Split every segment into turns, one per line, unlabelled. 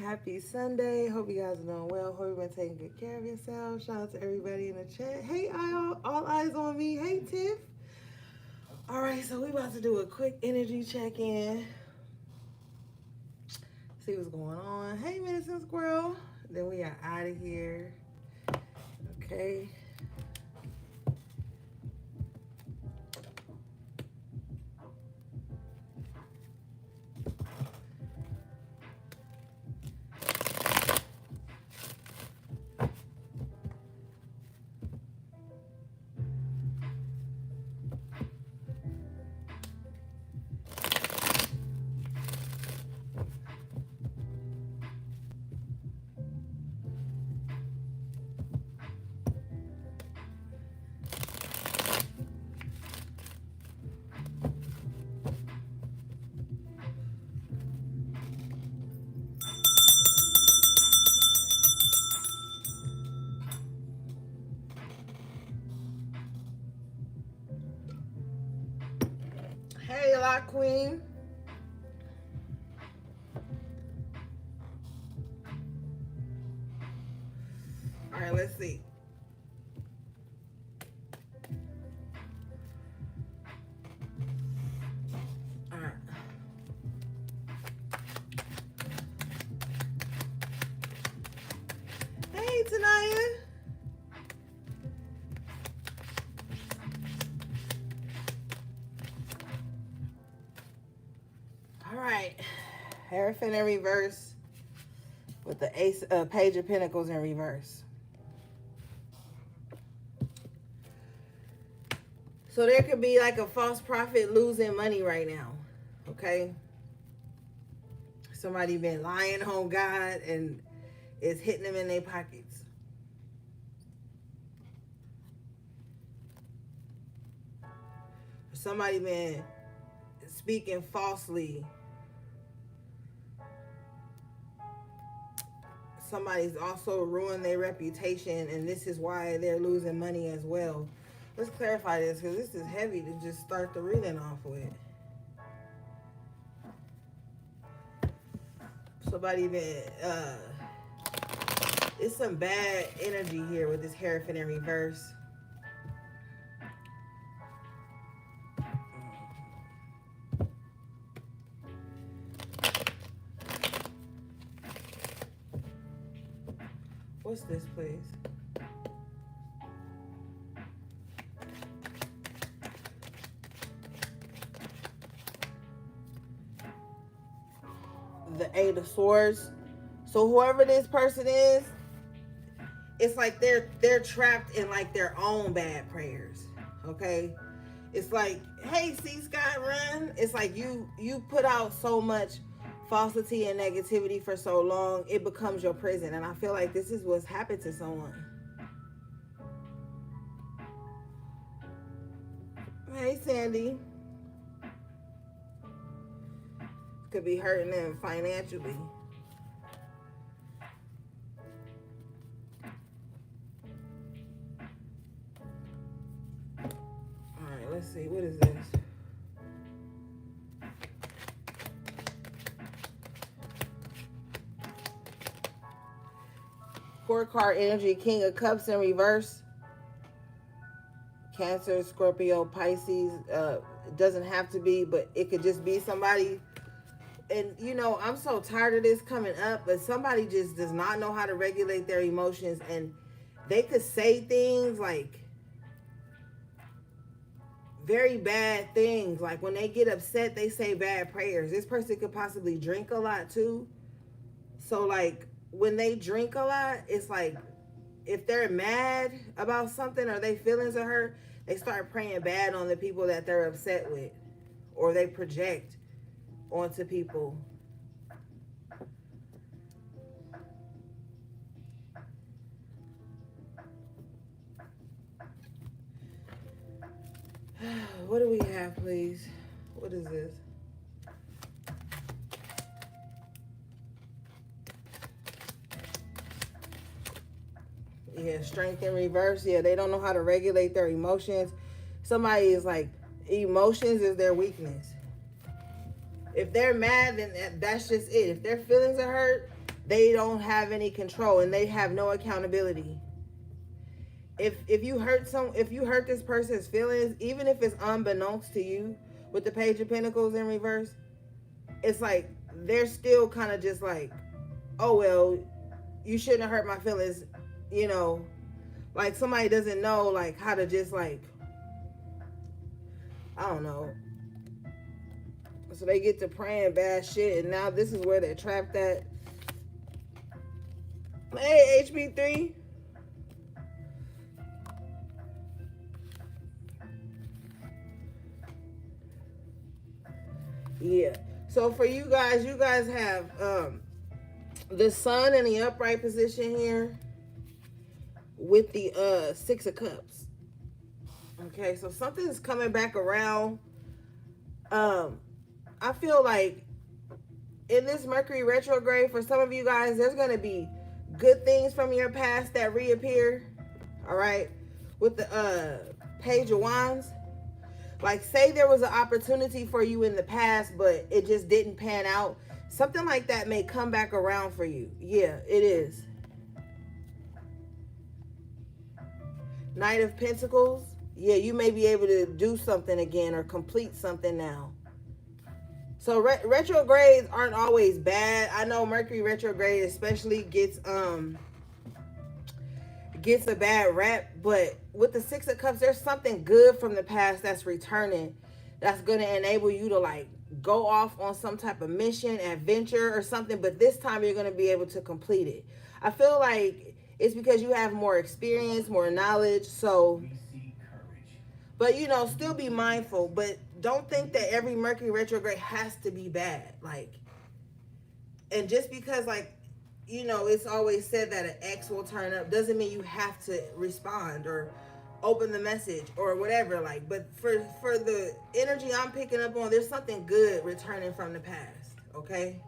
Happy Sunday. Hope you guys are doing well. Hope you've been taking good care of yourself. Shout out to everybody in the chat. Hey, all eyes on me. Hey, Tiff. All right, so we about to do a quick energy check-in. See what's going on. Hey, Medicine Squirrel. Then we are out of here. Okay. Hey, Lock Queen. All right, let's see. All right. Hey, Tanaya. All right. Hierophant in reverse with the Ace, Page of Pentacles in reverse. So there could be like a false prophet losing money right now, okay? Somebody been lying on God and it's hitting them in their pockets. Somebody been speaking falsely. Somebody's also ruined their reputation, and this is why they're losing money as well. Let's clarify this, because this is heavy to just start the reading off with. Somebody been, it's some bad energy here with this Hierophant in reverse. What's this, please? The Eight of Swords. So whoever this person is, it's like they're trapped in like their own bad prayers. Okay? It's like, hey, see Sky Run. It's like you put out so much falsity and negativity for so long, it becomes your prison. And I feel like this is what's happened to someone. Hey, Sandy. Could be hurting them financially. All right, let's see. What is this? Four-card energy, King of Cups in reverse. Cancer, Scorpio, Pisces. It doesn't have to be, but it could just be somebody. And, you know, I'm so tired of this coming up, but somebody just does not know how to regulate their emotions. And they could say things like very bad things. Like when they get upset, they say bad prayers. This person could possibly drink a lot too. So, like, when they drink a lot, it's like if they're mad about something or their feelings are hurt, they start praying bad on the people that they're upset with, or they project onto people. What do we have, please? What is this? Yeah, strength in reverse. Yeah, they don't know how to regulate their emotions. Somebody is like, emotions is their weakness. If they're mad, then that's just it. If their feelings are hurt, they don't have any control and they have no accountability. If you hurt this person's feelings, even if it's unbeknownst to you, with the Page of Pentacles in reverse, it's like they're still kind of just like, oh well, you shouldn't have hurt my feelings, you know, like somebody doesn't know like how to just like, I don't know. So they get to praying bad shit, and now this is where they're trapped at. Hey, HB3. Yeah. So for you guys have the Sun in the upright position here with the Six of Cups. Okay, so something's coming back around. I feel like in this Mercury retrograde, for some of you guys, there's going to be good things from your past that reappear. All right, with the Page of Wands. Like, say there was an opportunity for you in the past, but it just didn't pan out. Something like that may come back around for you. Yeah, it is. Knight of Pentacles. Yeah, you may be able to do something again or complete something now. So retrogrades aren't always bad. I know Mercury retrograde especially gets a bad rap, but with the Six of Cups, there's something good from the past that's returning, that's going to enable you to like go off on some type of mission, adventure or something, but this time you're going to be able to complete it. I feel like it's because you have more experience, more knowledge, so, but you know, still be mindful, but don't think that every Mercury retrograde has to be bad. Like, and just because like, you know, it's always said that an X will turn up doesn't mean you have to respond or open the message or whatever. Like, but for the energy I'm picking up on, there's something good returning from the past. Okay.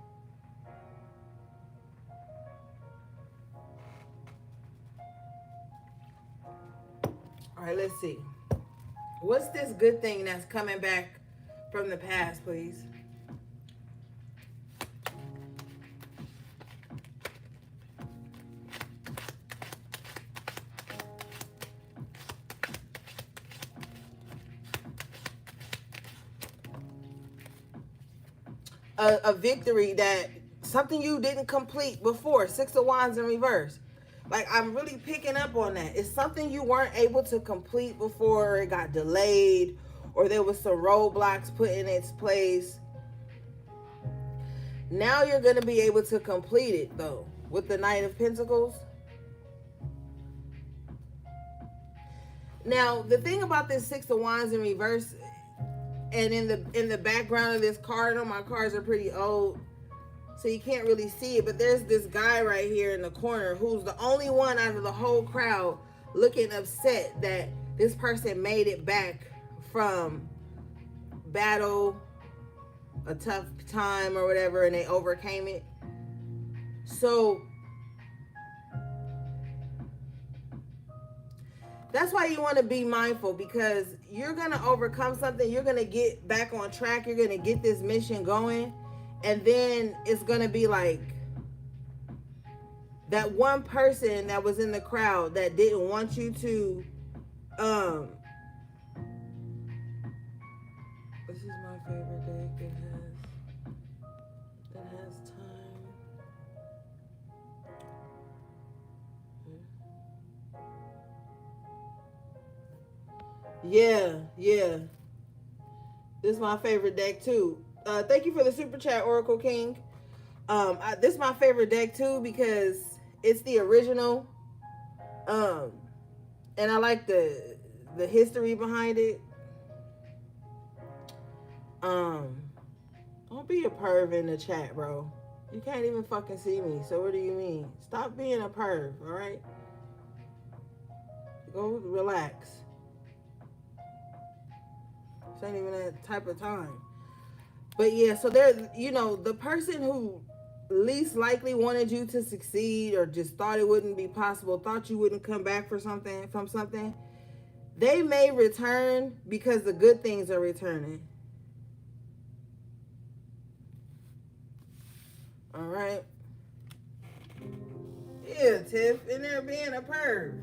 All right, let's see. What's this good thing that's coming back from the past, please? A victory, that something you didn't complete before. Six of Wands in reverse. Like, I'm really picking up on that. It's something you weren't able to complete before, it got delayed, or there was some roadblocks put in its place. Now you're going to be able to complete it, though, with the Knight of Pentacles. Now, the thing about this Six of Wands in reverse, and in the background of this card, all my cards are pretty old, so you can't really see it, but there's this guy right here in the corner who's the only one out of the whole crowd looking upset that this person made it back from battle, a tough time or whatever, and they overcame it. So that's why you want to be mindful, because you're going to overcome something. You're going to get back on track. You're going to get this mission going. And then it's going to be like that one person that was in the crowd that didn't want you to, this is my favorite deck. It has time. Yeah. This is my favorite deck too. Thank you for the super chat, Oracle King. This is my favorite deck too because it's the original. And I like the history behind it. Don't be a perv in the chat, bro. You can't even fucking see me. So what do you mean? Stop being a perv, all right? Go relax. This ain't even that type of time. But yeah, so there, you know, the person who least likely wanted you to succeed or just thought it wouldn't be possible, thought you wouldn't come back from something, they may return because the good things are returning. All right. Yeah, Tiff, in there being a perv.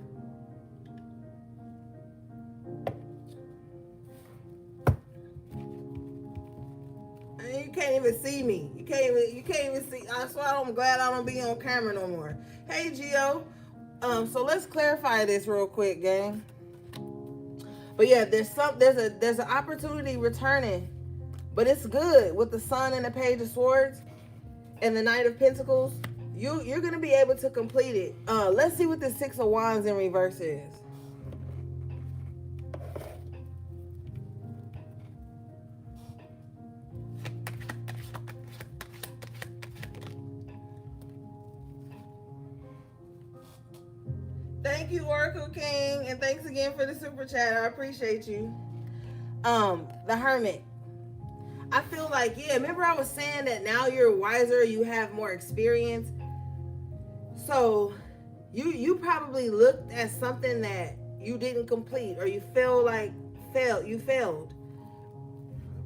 And you can't even see me. You can't even see. I swear I'm glad I don't be on camera no more. Hey, Gio. So let's clarify this real quick, gang. But yeah, there's an opportunity returning, but it's good with the Sun and the Page of Swords and the Knight of Pentacles. You're gonna be able to complete it. Let's see what the Six of Wands in reverse is. Thank you, Oracle King, and thanks again for the super chat. I appreciate you. The Hermit. I feel like, yeah, remember I was saying that now you're wiser, you have more experience. So you probably looked at something that you didn't complete, or you you failed.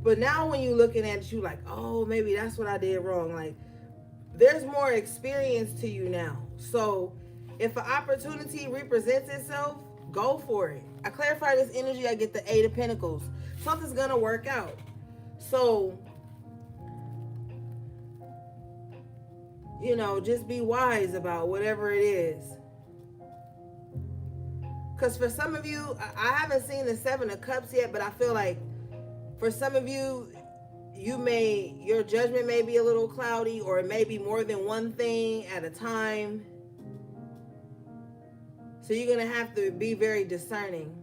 But now when you're looking at it, you like, oh, maybe that's what I did wrong. Like, there's more experience to you now. So if an opportunity represents itself, go for it. I clarify this energy, I get the Eight of Pentacles. Something's gonna work out. So, just be wise about whatever it is. Because for some of you, I haven't seen the Seven of Cups yet, but I feel like for some of you, your judgment may be a little cloudy, or it may be more than one thing at a time. So you're going to have to be very discerning.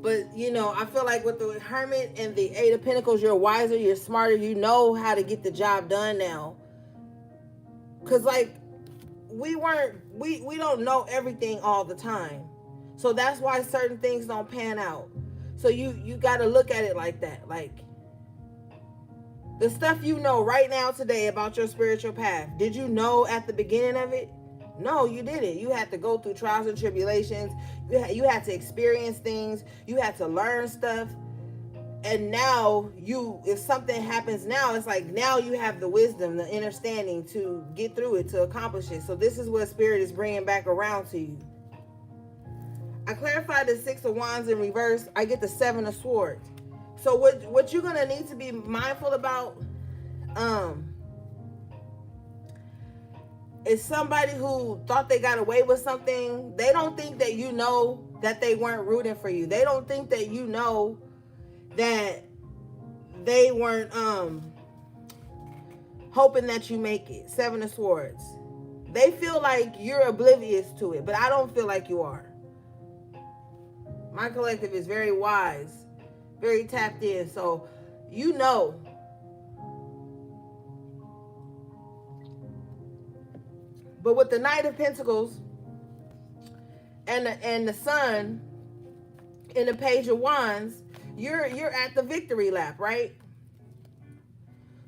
But, I feel like with the Hermit and the Eight of Pentacles, you're wiser, you're smarter, you know how to get the job done now. Because, like, we don't know everything all the time. So that's why certain things don't pan out. So you got to look at it like that. Like, the stuff you know right now today about your spiritual path, did you know at the beginning of it? No, you didn't. You had to go through trials and tribulations. You had to experience things. You had to learn stuff. And now if something happens now, it's like now you have the wisdom, the understanding to get through it, to accomplish it. So this is what Spirit is bringing back around to you. I clarified the Six of Wands in reverse. I get the Seven of Swords. So what you're going to need to be mindful about, is somebody who thought they got away with something. They don't think that you know that they weren't rooting for you. They don't think that you know that they weren't hoping that you make it. Seven of Swords. They feel like you're oblivious to it, but I don't feel like you are. My collective is very wise, very tapped in, so you know. But with the Knight of Pentacles and the Sun and the Page of Wands, you're at the victory lap, right?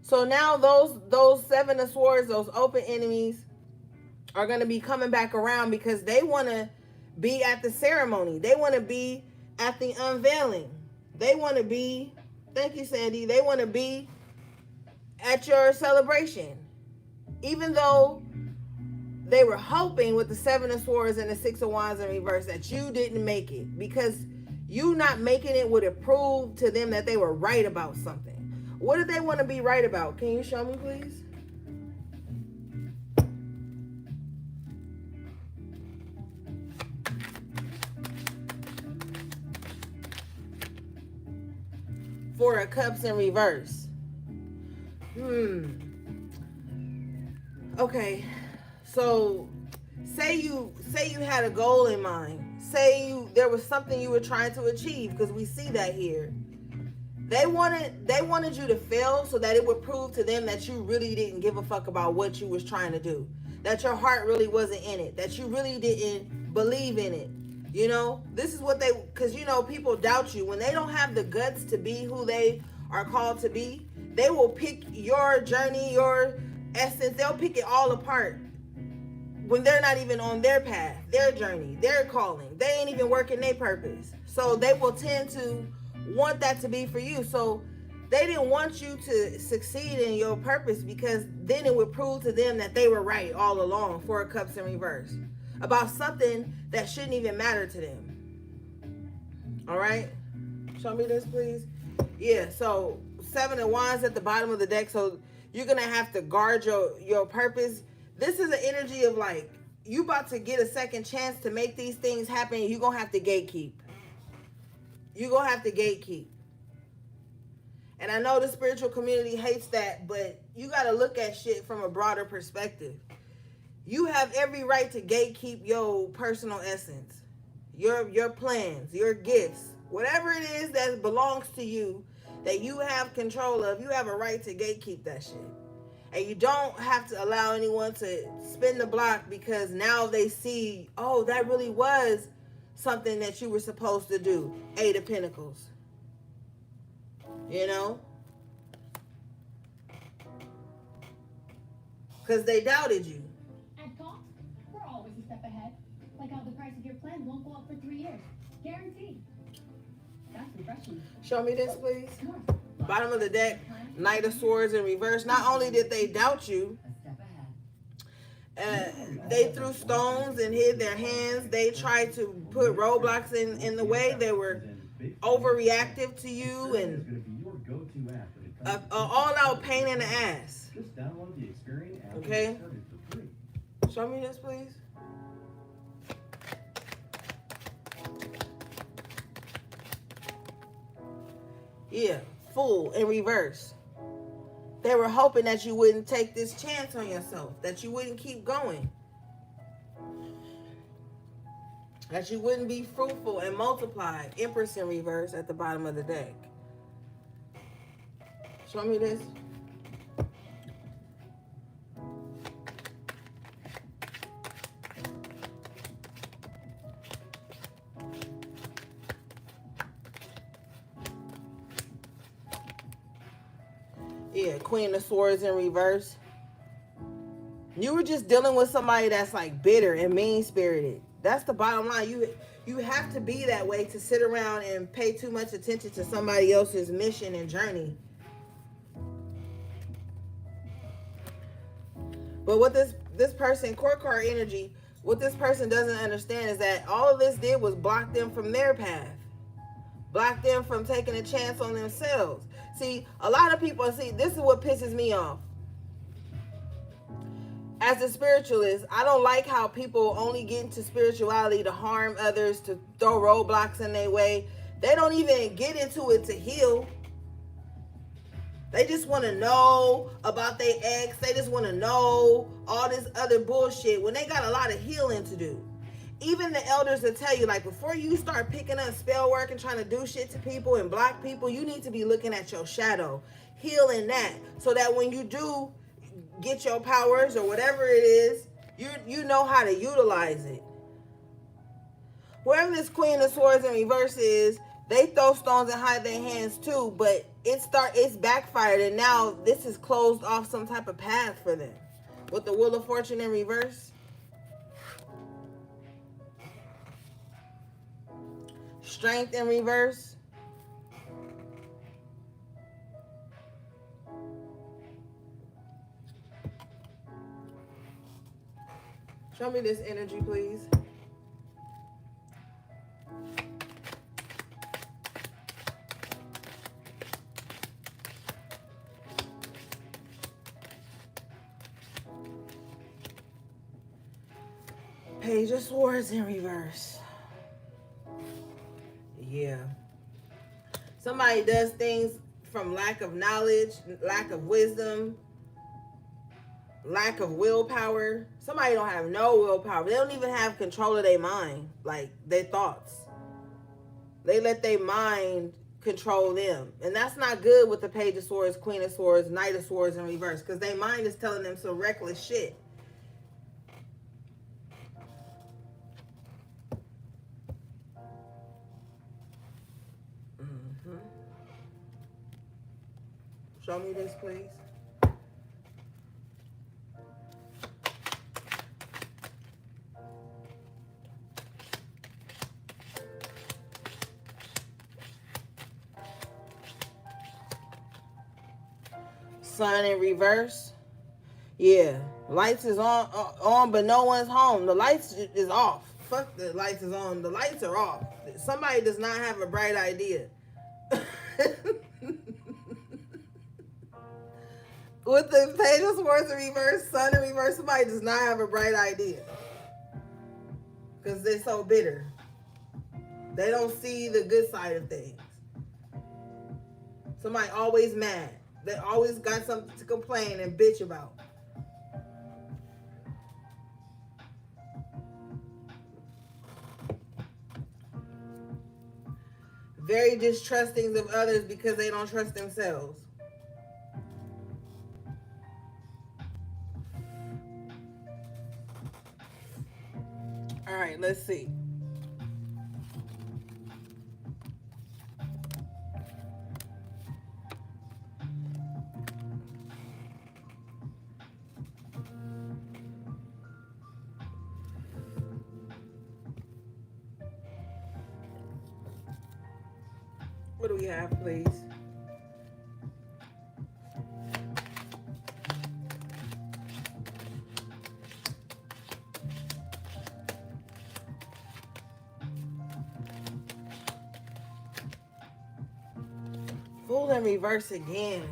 So now those Seven of Swords, those open enemies, are going to be coming back around because they want to be at the ceremony. They want to be at the unveiling. They want to be, thank you, Sandy, they want to be at your celebration. Even though they were hoping with the Seven of Swords and the Six of Wands in reverse that you didn't make it, because you not making it would have proved to them that they were right about something. What did they want to be right about? Can you show me, please? Four of Cups in reverse. Okay. So say you had a goal in mind. Say there was something you were trying to achieve, because we see that here. They wanted you to fail so that it would prove to them that you really didn't give a fuck about what you was trying to do. That your heart really wasn't in it. That you really didn't believe in it. This is what because people doubt you. When they don't have the guts to be who they are called to be, they will pick your journey, your essence, they'll pick it all apart when they're not even on their path, their journey, their calling. They ain't even working their purpose. So they will tend to want that to be for you. So They didn't want you to succeed in your purpose because then it would prove to them that they were right all along. Four of Cups in reverse. About something that shouldn't even matter to them. All right? Show me this, please. Yeah, so Seven of Wands at the bottom of the deck. So you're going to have to guard your purpose. This is an energy of like, you about to get a second chance to make these things happen. You're going to have to gatekeep. You're going to have to gatekeep. And I know the spiritual community hates that, but you got to look at shit from a broader perspective. You have every right to gatekeep your personal essence, your plans, your gifts, whatever it is that belongs to you, that you have control of. You have a right to gatekeep that shit. And you don't have to allow anyone to spin the block because now they see, oh, that really was something that you were supposed to do. Eight of Pentacles. You know? Because they doubted you.
At Cox, we're always a step ahead. Like how the price of your plan won't go up for 3 years. Guaranteed. That's refreshing.
Show me this, please. Bottom of the deck, Knight of Swords in reverse. Not only did they doubt you, they threw stones and hid their hands. They tried to put roadblocks in the way. They were overreactive to you and all-out pain in the ass. Okay? Show me this, please. Yeah, Fool in reverse. They were hoping that you wouldn't take this chance on yourself, that you wouldn't keep going, that you wouldn't be fruitful and multiply. Empress in reverse at the bottom of the deck. Show me this. Yeah, Queen of Swords in reverse. You were just dealing with somebody that's like bitter and mean-spirited. That's the bottom line. You have to be that way to sit around and pay too much attention to somebody else's mission and journey. But what this person, court card energy, what this person doesn't understand is that all of this did was block them from their path. Block them from taking a chance on themselves. See, a lot of people, this is what pisses me off. As a spiritualist, I don't like how people only get into spirituality to harm others, to throw roadblocks in their way. They don't even get into it to heal. They just want to know about their ex. They just want to know all this other bullshit when they got a lot of healing to do. Even the elders will tell you, like, before you start picking up spell work and trying to do shit to people and block people, you need to be looking at your shadow, healing that, so that when you do get your powers or whatever it is, you know how to utilize it. Whoever this Queen of Swords in reverse is, they throw stones and hide their hands too, but it's backfired, and now this has closed off some type of path for them. With the Wheel of Fortune in reverse. Strength in reverse. Show me this energy, please. Page of Swords in reverse. Yeah. Somebody does things from lack of knowledge, lack of wisdom, lack of willpower. Somebody don't have no willpower. They don't even have control of their mind, like their thoughts. They let their mind control them. And that's not good with the Page of Swords, Queen of Swords, Knight of Swords in reverse, because their mind is telling them some reckless shit. Show me this, please. Sun in reverse. Yeah, lights is on, but no one's home. The lights is off. Fuck the lights is on. The lights are off. Somebody does not have a bright idea. With the Page of Swords in reverse, Sun in reverse, somebody does not have a bright idea. Because they're so bitter. They don't see the good side of things. Somebody always mad. They always got something to complain and bitch about. Very distrusting of others because they don't trust themselves. All right, let's see. What do we have, please? Fool in reverse again.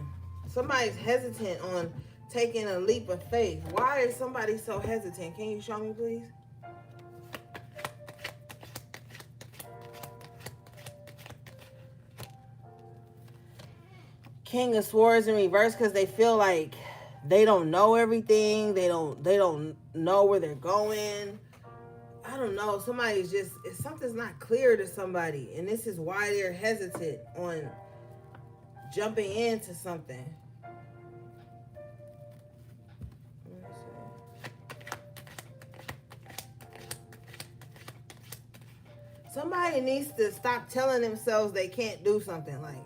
Somebody's hesitant on taking a leap of faith. Why is somebody so hesitant? Can you show me, please? King of Swords in reverse because they feel like they don't know everything. They don't know where they're going. I don't know. Somebody's just, something's not clear to somebody, and this is why they're hesitant on jumping into something. Somebody needs to stop telling themselves they can't do something. Like,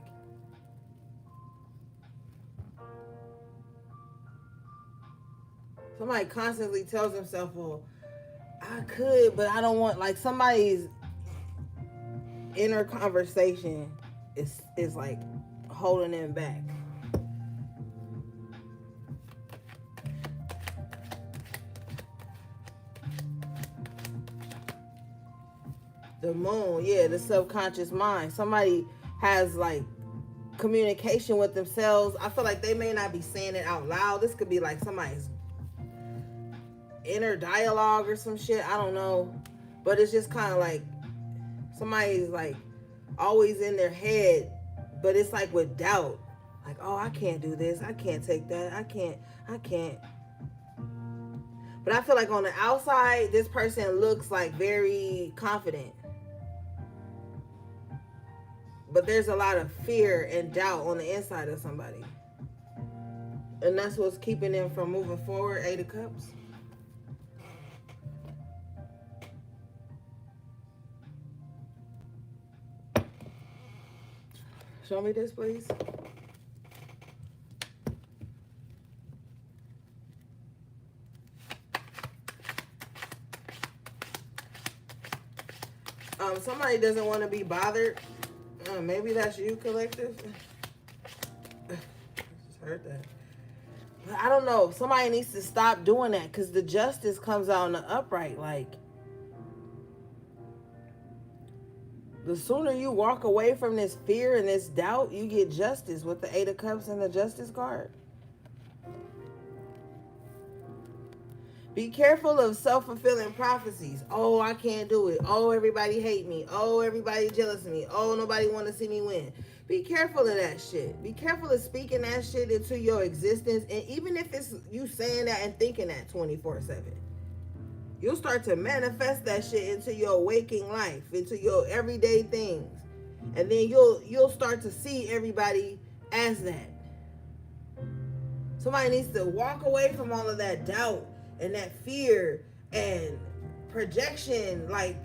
somebody constantly tells themselves, well, I could, but I don't want, like, somebody's inner conversation is like holding them back. The moon, yeah, the subconscious mind. Somebody has like communication with themselves. I feel like they may not be saying it out loud. This could be like somebody's inner dialogue or some shit. I don't know. But it's just kind of like somebody's like always in their head, but it's like with doubt. Like, oh, I can't do this. I can't take that. I can't. But I feel like on the outside, this person looks like very confident. But there's a lot of fear and doubt on the inside of somebody. And that's what's keeping them from moving forward. 8 of Cups. Show me this, please. Somebody doesn't want to be bothered. Maybe that's you, collective. I just heard that. But I don't know. Somebody needs to stop doing that because the justice comes out in the upright. Like, the sooner you walk away from this fear and this doubt, you get justice with the 8 of Cups and the Justice card. Be careful of self-fulfilling prophecies. Oh, I can't do it. Oh, everybody hate me. Oh, everybody jealous of me. Oh, nobody want to see me win. Be careful of that shit. Be careful of speaking that shit into your existence. And even if it's you saying that and thinking that 24/7, you'll start to manifest that shit into your waking life, into your everyday things. And then you'll start to see everybody as that. Somebody needs to walk away from all of that doubt and that fear and projection, like,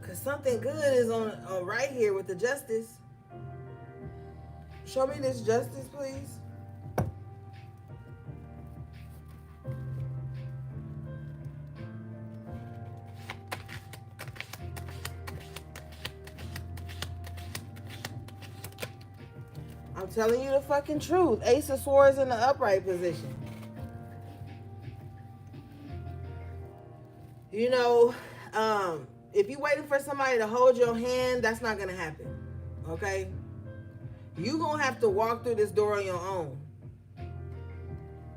because something good is on right here with the Justice. Show me this Justice, please. telling you the fucking truth. Ace of Swords in the upright position. You know, if you waiting for somebody to hold your hand, that's not gonna happen. Okay? You gonna have to walk through this door on your own.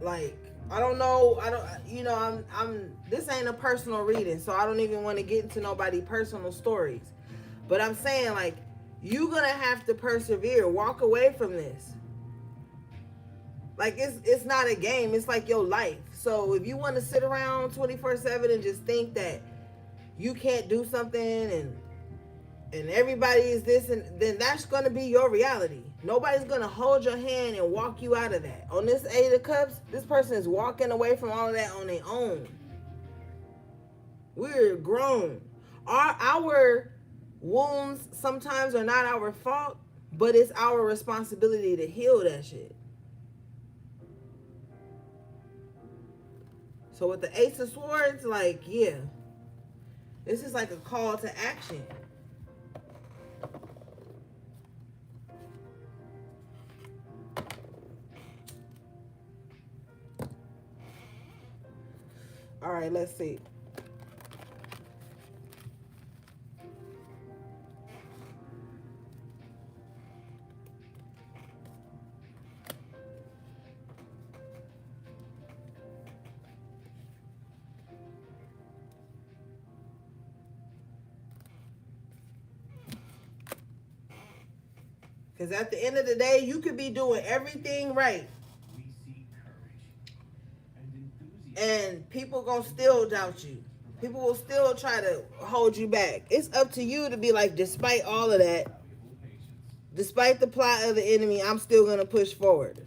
Like, I don't know, I'm this ain't a personal reading, so I don't even want to get into nobody's personal stories. But I'm saying, like, you gonna have to persevere, walk away from this. Like, it's not a game, it's like your life. So if you want to sit around 24/7 and just think that you can't do something and everybody is this, and then that's going to be your reality. Nobody's going to hold your hand and walk you out of that. On this Eight of Cups, this person is walking away from all of that on their own. We're grown. Our wounds sometimes are not our fault, but it's our responsibility to heal that shit. So with the Ace of Swords, like, yeah, this is like a call to action. All right, let's see. Because at the end of the day, you could be doing everything right. And people gonna still doubt you. People will still try to hold you back. It's up to you to be like, despite all of that, despite the plot of the enemy, I'm still gonna push forward.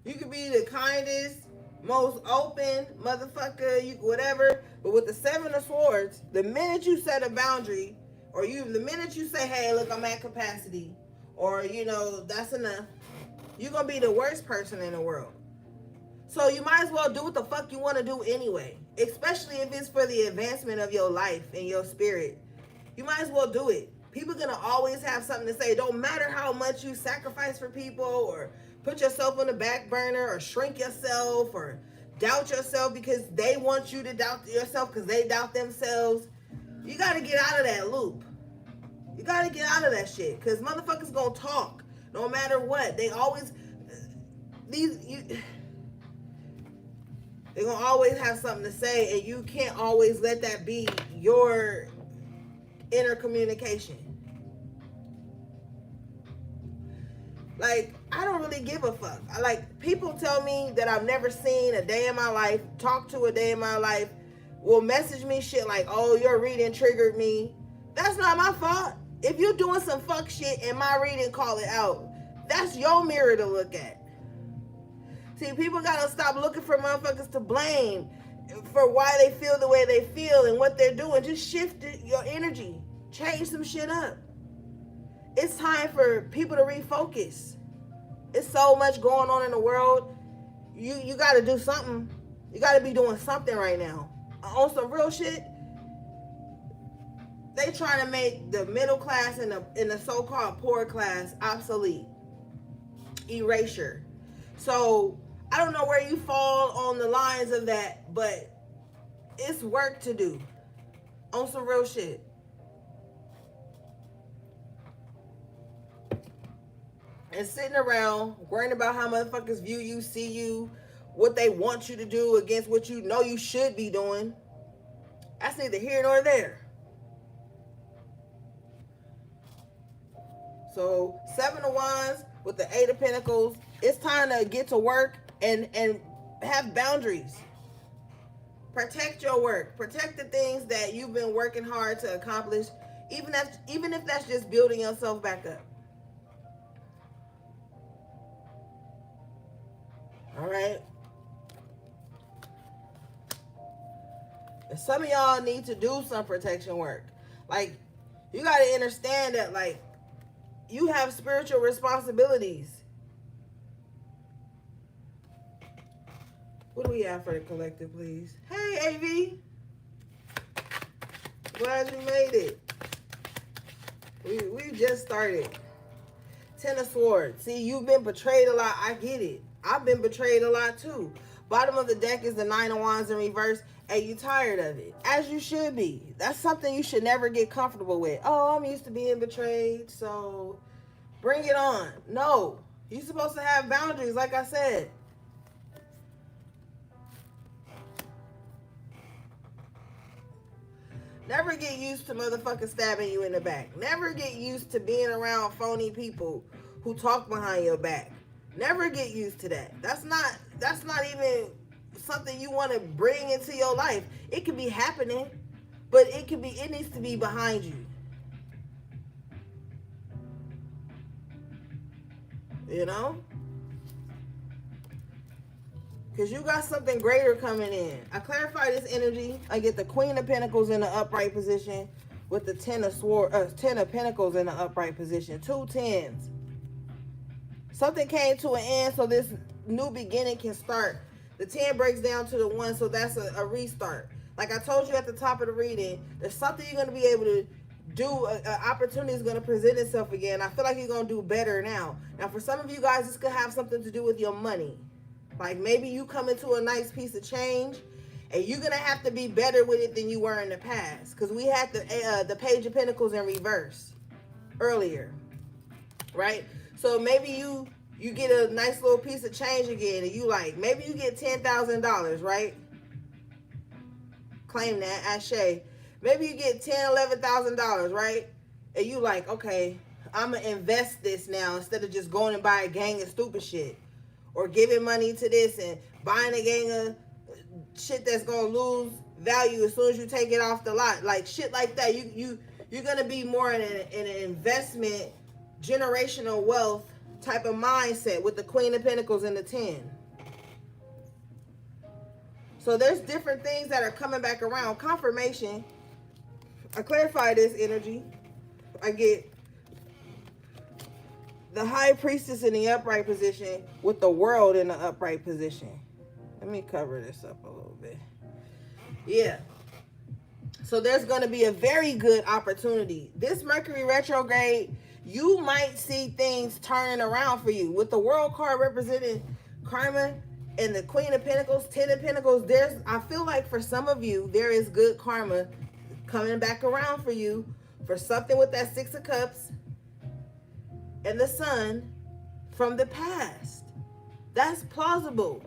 You could be the kindest, most open motherfucker, you whatever, but with the Seven of Swords, the minute you set a boundary, or the minute you say, hey, look, I'm at capacity, or, that's enough, you're gonna be the worst person in the world. So you might as well do what the fuck you want to do anyway, especially if it's for the advancement of your life and your spirit. You might as well do it. People are gonna always have something to say. Don't matter how much you sacrifice for people, or put yourself on the back burner, or shrink yourself, or doubt yourself because they want you to doubt yourself because they doubt themselves. You got to get out of that loop. You got to get out of that shit, because motherfuckers gonna talk no matter what. They always, they're gonna always have something to say, and you can't always let that be your inner communication. Like, I don't really give a fuck. People tell me that I've never seen a day in my life, talked to a day in my life, will message me shit like, oh, your reading triggered me. That's not my fault. If you're doing some fuck shit and my reading call it out, that's your mirror to look at. See, people gotta stop looking for motherfuckers to blame for why they feel the way they feel and what they're doing. Just shift your energy. Change some shit up. It's time for people to refocus. It's so much going on in the world. You got to do something. You got to be doing something right now. On some real shit, they trying to make the middle class and the so-called poor class obsolete. Erasure. So, I don't know where you fall on the lines of that, but it's work to do. On some real shit. And sitting around worrying about how motherfuckers view you, see you, what they want you to do against what you know you should be doing. That's neither here nor there. So, Seven of Wands with the Eight of Pentacles. It's time to get to work and have boundaries. Protect your work. Protect the things that you've been working hard to accomplish, even if that's just building yourself back up. All right. And some of y'all need to do some protection work. Like, you got to understand that, like, you have spiritual responsibilities. What do we have for the collective, please? Hey, AV. Glad you made it. We just started. Ten of Swords. See, you've been betrayed a lot. I get it. I've been betrayed a lot too. Bottom of the deck is the Nine of Wands in reverse, and you tired of it. As you should be. That's something you should never get comfortable with. Oh, I'm used to being betrayed, so bring it on. No. You're supposed to have boundaries, like I said. Never get used to motherfuckers stabbing you in the back. Never get used to being around phony people who talk behind your back. Never get used to that. That's not even something you want to bring into your life. It could be happening, but it needs to be behind you. You know? Because you got something greater coming in. I clarify this energy. I get the Queen of Pentacles in the upright position with the Ten of Pentacles in the upright position. 2 tens. Something came to an end, so this new beginning can start. The 10 breaks down to the 1, so that's a restart. Like I told you at the top of the reading, there's something you're going to be able to do. An opportunity is going to present itself again. I feel like you're going to do better now. Now, for some of you guys, this could have something to do with your money. Like maybe you come into a nice piece of change and you're going to have to be better with it than you were in the past. Because we had the Page of Pentacles in reverse earlier, right? So maybe you get a nice little piece of change again and you like, maybe you get $10,000, right? Claim that, Ashe. Maybe you get $10,000, $11,000, right? And you like, okay, I'm going to invest this now instead of just going and buy a gang of stupid shit. Or giving money to this and buying a gang of shit that's going to lose value as soon as you take it off the lot. Like shit like that. You're going to be more in an investment, generational wealth type of mindset with the Queen of Pentacles and the 10. So there's different things that are coming back around. Confirmation. I clarify this energy. I get the High Priestess in the upright position with the World in the upright position. Let me cover this up a little bit. Yeah. So there's going to be a very good opportunity. This Mercury retrograde, you might see things turning around for you. With the World card representing karma and the Queen of Pentacles, 10 of Pentacles, I feel like for some of you, there is good karma coming back around for you for something with that 6 of Cups and the Sun from the past. That's plausible.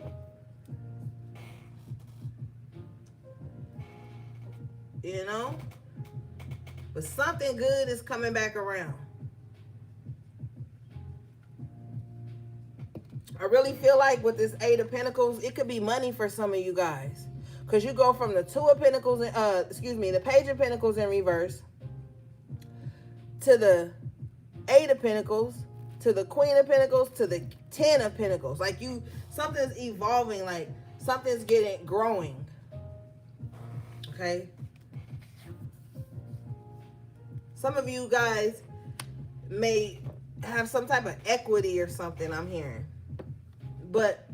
You know? But something good is coming back around. I really feel like with this 8 of Pentacles, it could be money for some of you guys. Because you go from the 2 of Pentacles, the Page of Pentacles in reverse to the 8 of Pentacles, to the Queen of Pentacles, to the 10 of Pentacles. Like something's evolving, like something's growing. Okay? Some of you guys may have some type of equity or something, I'm hearing. But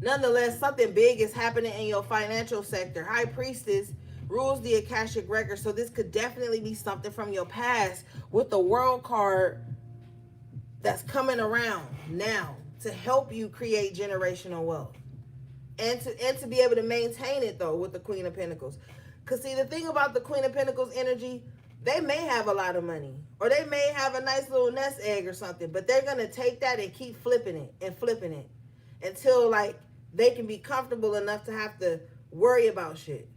nonetheless, something big is happening in your financial sector. High Priestess rules the Akashic Record, so this could definitely be something from your past with the World card that's coming around now to help you create generational wealth and to be able to maintain it though with the Queen of Pentacles. Because see, the thing about the Queen of Pentacles energy, they may have a lot of money or they may have a nice little nest egg or something, but they're going to take that and keep flipping it until like they can be comfortable enough to have to worry about shit.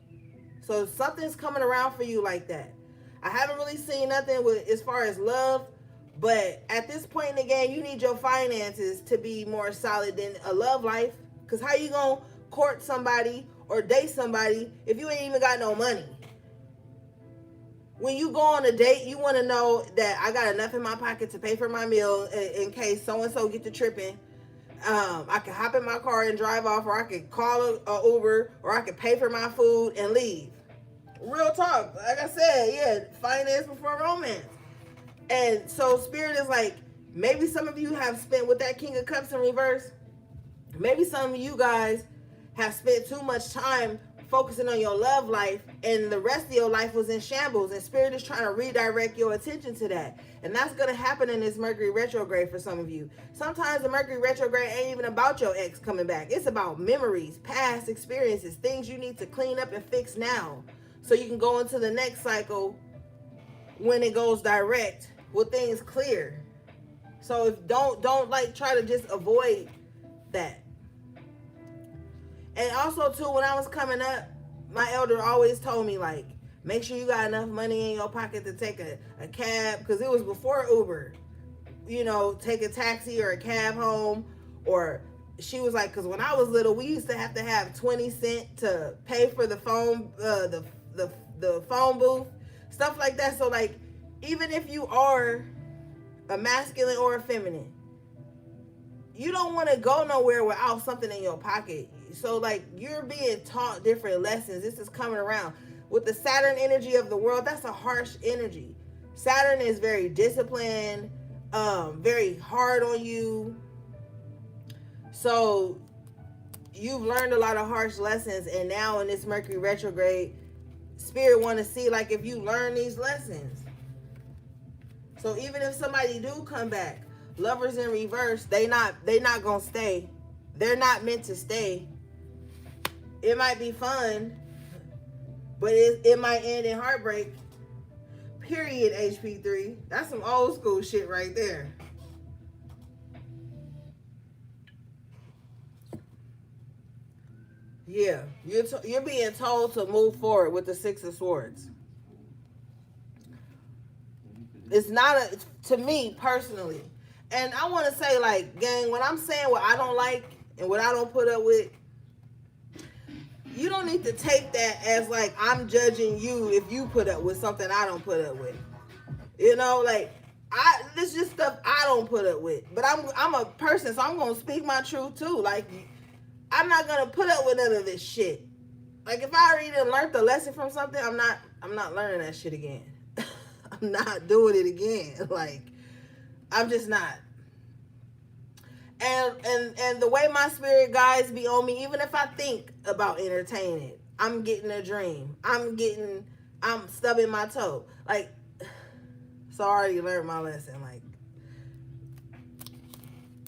So something's coming around for you like that. I haven't really seen nothing with as far as love, but at this point in the game, you need your finances to be more solid than a love life. Because how you going to court somebody or date somebody if you ain't even got no money? When you go on a date, you want to know that I got enough in my pocket to pay for my meal in case so-and-so get to tripping. I can hop in my car and drive off, or I could call a Uber, or I could pay for my food and leave. Real talk. Like I said, yeah, finance before romance. And so Spirit is like, maybe some of you have spent with that King of Cups in reverse. Maybe some of you guys have spent too much time focusing on your love life, and the rest of your life was in shambles, and Spirit is trying to redirect your attention to that. And that's going to happen in this Mercury retrograde for some of you. Sometimes the Mercury retrograde ain't even about your ex coming back. It's about memories, past experiences, things you need to clean up and fix now, so you can go into the next cycle when it goes direct with things clear. So if don't like try to just avoid that. And also too, when I was coming up, my elder always told me, like, make sure you got enough money in your pocket to take a cab, because it was before Uber. You know, take a taxi or a cab home. Or she was like, because when I was little, we used to have 20 cents to pay for the phone, the phone booth, stuff like that. So like, even if you are a masculine or a feminine, you don't want to go nowhere without something in your pocket. So like, you're being taught different lessons. This is coming around with the Saturn energy of the world. That's a harsh energy. Saturn is very disciplined, very hard on you. So you've learned a lot of harsh lessons, and now in this Mercury retrograde, Spirit want to see like if you learn these lessons. So even if somebody do come back, lovers in reverse, they not gonna stay. They're not meant to stay. It might be fun, but it might end in heartbreak. Period. HP3. That's some old school shit right there. Yeah, you're being told to move forward with the Six of Swords. It's not to me personally. And I want to say, like, gang, when I'm saying what I don't like and what I don't put up with, you don't need to take that as like I'm judging you if you put up with something I don't put up with. You know, like, this just stuff I don't put up with. But I'm a person, so I'm gonna speak my truth too. Like, I'm not gonna put up with none of this shit. Like, if I already learned the lesson from something, I'm not learning that shit again. I'm not doing it again. Like, I'm just not. And the way my spirit guides be on me, even if I think about entertaining it, I'm getting a dream. I'm stubbing my toe. Like, so I already learned my lesson. Like,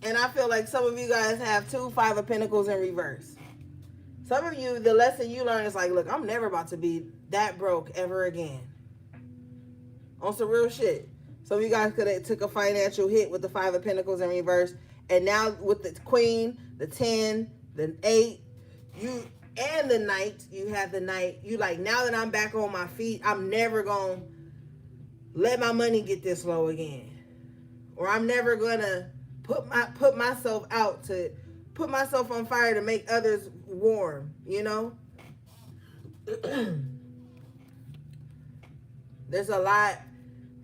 and I feel like some of you guys have 2 Five of Pentacles in reverse. Some of you, the lesson you learn is like, look, I'm never about to be that broke ever again. On some real shit. Some of you guys could have took a financial hit with the 5 of Pentacles in reverse. And now with the Queen, the 10, the 8, and the Knight, you have the Knight. You like, now that I'm back on my feet, I'm never going to let my money get this low again. Or I'm never going to put myself out to put myself on fire to make others warm, you know? There's a lot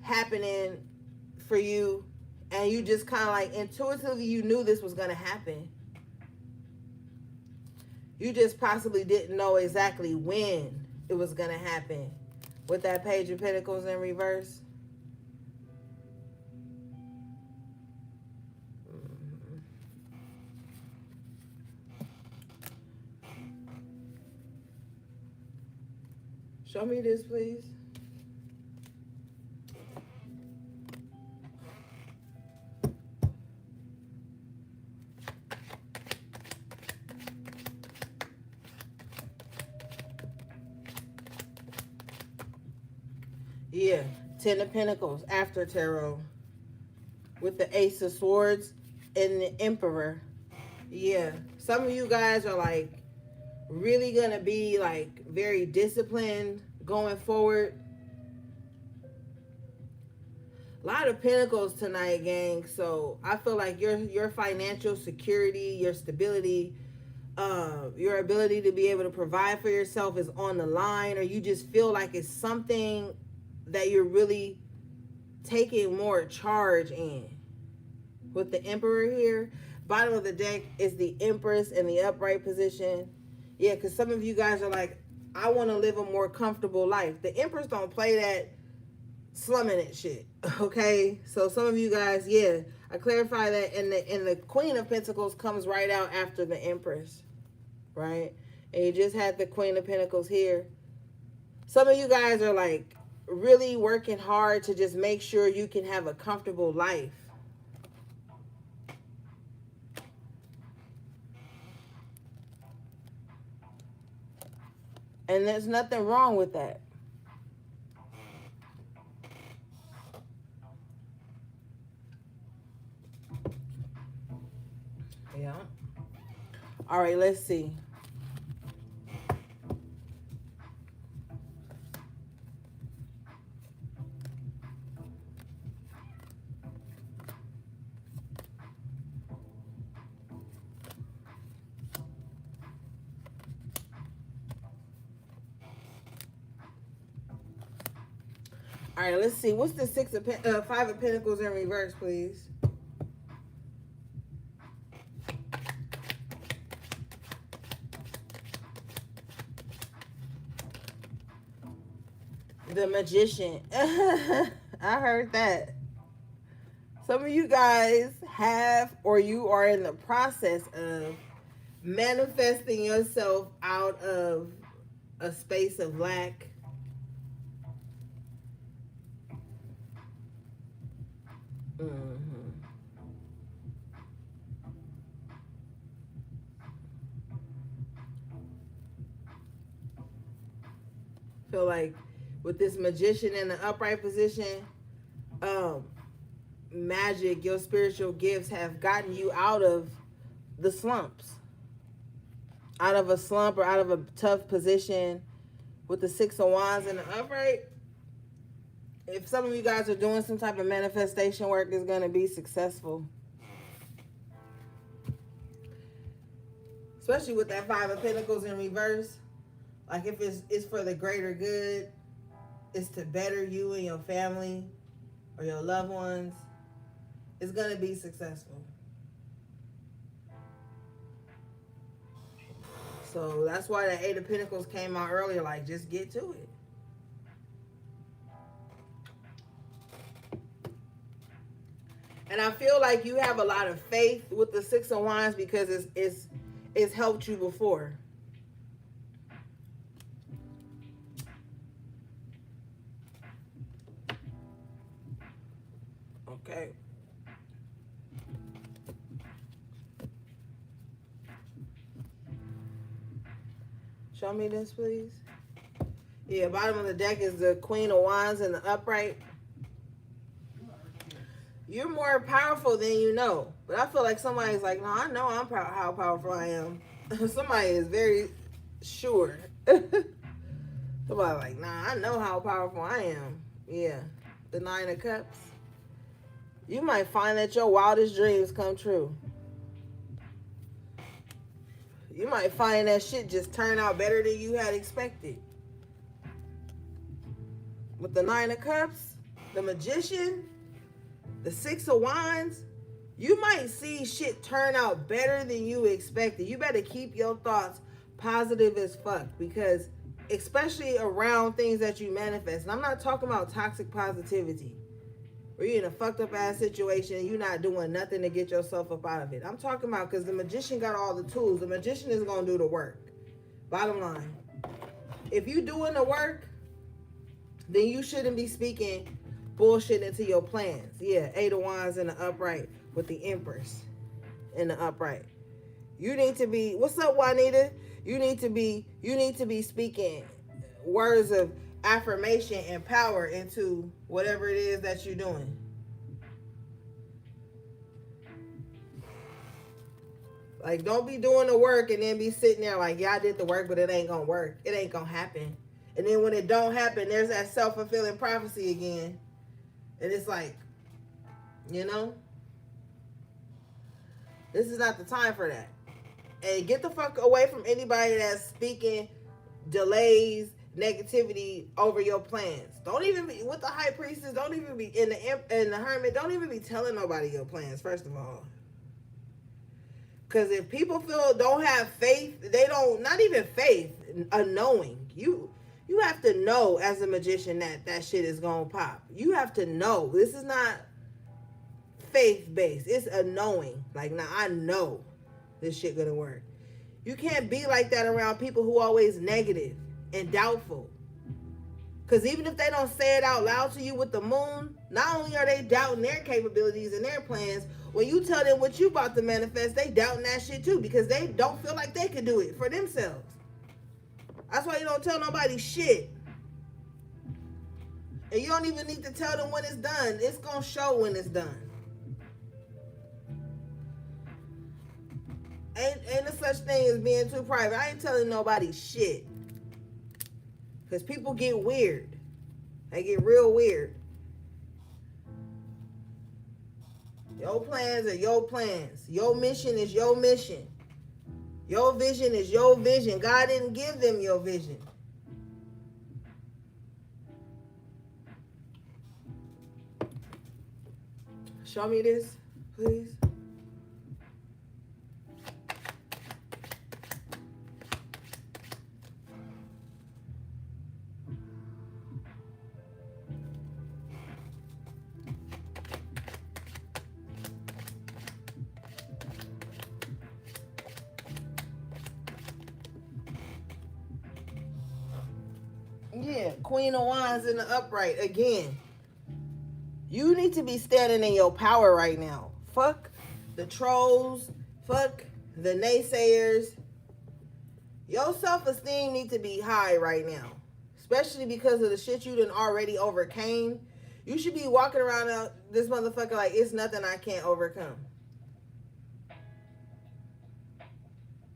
happening for you, and you just kind of like intuitively you knew this was going to happen. You just possibly didn't know exactly when it was going to happen. With that Page of Pentacles in reverse. Show me this, please. Yeah, 10 of Pentacles after Tarot. With the Ace of Swords and the Emperor. Yeah, some of you guys are like really gonna be like very disciplined going forward. A lot of Pentacles tonight, gang. So I feel like your financial security, your stability, your ability to be able to provide for yourself is on the line, or you just feel like it's something that you're really taking more charge in. With the Emperor here, bottom of the deck is the Empress in the upright position. Yeah, because some of you guys are like, I want to live a more comfortable life. The Empress don't play that slumming it shit. Okay, so some of you guys, yeah, I clarify that, and the Queen of Pentacles comes right out after the Empress, right? And you just had the Queen of Pentacles here. Some of you guys are like really working hard to just make sure you can have a comfortable life. And there's nothing wrong with that. Yeah. All right, let's see. All right, let's see. What's the Five of Pentacles in reverse, please? The Magician. I heard that. Some of you guys have, or you are in the process of manifesting yourself out of a space of lack. Feel like with this Magician in the upright position, magic, your spiritual gifts have gotten you out of the slumps, out of a slump or out of a tough position. With the Six of Wands in the upright, if some of you guys are doing some type of manifestation work, it's going to be successful. Especially with that Five of Pentacles in reverse. Like if it's for the greater good, it's to better you and your family or your loved ones, it's going to be successful. So that's why the Eight of Pentacles came out earlier, like just get to it. And I feel like you have a lot of faith with the Six of Wands because it's helped you before. Okay. Show me this, please. Yeah, bottom of the deck is the Queen of Wands in the upright. You're more powerful than you know. But I feel like somebody's like, no, I know how powerful I am. Somebody is very sure. Somebody like, nah, I know how powerful I am. Yeah. The Nine of Cups. You might find that your wildest dreams come true. You might find that shit just turn out better than you had expected. With the Nine of Cups, the Magician, the Six of Wands, you might see shit turn out better than you expected. You better keep your thoughts positive as fuck, because especially around things that you manifest. And I'm not talking about toxic positivity, where you're in a fucked up ass situation and you're not doing nothing to get yourself up out of it. I'm talking about because the Magician got all the tools. The Magician is going to do the work. Bottom line. If you doing the work, then you shouldn't be speaking bullshit into your plans. Yeah, Eight of Wands in the upright with the Empress in the upright. You need to be, what's up, Juanita? You need to be speaking words of affirmation and power into whatever it is that you're doing. Like, don't be doing the work and then be sitting there like, yeah, I did the work, but it ain't gonna work. It ain't gonna happen. And then when it don't happen, there's that self-fulfilling prophecy again. And it's like, you know, this is not the time for that. And get the fuck away from anybody that's speaking delays, negativity over your plans. Don't even be with the High Priestess. Don't even be in the Hermit. Don't even be telling nobody your plans. First of all, because if people don't have faith, they don't, not even faith, a knowing. You have to know as a magician that that shit is gonna pop. You have to know. This is not faith based. It's a knowing. Like, now I know this shit gonna work. You can't be like that around people who always negative and doubtful. Because even if they don't say it out loud to you with the moon, not only are they doubting their capabilities and their plans, when you tell them what you about to manifest, they doubting that shit too, because they don't feel like they can do it for themselves. That's why you don't tell nobody shit. And you don't even need to tell them when it's done. It's going to show when it's done. Ain't no such thing as being too private. I ain't telling nobody shit. Because people get weird. They get real weird. Your plans are your plans. Your mission is your mission. Your vision is your vision. God didn't give them your vision. Show me this, please. Yeah, Queen of Wands in the upright again. You need to be standing in your power right now. Fuck the trolls. Fuck the naysayers. Your self-esteem needs to be high right now. Especially because of the shit you done already overcame. You should be walking around this motherfucker like it's nothing I can't overcome.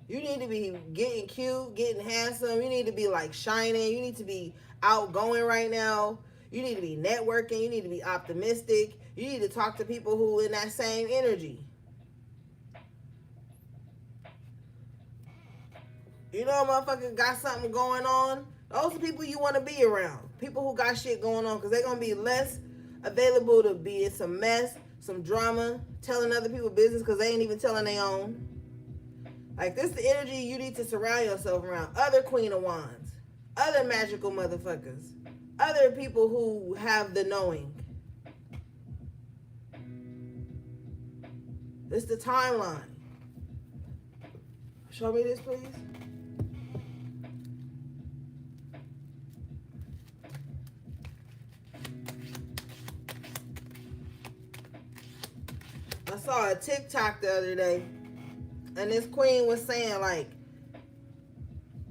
You need to be getting cute, getting handsome. You need to be like shining. You need to be outgoing right now. You need to be networking. You need to be optimistic. You need to talk to people who in that same energy. You know, motherfucker got something going on. Those are people you want to be around. People who got shit going on, because they're going to be less available to be in some mess, some drama, telling other people business because they ain't even telling their own. Like, this is the energy you need to surround yourself around. Other Queen of Wands. Other magical motherfuckers. Other people who have the knowing. This is the timeline. Show me this, please. I saw a TikTok the other day. And this queen was saying, like,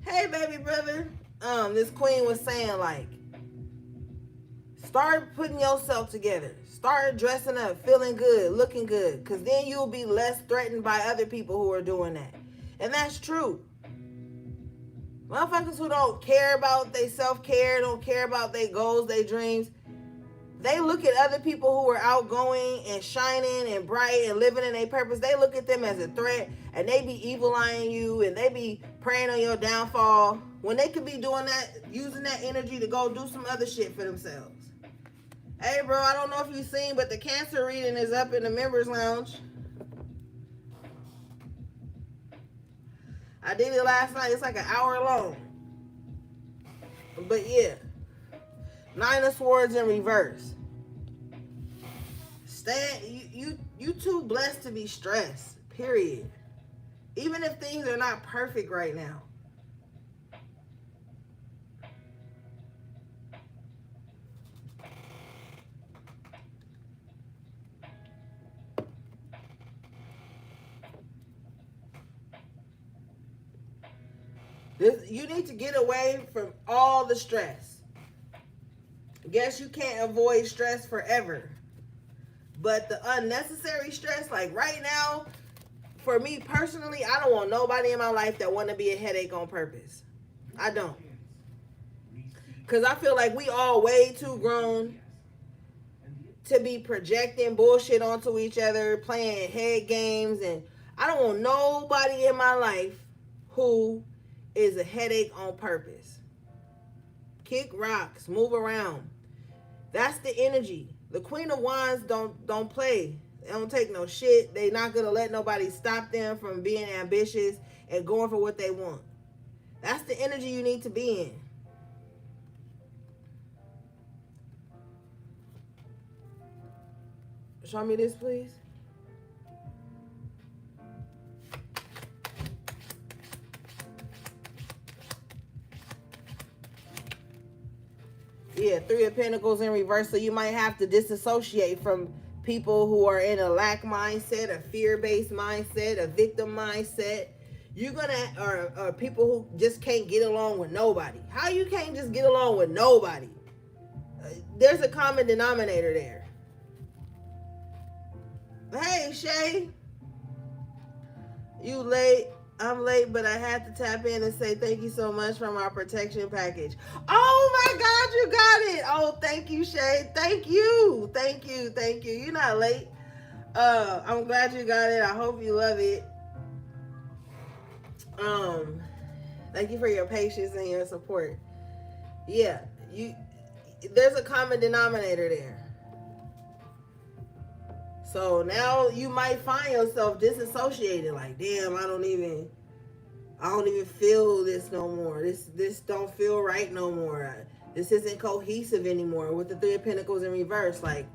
hey, baby brother. This queen was saying, like, start putting yourself together. Start dressing up, feeling good, looking good. Because then you'll be less threatened by other people who are doing that. And that's true. Motherfuckers who don't care about their self-care, don't care about their goals, their dreams, they look at other people who are outgoing and shining and bright and living in their purpose. They look at them as a threat, and they be evil-eyeing you, and they be praying on your downfall when they could be doing that, using that energy to go do some other shit for themselves. Hey, bro, I don't know if you've seen, but the Cancer reading is up in the members lounge. I did it last night. It's like an hour long. But yeah. Nine of Swords in reverse. You too blessed to be stressed. Period. Even if things are not perfect right now. You need to get away from all the stress. Guess you can't avoid stress forever. But the unnecessary stress, like right now, for me personally, I don't want nobody in my life that want to be a headache on purpose. I don't. Because I feel like we all way too grown to be projecting bullshit onto each other, playing head games. And I don't want nobody in my life who is a headache on purpose. Kick rocks, move around. That's the energy. The Queen of Wands don't play. They don't take no shit. They not gonna let nobody stop them from being ambitious and going for what they want. That's the energy you need to be in. Show me this, please. Yeah, Three of Pentacles in reverse. So you might have to disassociate from people who are in a lack mindset, a fear-based mindset, a victim mindset. You're gonna, or people who just can't get along with nobody. How you can't just get along with nobody? There's a common denominator there. Hey, Shay. You late. I'm late, but I had to tap in and say thank you so much for my protection package. Oh my God, you got it. Oh, thank you, Shay. Thank you. Thank you. Thank you. You're not late. I'm glad you got it. I hope you love it. Thank you for your patience and your support. Yeah, there's a common denominator there. So now you might find yourself disassociated, like, damn, I don't even feel this no more. This don't feel right no more. This isn't cohesive anymore with the Three of Pentacles in reverse. Like,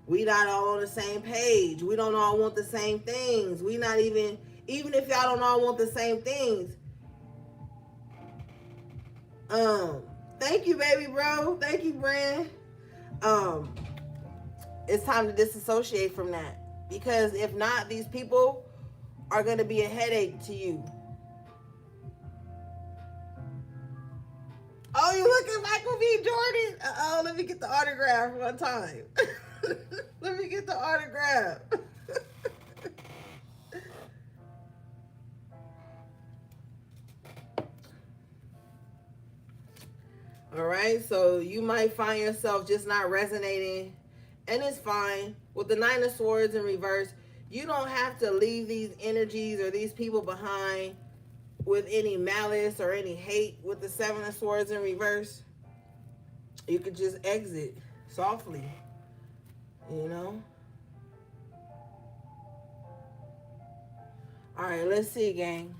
we not all on the same page. We don't all want the same things. We not even if y'all don't all want the same things. Thank you, baby bro. Thank you, Brand. It's time to disassociate from that, because if not, these people are going to be a headache to you. Oh, you looking Michael B. Jordan? Oh, let me get the autograph one time. Let me get the autograph. All right, so you might find yourself just not resonating, and it's fine. With the Nine of Swords in reverse, you don't have to leave these energies or these people behind with any malice or any hate. With the Seven of Swords in reverse, you could just exit softly, you know? All right, let's see, gang.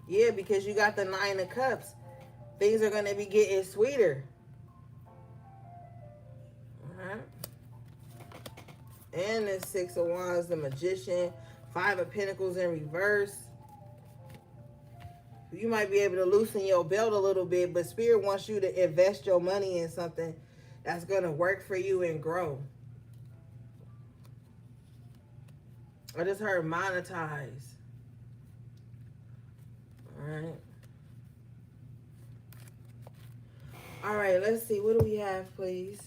Yeah, because you got the Nine of Cups. Things are going to be getting sweeter. Uh-huh. And the Six of Wands, the Magician. Five of Pentacles in reverse. You might be able to loosen your belt a little bit, but Spirit wants you to invest your money in something that's going to work for you and grow. I just heard monetize. All right, let's see. What do we have, please?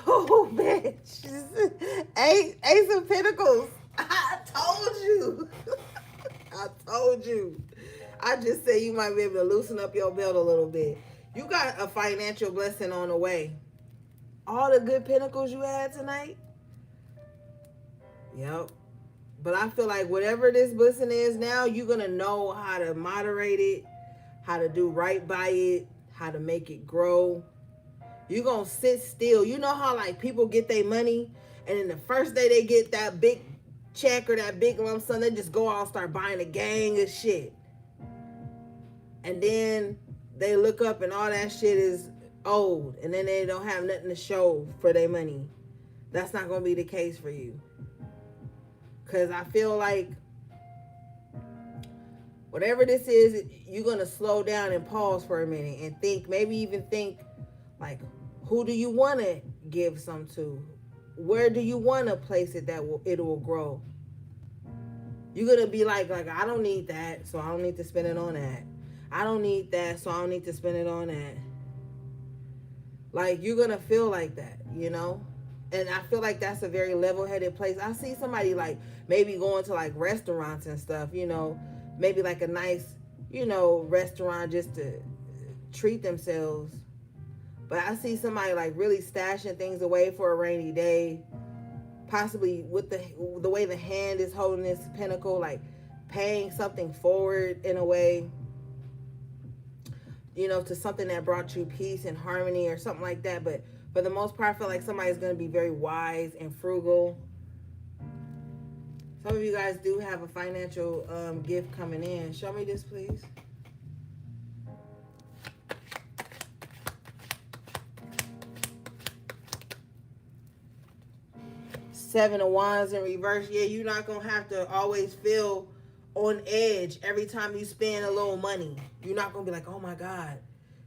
Oh, bitch. Ace of Pentacles. I told you. I told you. I just said you might be able to loosen up your belt a little bit. You got a financial blessing on the way. All the good pentacles you had tonight. Yep. But I feel like whatever this blessing is now, you're going to know how to moderate it, how to do right by it, how to make it grow. You're going to sit still. You know how like people get their money and then the first day they get that big check or that big lump sum, they just go out and start buying a gang of shit. And then they look up and all that shit is old and then they don't have nothing to show for their money. That's not going to be the case for you. Because I feel like whatever this is, you're going to slow down and pause for a minute and think, maybe even think, like, who do you want to give some to? Where do you want to place it that it will grow? You're going to be like, I don't need that, so I don't need to spend it on that. I don't need that, so I don't need to spend it on that. Like, you're going to feel like that, you know? And I feel like that's a very level-headed place. I see somebody like maybe going to like restaurants and stuff, you know, maybe like a nice, you know, restaurant just to treat themselves. But I see somebody like really stashing things away for a rainy day, possibly with the way the hand is holding this pentacle, like paying something forward in a way, you know, to something that brought you peace and harmony or something like that. But for the most part, I feel like somebody's going to be very wise and frugal. Some of you guys do have a financial gift coming in. Show me this, please. Seven of Wands in reverse. Yeah, you're not going to have to always feel on edge every time you spend a little money. You're not going to be like, oh my God.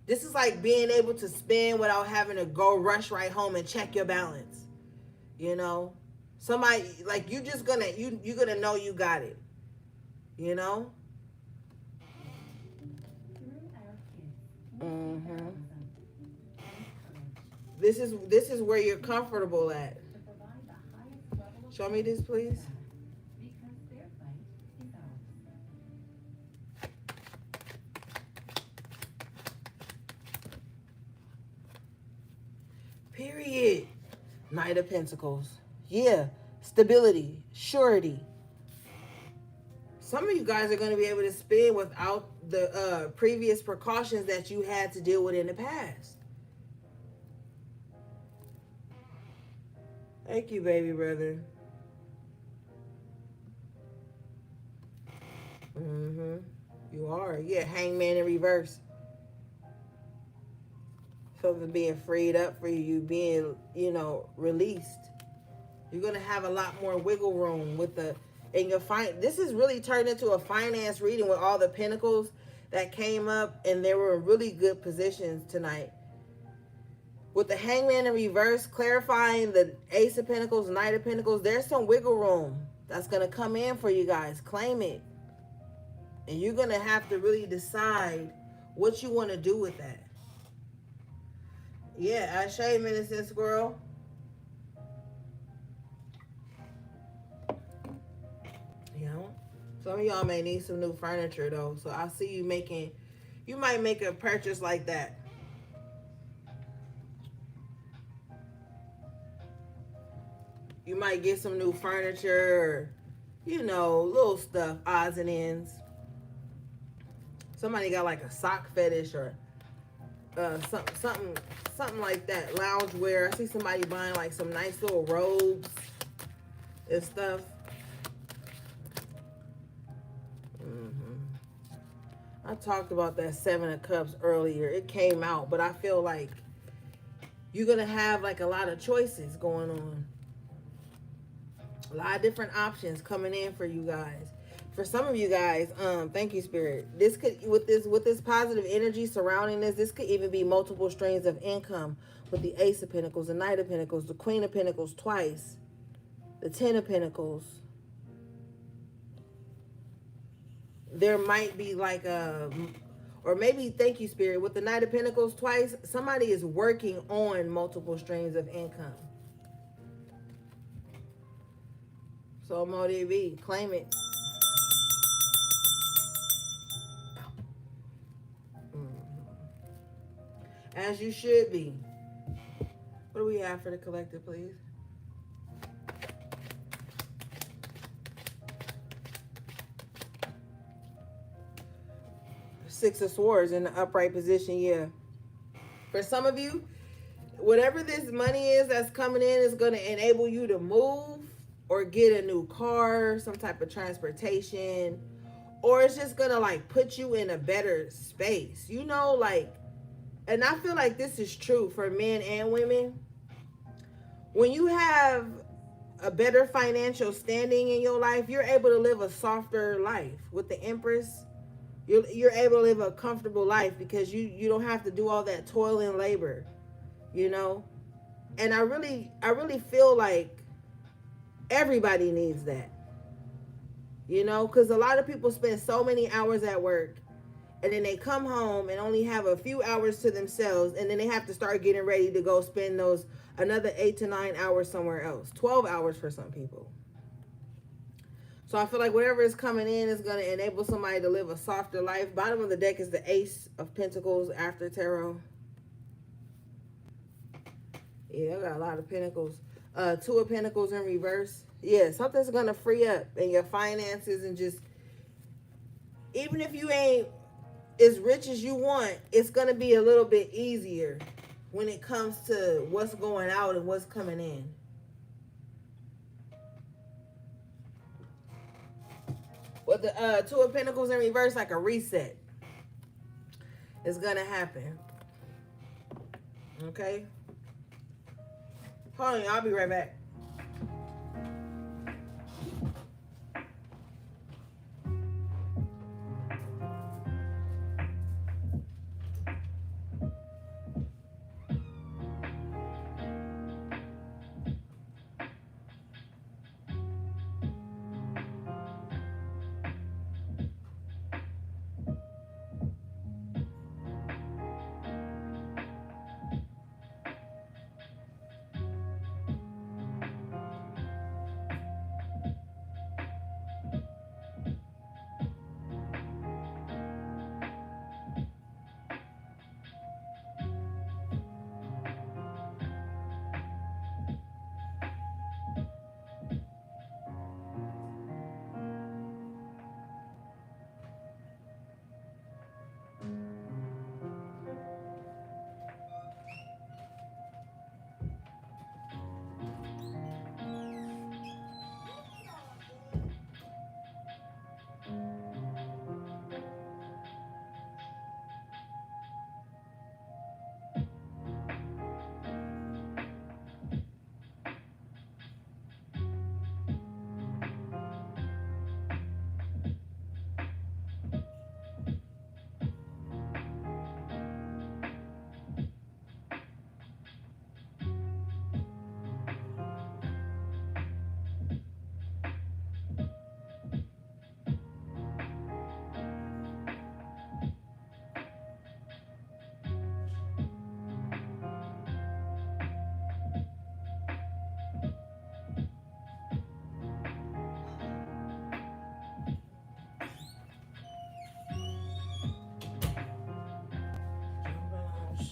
This is like being able to spend without having to go rush right home and check your balance. You know? Somebody, like, you're just going to, you're going to know you got it. You know? Mm-hmm. This is where you're comfortable at. Show me this, please. Period. Knight of Pentacles. Yeah. Stability. Surety. Some of you guys are going to be able to spend without the previous precautions that you had to deal with in the past. Thank you, baby brother. Mm-hmm. You are. Yeah, Hangman in reverse. Something being freed up for you. You being, released. You're going to have a lot more wiggle room with the... And you'll find... This is really turned into a finance reading with all the pentacles that came up. And they were in really good positions tonight. With the Hangman in reverse, clarifying the Ace of Pentacles, Knight of Pentacles, there's some wiggle room that's going to come in for you guys. Claim it. And you're going to have to really decide what you want to do with that. Yeah, Ashe, Innocent Squirrel. Some of y'all may need some new furniture, though. So I see you making... You might make a purchase like that. You might get some new furniture, or, little stuff, odds and ends. Somebody got like a sock fetish or something like that. Loungewear. I see somebody buying like some nice little robes and stuff. I talked about that Seven of Cups earlier. It came out, but I feel like you're going to have like a lot of choices going on. A lot of different options coming in for you guys. For some of you guys, thank you, Spirit. This could, with this positive energy surrounding this could even be multiple streams of income with the Ace of Pentacles, the Knight of Pentacles, the Queen of Pentacles twice, the Ten of Pentacles. There might be like or maybe, thank you, Spirit, with the Knight of Pentacles twice, somebody is working on multiple streams of income. So MoDB, claim it. As you should be. What do we have for the collective, please? Six of Swords in the upright position, yeah. For some of you, whatever this money is that's coming in is going to enable you to move or get a new car, some type of transportation, or it's just going to like put you in a better space. And I feel like this is true for men and women. When you have a better financial standing in your life, you're able to live a softer life. With the Empress, you're able to live a comfortable life because you don't have to do all that toil and labor, And I really feel like everybody needs that, because a lot of people spend so many hours at work. And then they come home and only have a few hours to themselves. And then they have to start getting ready to go spend those another 8 to 9 hours somewhere else. 12 hours for some people. So I feel like whatever is coming in is going to enable somebody to live a softer life. Bottom of the deck is the Ace of Pentacles after Tarot. Yeah, I got a lot of Pentacles. Two of Pentacles in reverse. Yeah, something's going to free up in your finances and just... Even if you ain't as rich as you want, it's going to be a little bit easier when it comes to what's going out and what's coming in. With the Two of Pentacles in reverse, like a reset is gonna happen. Okay? Hold on, y'all. I'll be right back.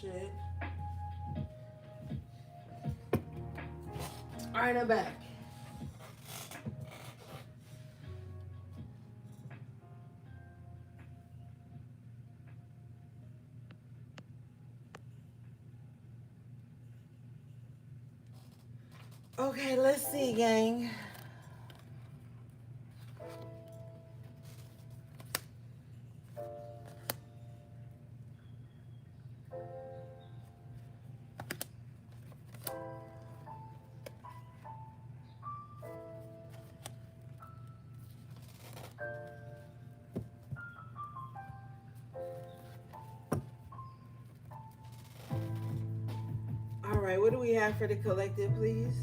Shit. All right, I'm back. Okay, let's see, gang. All right, what do we have for the collective, please?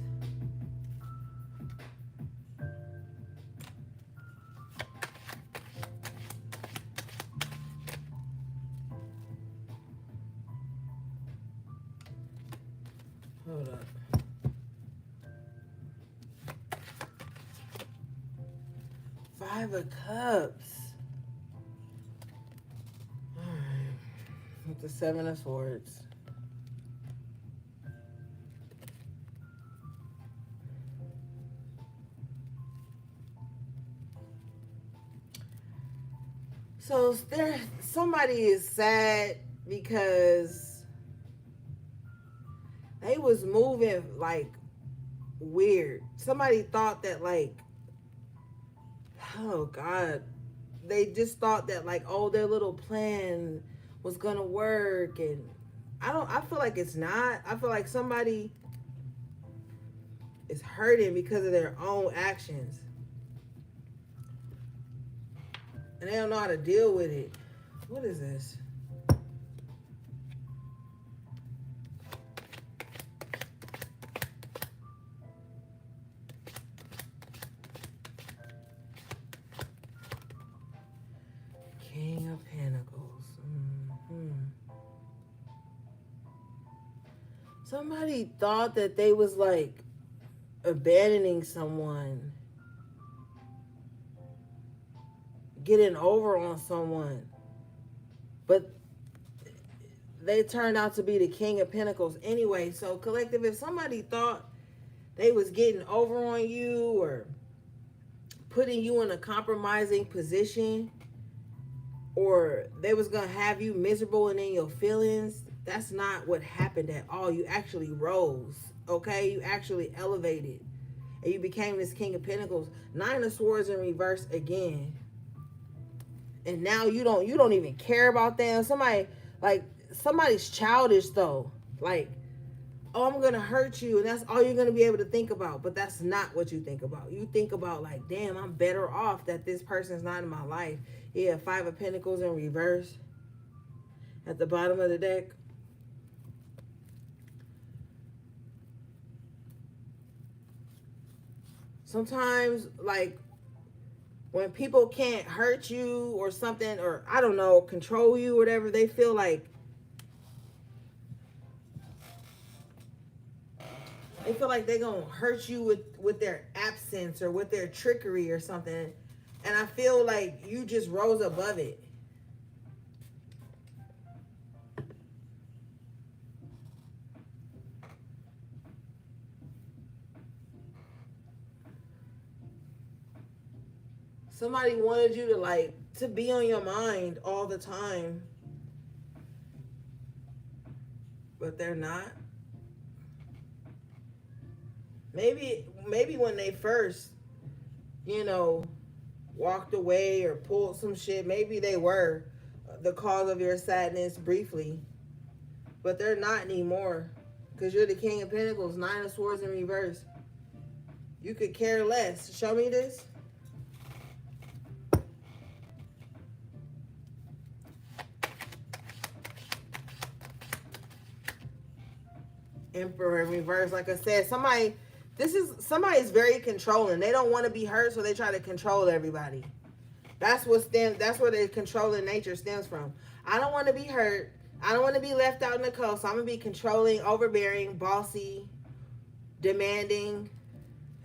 Hold up. Five of Cups. All right. With the Seven of Swords. So somebody is sad because they was moving like weird. Somebody thought that like, oh God, they just thought that like, oh, their little plan was gonna work, and I feel like it's not. I feel like somebody is hurting because of their own actions. And they don't know how to deal with it. What is this? King of Pentacles. Somebody thought that they was like abandoning someone, getting over on someone, but they turned out to be the King of Pentacles anyway. So collective, if somebody thought they was getting over on you or putting you in a compromising position, or they was gonna have you miserable and in your feelings, that's not what happened at all. You actually rose, okay? You actually elevated, and you became this King of Pentacles. Nine of Swords in reverse again. and now you don't even care about them. Somebody's childish though. Like, oh, I'm gonna hurt you, and that's all you're gonna be able to think about. But that's not what you think about. You think about like, damn, I'm better off that this person's not in my life. Yeah, 5 of Pentacles in reverse at the bottom of the deck. Sometimes, like, when people can't hurt you or something, or I don't know, control you or whatever, they feel like they're gonna hurt you with their absence or with their trickery or something. And I feel like you just rose above it. Somebody wanted you to be on your mind all the time, but they're not. Maybe when they first, walked away or pulled some shit, maybe they were the cause of your sadness briefly, but they're not anymore, because you're the King of Pentacles, 9 of Swords in reverse. You could care less. Show me this. Emperor in reverse. Like I said, somebody's very controlling. They don't want to be hurt, so they try to control everybody. That's where their controlling nature stems from. I don't want to be hurt. I don't want to be left out in the cold, so I'm gonna be controlling, overbearing, bossy, demanding,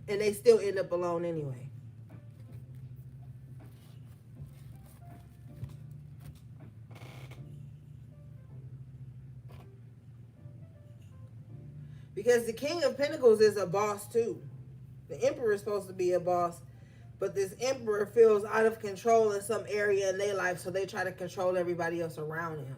and they still end up alone anyway. Because the King of Pentacles is a boss too. The Emperor is supposed to be a boss, but this Emperor feels out of control in some area in their life, so they try to control everybody else around him.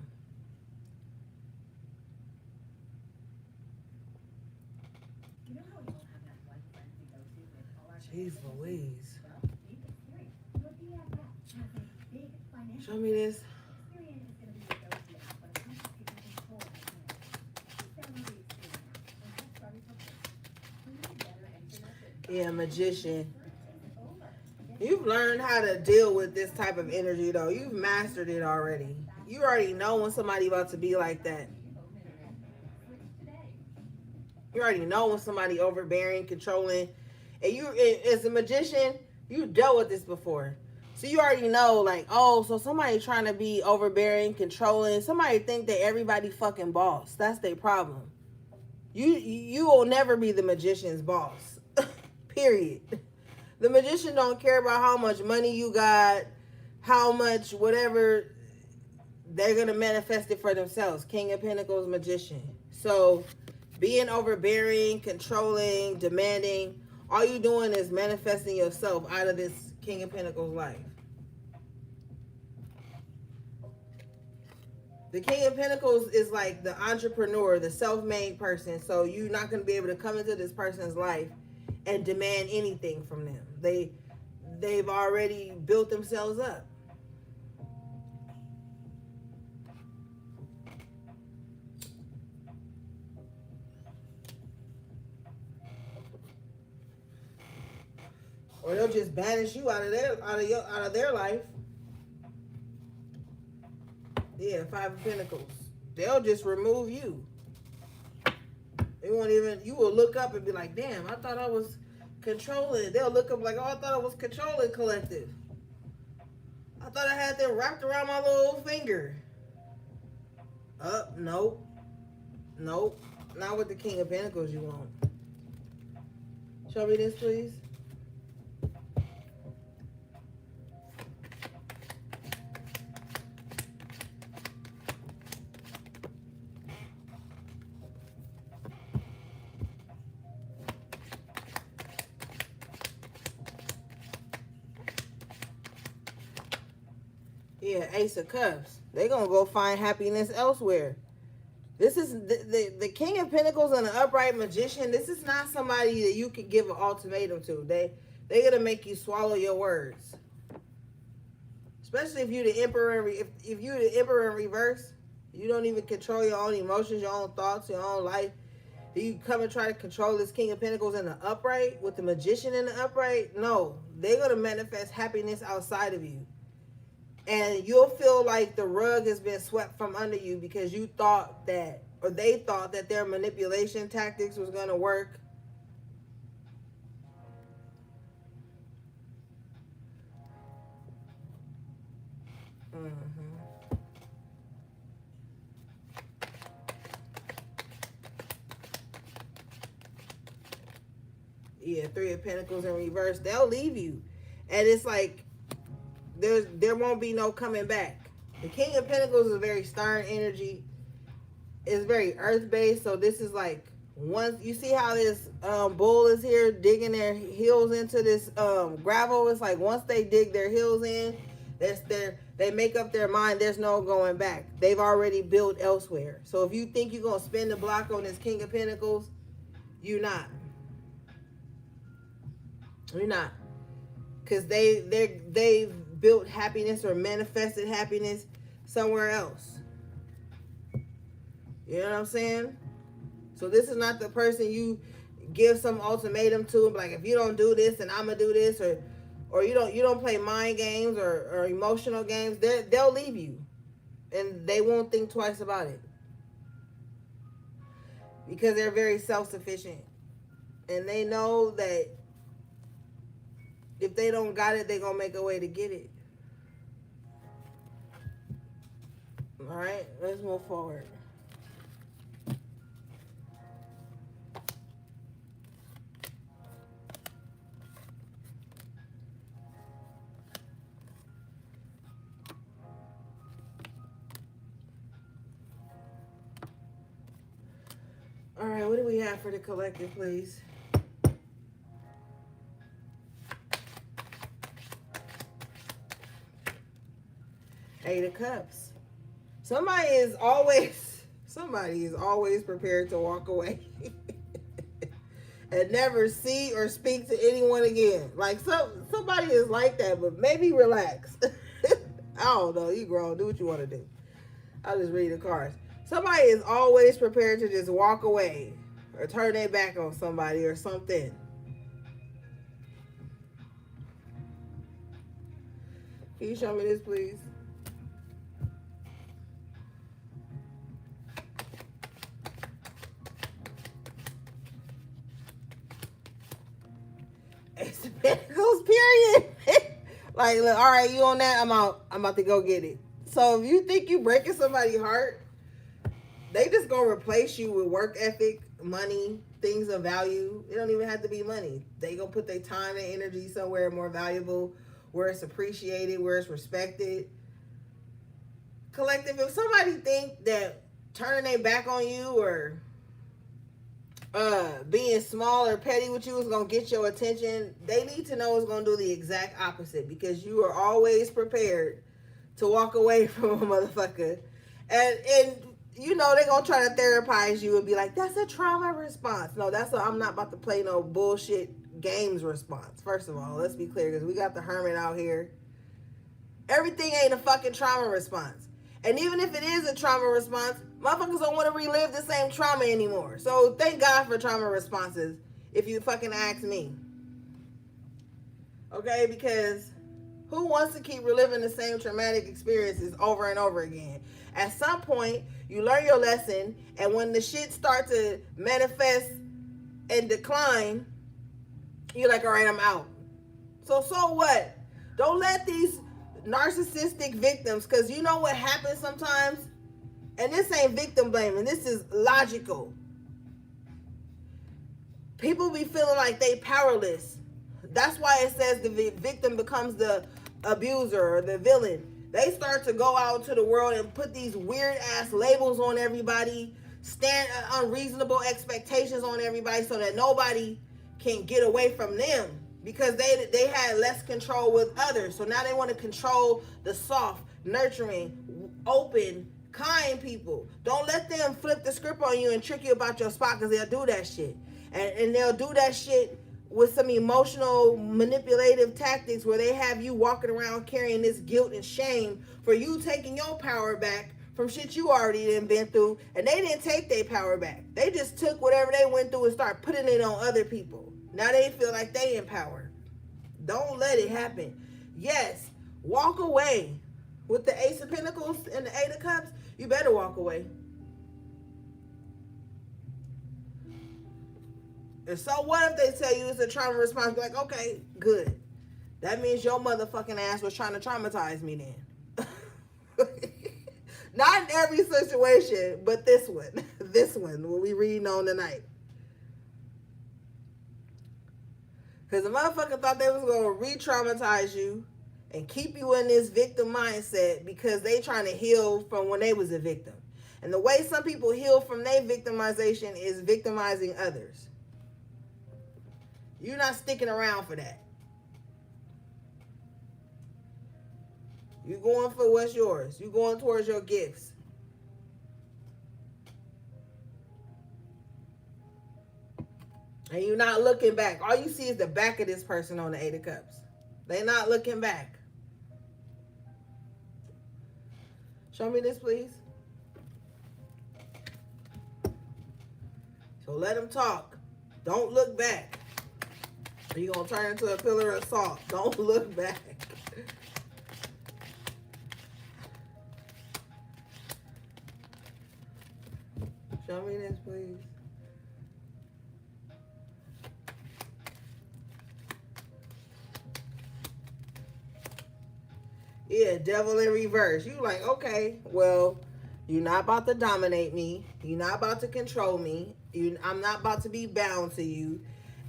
Jeez Louise. Show me this. Yeah, Magician. You've learned how to deal with this type of energy, though. You've mastered it already. You already know when somebody about to be like that. You already know when somebody overbearing, controlling. And you, as a magician, you dealt with this before. So you already know, like, oh, so somebody trying to be overbearing, controlling. Somebody think that everybody fucking boss. That's their problem. You will never be the magician's boss. Period. The magician don't care about how much money you got, how much whatever. They're going to manifest it for themselves. King of Pentacles, magician. So being overbearing, controlling, demanding, all you doing is manifesting yourself out of this King of Pentacles life. The King of Pentacles is like the entrepreneur, the self-made person. So you're not going to be able to come into this person's life and demand anything from them. They've already built themselves up. Or they'll just banish you out of their life. Yeah, 5 of Pentacles. They'll just remove you. You will look up and be like, damn, I thought I was controlling. They'll look up like, oh, I thought I was controlling collective. I thought I had them wrapped around my little finger. Nope. Nope. Not with the King of Pentacles you want. Show me this, please. Yeah, Ace of Cups. They're going to go find happiness elsewhere. This is the King of Pentacles and the upright magician. This is not somebody that you could give an ultimatum to. They're going to make you swallow your words. Especially if you the emperor, if you the emperor in reverse, you don't even control your own emotions, your own thoughts, your own life. Do you come and try to control this King of Pentacles in the upright with the Magician in the upright? No, they're gonna manifest happiness outside of you, and you'll feel like the rug has been swept from under you because you thought that, or they thought that their manipulation tactics was gonna work. Yeah, Three of Pentacles in reverse. They'll leave you, and it's like there won't be no coming back. The King of Pentacles is a very stern energy. It's very earth based. So this is like, once you see how this bull is here digging their heels into this gravel. It's like once they dig their heels in, they make up their mind. There's no going back. They've already built elsewhere. So if you think you're gonna spin the block on this King of Pentacles, you're not. You're not, because they've built happiness or manifested happiness somewhere else. You know what I'm saying? So this is not the person you give some ultimatum to, like, if you don't do this, then I'm gonna do this, or you don't play mind games or emotional games. They'll leave you, and they won't think twice about it because they're very self-sufficient, and they know that if they don't got it, they're going to make a way to get it. All right, let's move forward. All right, what do we have for the collective, please? Eight of Cups. Somebody is always prepared to walk away and never see or speak to anyone again. Like somebody is like that, but maybe relax. I don't know. You grown. Do what you want to do. I'll just read the cards. Somebody is always prepared to just walk away or turn their back on somebody or something. Can you show me this, please? Ace of Pentacles, period. Like, look, all right, you on that? I'm out. I'm about to go get it. So if you think you breaking somebody's heart, they just gonna replace you with work ethic, money, things of value. It don't even have to be money. They gonna put their time and energy somewhere more valuable, where it's appreciated, where it's respected. Collective, if somebody think that turning their back on you or being small or petty with you is gonna get your attention, they need to know it's gonna do the exact opposite, because you are always prepared to walk away from a motherfucker. And you know they're gonna try to therapize you and be like, that's a trauma response. No, that's I'm not about to play no bullshit games response. First of all, let's be clear, because we got the hermit out here. Everything ain't a fucking trauma response. And even if it is a trauma response, motherfuckers don't want to relive the same trauma anymore. So thank God for trauma responses, if you fucking ask me. Okay, because who wants to keep reliving the same traumatic experiences over and over again? At some point, you learn your lesson, and when the shit starts to manifest and decline, you're like, all right, I'm out. So what? Don't let these narcissistic victims, because you know what happens sometimes, and this ain't victim blaming, this is logical. People be feeling like they powerless. That's why it says the victim becomes the abuser or the villain. They start to go out to the world and put these weird ass labels on everybody, stand unreasonable expectations on everybody, so that nobody can get away from them, because they had less control with others. So now they want to control the soft, nurturing, open, kind people. Don't let them flip the script on you and trick you about your spot, because they'll do that shit. And they'll do that shit with some emotional manipulative tactics where they have you walking around carrying this guilt and shame for you taking your power back from shit you already done been through, and they didn't take their power back. They just took whatever they went through and start putting it on other people. Now they feel like they in power. Don't let it happen. Yes, walk away. With the Ace of Pentacles and the Eight of Cups, you better walk away. And so what if they tell you it's a trauma response? Be like, okay, good. That means your motherfucking ass was trying to traumatize me then. Not in every situation, but this one. This one, what we reading on tonight. Because the motherfucker thought they was going to re-traumatize you and keep you in this victim mindset because they trying to heal from when they was a victim. And the way some people heal from their victimization is victimizing others. You're not sticking around for that. You're going for what's yours. You're going towards your gifts. And you're not looking back. All you see is the back of this person on the Eight of Cups. They're not looking back. Show me this, please. So let them talk. Don't look back. Or you're going to turn into a pillar of salt. Don't look back. Show me this, please. Yeah, devil in reverse. You like, okay, well, you're not about to dominate me. You're not about to control me. I'm not about to be bound to you.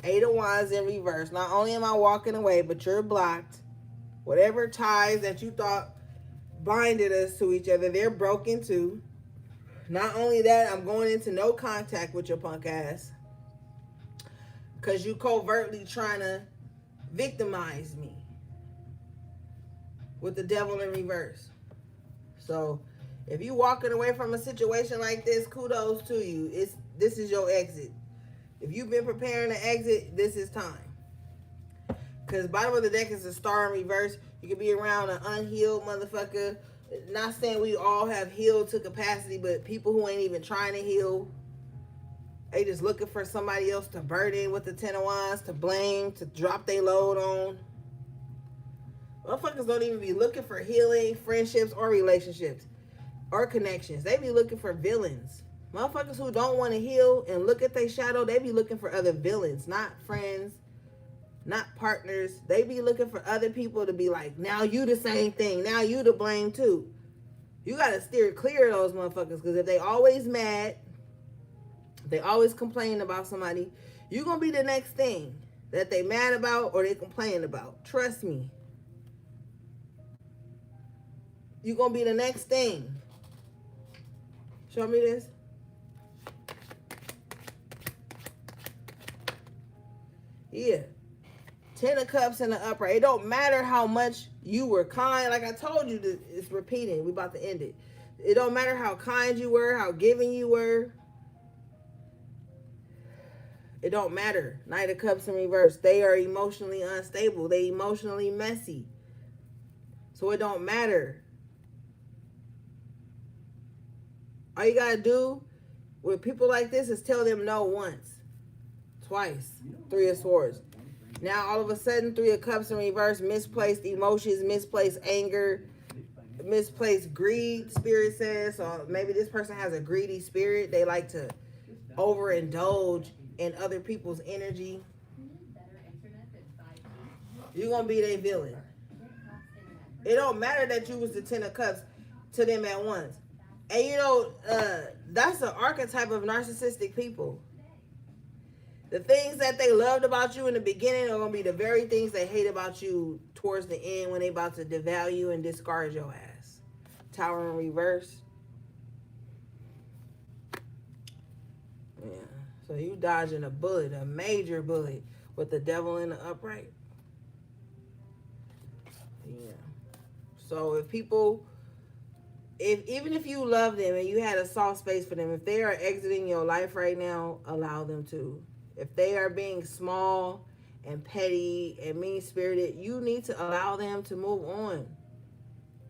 Eight of Wands in reverse. Not only am I walking away, but you're blocked. Whatever ties that you thought binded us to each other, they're broken too. Not only that, I'm going into no contact with your punk ass. Because you covertly trying to victimize me. With the devil in reverse. So, if you walking away from a situation like this, kudos to you. This is your exit. If you've been preparing to exit, this is time. Because bottom of the deck is a star in reverse. You could be around an unhealed motherfucker. Not saying we all have healed to capacity, but people who ain't even trying to heal. They just looking for somebody else to burden with the Ten of Wands, to blame, to drop their load on. Motherfuckers don't even be looking for healing, friendships, or relationships, or connections. They be looking for villains. Motherfuckers who don't want to heal and look at their shadow, they be looking for other villains, not friends, not partners. They be looking for other people to be like, now you the same thing. Now you to blame too. You got to steer clear of those motherfuckers, because if they always mad, they always complain about somebody, you're going to be the next thing that they mad about or they complain about. Trust me. You're going to be the next thing. Show me this. Yeah. Ten of Cups in the upright. It don't matter how much you were kind. Like I told you, it's repeating. We about to end it. It don't matter how kind you were, how giving you were. It don't matter. Knight of Cups in reverse. They are emotionally unstable. They emotionally messy. So it don't matter. All you gotta do with people like this is tell them no once, twice. Three of Swords. Now all of a sudden, Three of Cups in reverse, misplaced emotions, misplaced anger, misplaced greed, Spirit says. So maybe this person has a greedy spirit. They like to overindulge in other people's energy. You're gonna be their villain. It don't matter that you was the Ten of Cups to them at once. And you know, that's an archetype of narcissistic people. The things that they loved about you in the beginning are going to be the very things they hate about you towards the end when they about to devalue and discard your ass. Tower in reverse. Yeah. So you dodging a bullet, a major bullet, with the devil in the upright. Yeah. So if people... even if you love them and you had a soft space for them, if they are exiting your life right now, allow them to. If they are being small and petty and mean-spirited, you need to allow them to move on.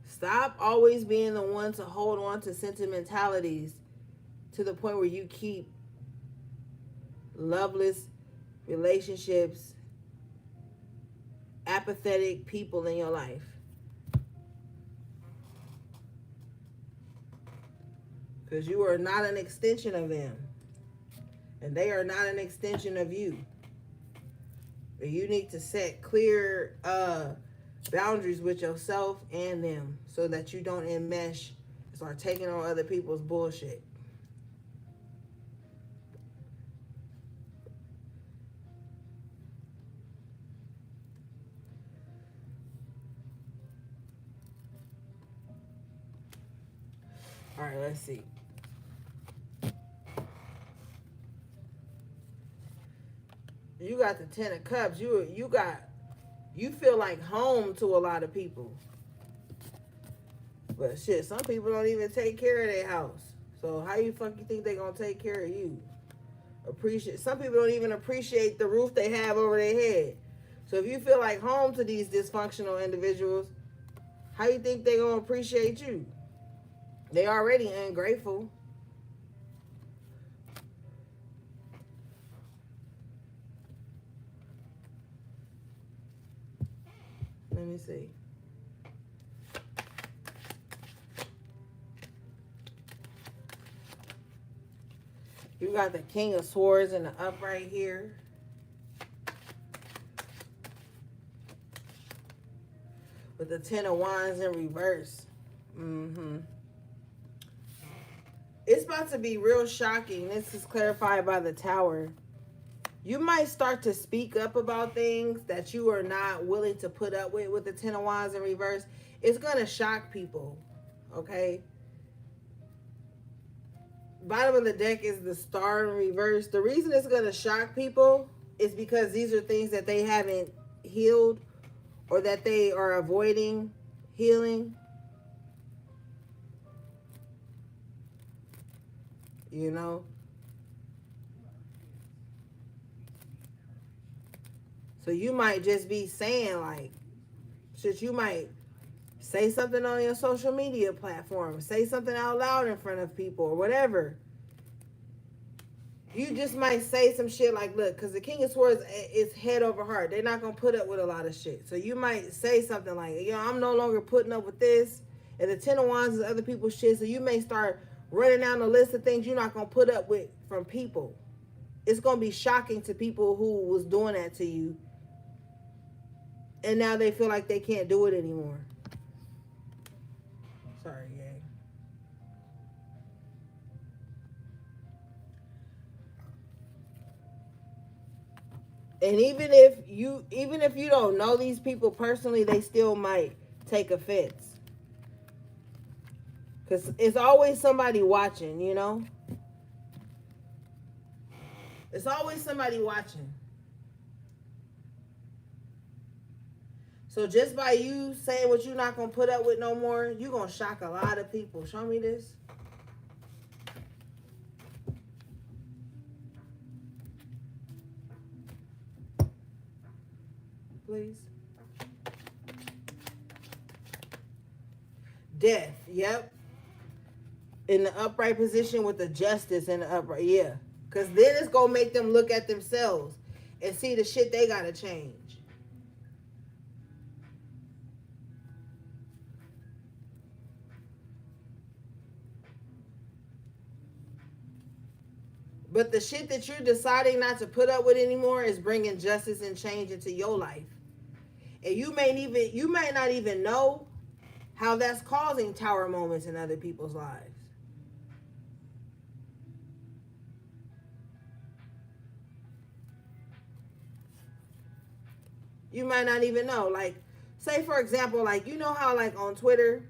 Stop always being the one to hold on to sentimentalities to the point where you keep loveless relationships, apathetic people in your life. Because you are not an extension of them. And they are not an extension of you. And you need to set clear boundaries with yourself and them so that you don't enmesh and start taking on other people's bullshit. All right, let's see. You got the Ten of Cups. You feel like home to a lot of people. But shit, some people don't even take care of their house. So how you think they gonna take care of you? Some people don't even appreciate the roof they have over their head. So if you feel like home to these dysfunctional individuals, how you think they gonna appreciate you? They already ungrateful. Let me see. You got the King of Swords in the upright here. With the Ten of Wands in reverse. It's about to be real shocking. This is clarified by the Tower. You might start to speak up about things that you are not willing to put up with the Ten of Wands in reverse. It's going to shock people, okay? Bottom of the deck is the Star in reverse. The reason it's going to shock people is because these are things that they haven't healed or that they are avoiding healing. You know? So you might just be saying like, shit, you might say something on your social media platform, say something out loud in front of people or whatever. You just might say some shit like, look, because the King of Swords is head over heart. They're not going to put up with a lot of shit. So you might say something like, I'm no longer putting up with this. And the Ten of Wands is other people's shit. So you may start running down a list of things you're not going to put up with from people. It's going to be shocking to people who was doing that to you. And now they feel like they can't do it anymore. Sorry, gang. And even if you don't know these people personally, they still might take offense. Because it's always somebody watching, you know? It's always somebody watching. So just by you saying what you're not going to put up with no more, you're going to shock a lot of people. Show me this. Please. Death. Yep. In the upright position with the Justice in the upright. Yeah. Because then it's going to make them look at themselves and see the shit they got to change. But the shit that you're deciding not to put up with anymore is bringing justice and change into your life. And you may not even know how that's causing tower moments in other people's lives. You might not even know. Like, say for example, like, you know how like on Twitter,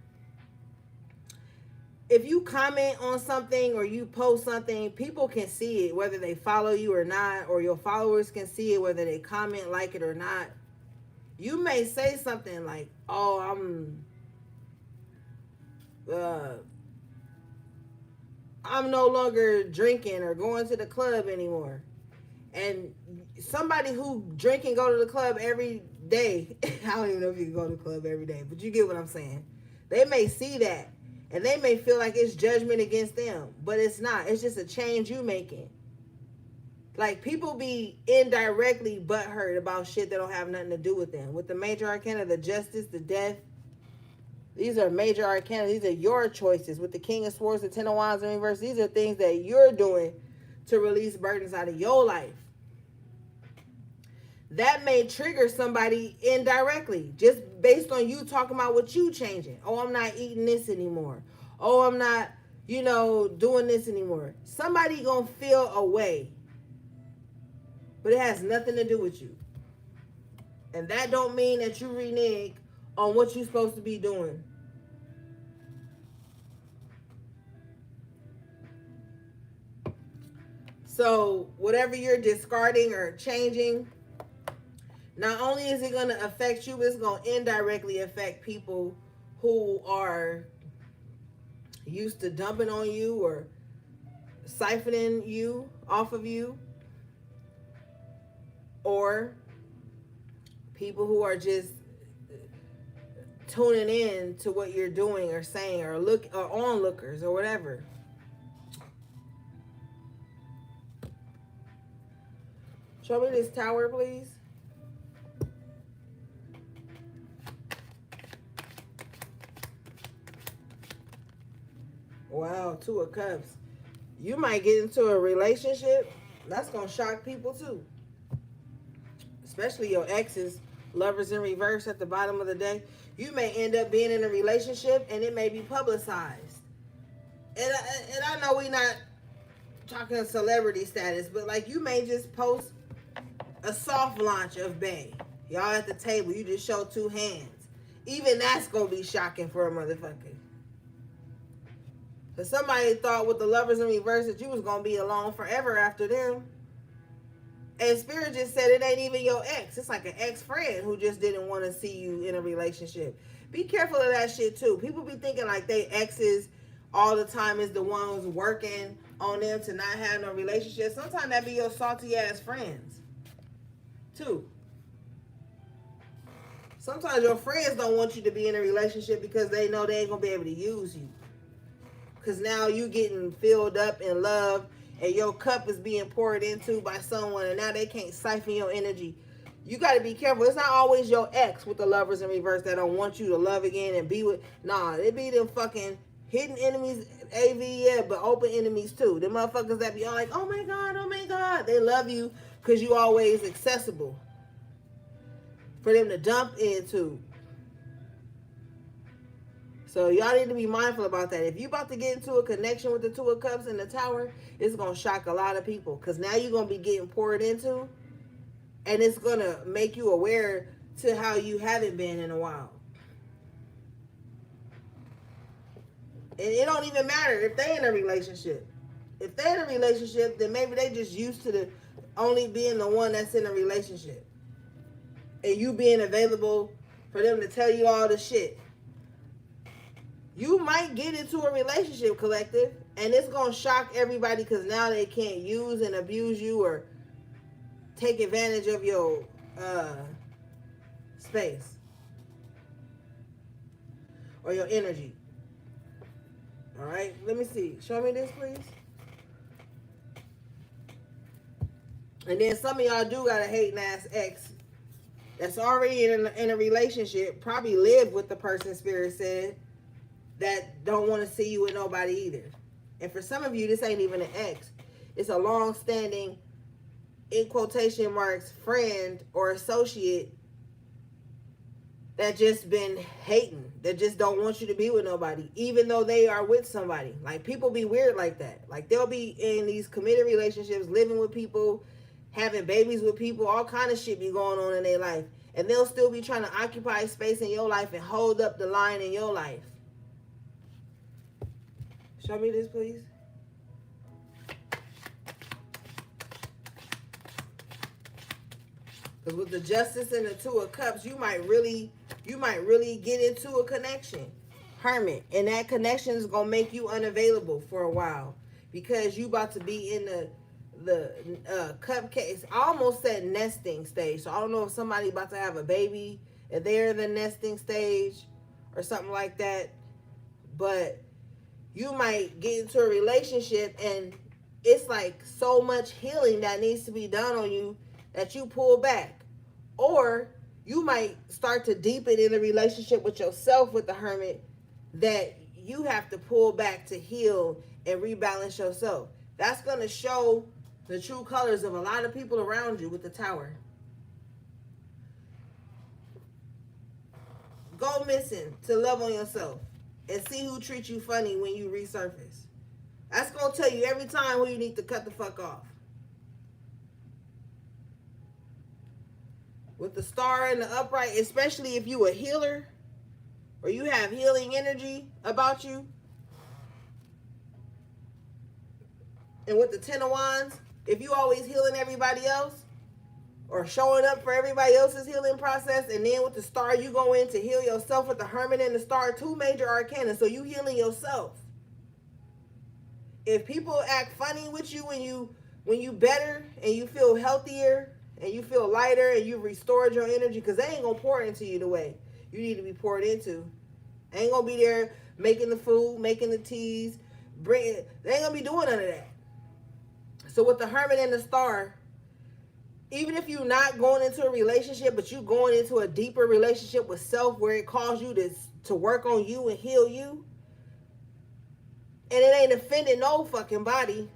if you comment on something or you post something, people can see it, whether they follow you or not, or your followers can see it, whether they comment, like it or not. You may say something like, oh, I'm no longer drinking or going to the club anymore. And somebody who drink and go to the club every day, I don't even know if you can go to the club every day, but you get what I'm saying. They may see that and they may feel like it's judgment against them, but it's not. It's just a change you making. Like, people be indirectly butthurt about shit that don't have nothing to do with them. With the major arcana, the justice, the death, these are major arcana. These are your choices. With the King of Swords, the Ten of Wands in reverse, these are things that you're doing to release burdens out of your life. That may trigger somebody indirectly, just based on you talking about what you changing. Oh, I'm not eating this anymore. Oh, I'm not, doing this anymore. Somebody gonna feel a way, but it has nothing to do with you. And that don't mean that you renege on what you're supposed to be doing. So whatever you're discarding or changing, not only is it going to affect you, it's going to indirectly affect people who are used to dumping on you or siphoning you off of you, or people who are just tuning in to what you're doing or saying, or onlookers or whatever. Show me this tower, please. Wow, Two of Cups. You might get into a relationship. That's going to shock people too. Especially your exes, lovers in reverse at the bottom of the day. You may end up being in a relationship and it may be publicized. And I know we're not talking celebrity status, but like, you may just post a soft launch of Bay. Y'all at the table, you just show two hands. Even that's going to be shocking for a motherfucker. Because somebody thought with the lovers in reverse that you was going to be alone forever after them. And Spirit just said it ain't even your ex. It's like an ex-friend who just didn't want to see you in a relationship. Be careful of that shit too. People be thinking like they exes all the time is the ones working on them to not have no relationship. Sometimes that be your salty ass friends too. Sometimes your friends don't want you to be in a relationship because they know they ain't going to be able to use you. Because now you getting filled up in love and your cup is being poured into by someone, and now they can't siphon your energy. You got to be careful. It's not always your ex with the lovers in reverse that don't want you to love again and be with. Nah, it be them fucking hidden enemies, AV, yeah, but open enemies too. The motherfuckers that be all like, oh my God. They love you because you always accessible for them to dump into. So y'all need to be mindful about that. If you about to get into a connection with the Two of Cups in the Tower, it's going to shock a lot of people. Because now you're going to be getting poured into. And it's going to make you aware to how you haven't been in a while. And it don't even matter if they in a relationship. If they in a relationship, then maybe they just used to the only being the one that's in a relationship. And you being available for them to tell you all the shit. You might get into a relationship, collective, and it's going to shock everybody because now they can't use and abuse you or take advantage of your space or your energy. All right, let me see. Show me this, please. And then some of y'all do got a hating ass ex that's already in a relationship, probably live with the person, Spirit said, that don't want to see you with nobody either. And for some of you, this ain't even an ex. It's a long-standing, in quotation marks, friend or associate that just been hating, that just don't want you to be with nobody, even though they are with somebody. Like, people be weird like that. Like, they'll be in these committed relationships, living with people, having babies with people, all kind of shit be going on in their life. And they'll still be trying to occupy space in your life and hold up the line in your life. Show me this, please. Because with the Justice and the Two of Cups, you might really get into a connection. Hermit. And that connection is going to make you unavailable for a while. Because you about to be in cupcakes. I almost said nesting stage. So I don't know if somebody about to have a baby and they're in the nesting stage or something like that. But you might get into a relationship and it's like so much healing that needs to be done on you that you pull back. Or you might start to deepen in the relationship with yourself with the hermit that you have to pull back to heal and rebalance yourself. That's going to show the true colors of a lot of people around you with the tower. Go missing to love on yourself and see who treats you funny when you resurface. That's going to tell you every time who you need to cut the fuck off. With the star and the upright, especially if you a healer or you have healing energy about you. And with the 10 of wands, if you always healing everybody else or showing up for everybody else's healing process, and then with the star you go in to heal yourself with the hermit and the star, 2 major arcana, so you healing yourself. If people act funny with you when you better and you feel healthier and you feel lighter and you restored your energy, because they ain't gonna pour into you the way you need to be poured into. They ain't gonna be there making the food, making the teas, they ain't gonna be doing none of that. So with the hermit and the star, even if you're not going into a relationship, but you going into a deeper relationship with self where it calls you to work on you and heal you, and it ain't offending no fucking body.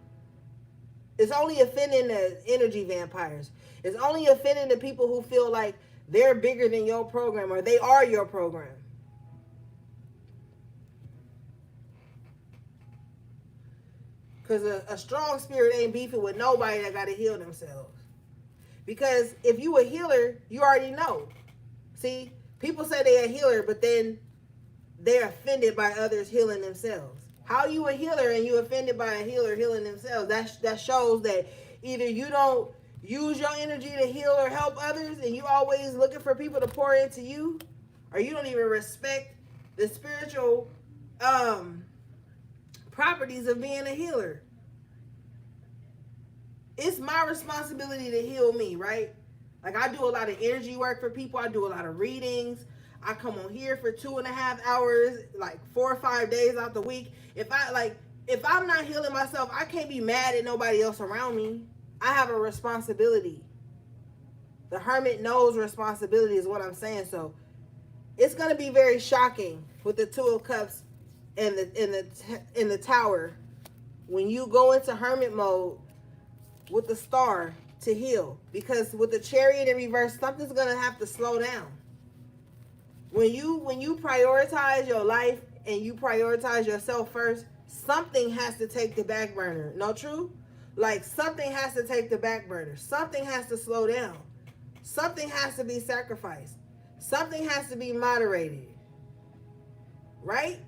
It's only offending the energy vampires. It's only offending the people who feel like they're bigger than your program or they are your program. Because a strong spirit ain't beefing with nobody that got to heal themselves. Because if you a healer, you already know. See, people say they're a healer, but then they're offended by others healing themselves. How you a healer and you offended by a healer healing themselves? That shows that either you don't use your energy to heal or help others, and you always looking for people to pour into you, or you don't even respect the spiritual properties of being a healer. It's my responsibility to heal me, right? Like, I do a lot of energy work for people. I do a lot of readings. I come on here for 2.5 hours, like 4 or 5 days out the week. If I'm not healing myself, I can't be mad at nobody else around me. I have a responsibility. The hermit knows responsibility is what I'm saying. So it's going to be very shocking with the 2 of cups and in the tower when you go into hermit mode with the star to heal, because with the chariot in reverse, something's going to have to slow down. When you prioritize your life and you prioritize yourself first, something has to take the back burner. No, true? Like, something has to take the back burner. Something has to slow down. Something has to be sacrificed. Something has to be moderated. Right?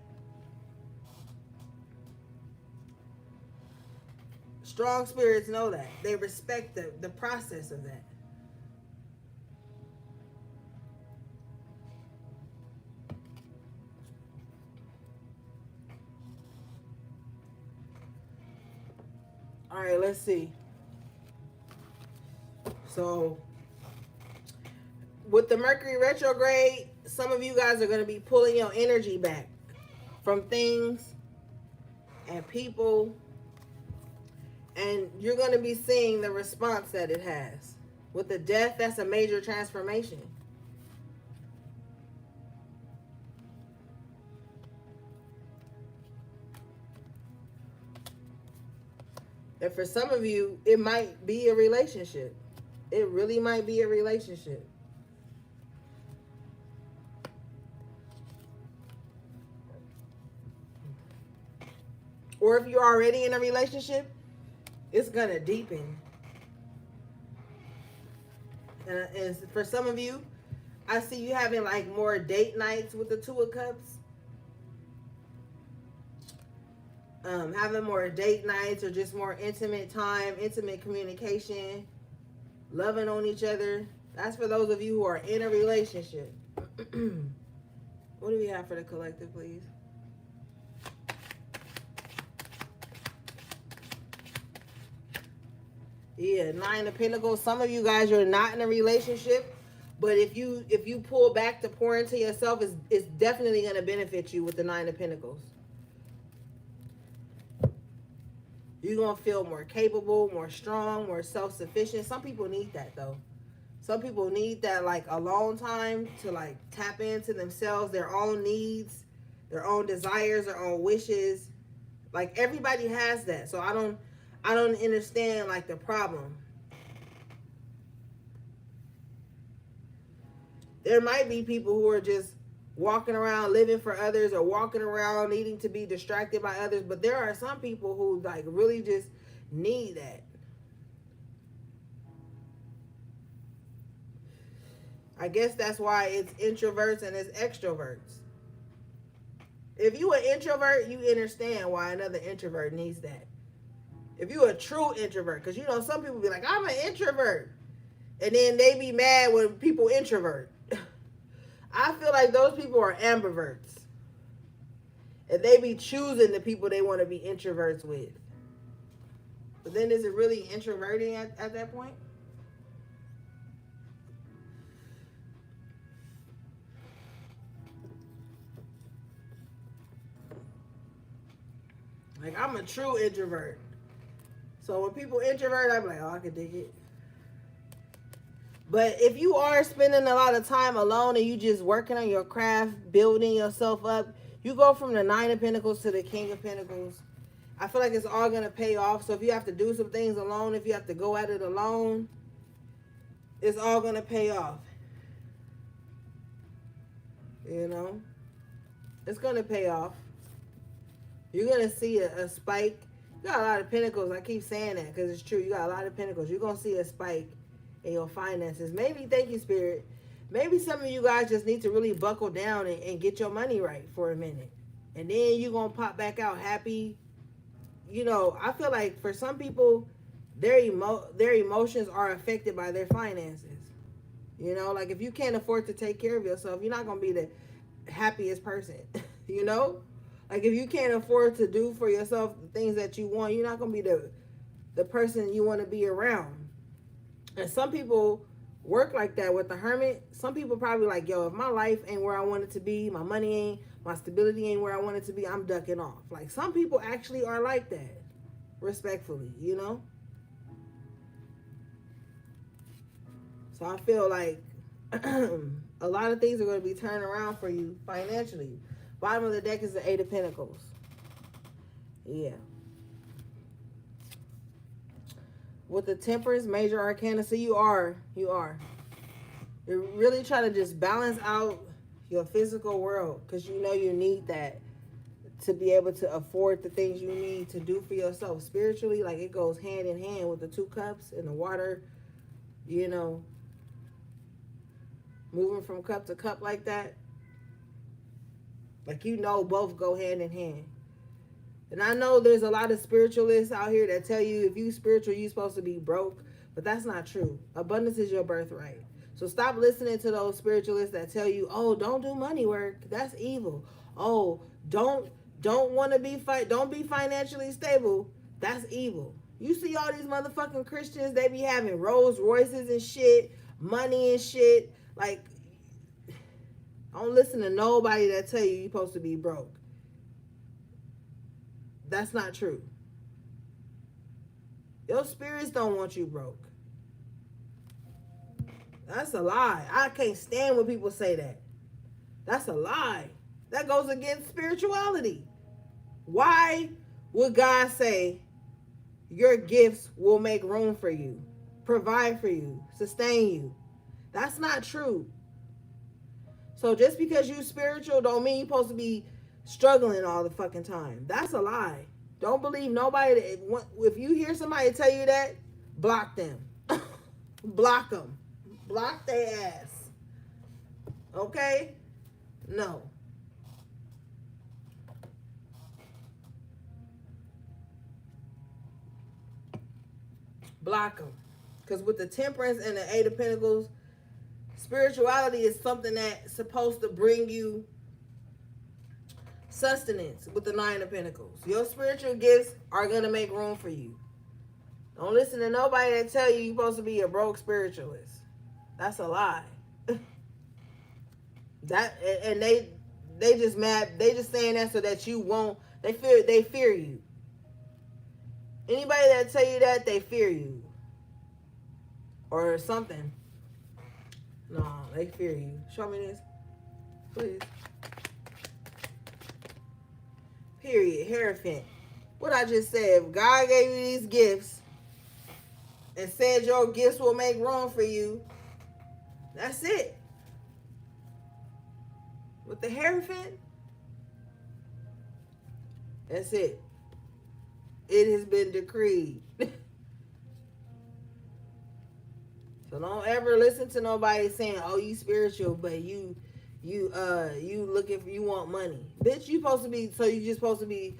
Strong spirits know that. They respect the process of that. All right, let's see. So, with the Mercury retrograde, some of you guys are going to be pulling your energy back from things and people, and you're going to be seeing the response that it has. With the death, that's a major transformation. And for some of you, it might be a relationship. It really might be a relationship. Or if you're already in a relationship, it's going to deepen. And for some of you, I see you having like more date nights with the 2 of cups. Having more date nights or just more intimate time, intimate communication, loving on each other. That's for those of you who are in a relationship. What do we have for the collective, please? Yeah, Nine of Pentacles. Some of you guys, you're not in a relationship, but if you pull back to pour into yourself, it's definitely going to benefit you with the Nine of Pentacles. You're going to feel more capable, more strong, more self-sufficient. Some people need that, though. Some people need that, like, alone time to, like, tap into themselves, their own needs, their own desires, their own wishes. Like, everybody has that. So I don't understand, like, the problem. There might be people who are just walking around living for others or walking around needing to be distracted by others, but there are some people who, like, really just need that. I guess that's why it's introverts and it's extroverts. If you an introvert, you understand why another introvert needs that. If you a true introvert, because you know some people be like, I'm an introvert, and then they be mad when people introvert. I feel like those people are ambiverts, and they be choosing the people they want to be introverts with. But then is it really introverting at that point? Like, I'm a true introvert. So when people introvert, I'm like, oh, I can dig it. But if you are spending a lot of time alone and you just working on your craft, building yourself up, you go from the Nine of Pentacles to the King of Pentacles. I feel like it's all going to pay off. So if you have to do some things alone, if you have to go at it alone, it's all going to pay off. You know? It's going to pay off. You're going to see a spike. You got a lot of pentacles. I keep saying that because it's true. You got a lot of pentacles. You're going to see a spike in your finances. Maybe, thank you, Spirit. Maybe some of you guys just need to really buckle down and get your money right for a minute. And then you're going to pop back out happy. You know, I feel like for some people, their emotions are affected by their finances. You know, like if you can't afford to take care of yourself, you're not going to be the happiest person. You know? Like if you can't afford to do for yourself the things that you want, you're not going to be the person you want to be around. And some people work like that with the Hermit. Some people probably like, yo, if my life ain't where I want it to be, my money ain't, my stability ain't where I want it to be, I'm ducking off. Like some people actually are like that, respectfully, you know? So I feel like a lot of things are going to be turned around for you financially. Bottom of the deck is the Eight of Pentacles. Yeah. With the Temperance, Major Arcana, so you are. You're really trying to just balance out your physical world because you know you need that to be able to afford the things you need to do for yourself spiritually. Like it goes hand in hand with the Two Cups and the water, you know, moving from cup to cup like that. Like, you know, both go hand in hand. And I know there's a lot of spiritualists out here that tell you if you spiritual, you're supposed to be broke. But that's not true. Abundance is your birthright. So stop listening to those spiritualists that tell you, oh, don't do money work. That's evil. Oh, don't want to be don't be financially stable. That's evil. You see all these motherfucking Christians, they be having Rolls Royces and shit, money and shit. Like, don't listen to nobody that tell you you're supposed to be broke. That's not true. Your spirits don't want you broke. That's a lie. I can't stand when people say that. That's a lie. That goes against spirituality. Why would God say your gifts will make room for you, provide for you, sustain you? That's not true. So just because you spiritual don't mean you're supposed to be struggling all the fucking time. That's a lie. Don't believe nobody. If you hear somebody tell you that, block them. Block them. Block their ass. Okay? No. Block them. Because with the Temperance and the Eight of Pentacles, spirituality is something that's supposed to bring you sustenance with the Nine of Pentacles. Your spiritual gifts are going to make room for you. Don't listen to nobody that tell you you're supposed to be a broke spiritualist. That's a lie. That and they just mad. They just saying that so that you won't. They fear you. Anybody that tell you that, they fear you or something. No, they fear you. Show me this, please. Period. Hierophant. What I just said. If God gave you these gifts and said your gifts will make room for you, that's it. With the Hierophant, that's it. It has been decreed. So don't ever listen to nobody saying, "Oh, you spiritual, but you looking for, you want money." Bitch, you supposed to be, so you just supposed to be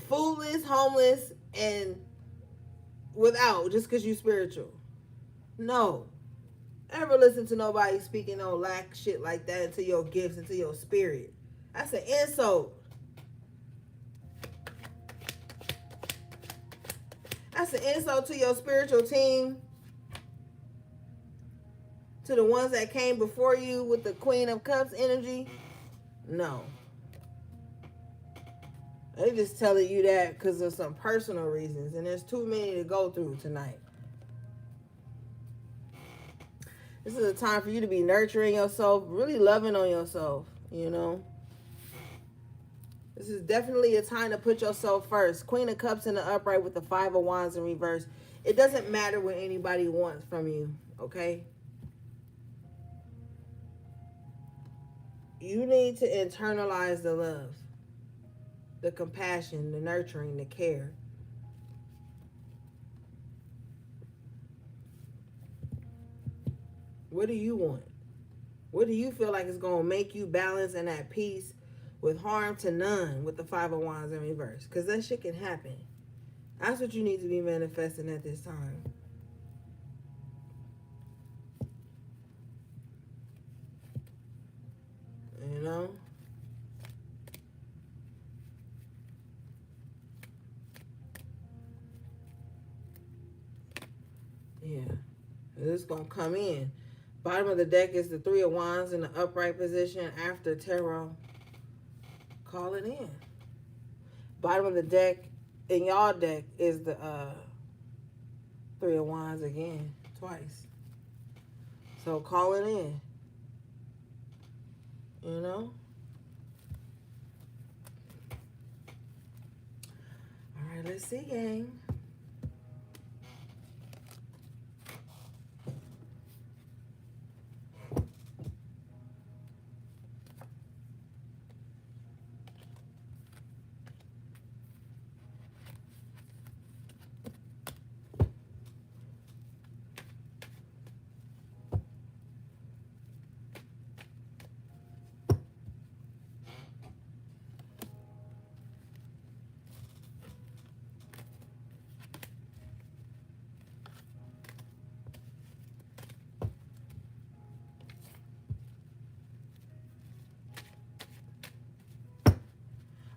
foodless, homeless, and without just because you spiritual. No. Ever listen to nobody speaking on lack shit like that into your gifts, into your spirit. That's an insult. That's an insult to your spiritual team. To the ones that came before you with the Queen of Cups energy. No. They just telling you that because of some personal reasons. And there's too many to go through tonight. This is a time for you to be nurturing yourself, really loving on yourself, you know. This is definitely a time to put yourself first. Queen of Cups in the upright with the Five of Wands in reverse. It doesn't matter what anybody wants from you, okay? You need to internalize the love, the compassion, the nurturing, the care. What do you want? What do you feel like is going to make you balance and at peace with harm to none with the Five of Wands in reverse? Because that shit can happen. That's what you need to be manifesting at this time. You know? Yeah. This is going to come in. Bottom of the deck is the Three of Wands in the upright position after tarot. Call it in. Bottom of the deck, in y'all deck, is the Three of Wands again, twice. So call it in. You know? All right, let's see, gang.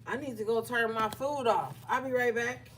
I need to go turn my food off. I'll be right back.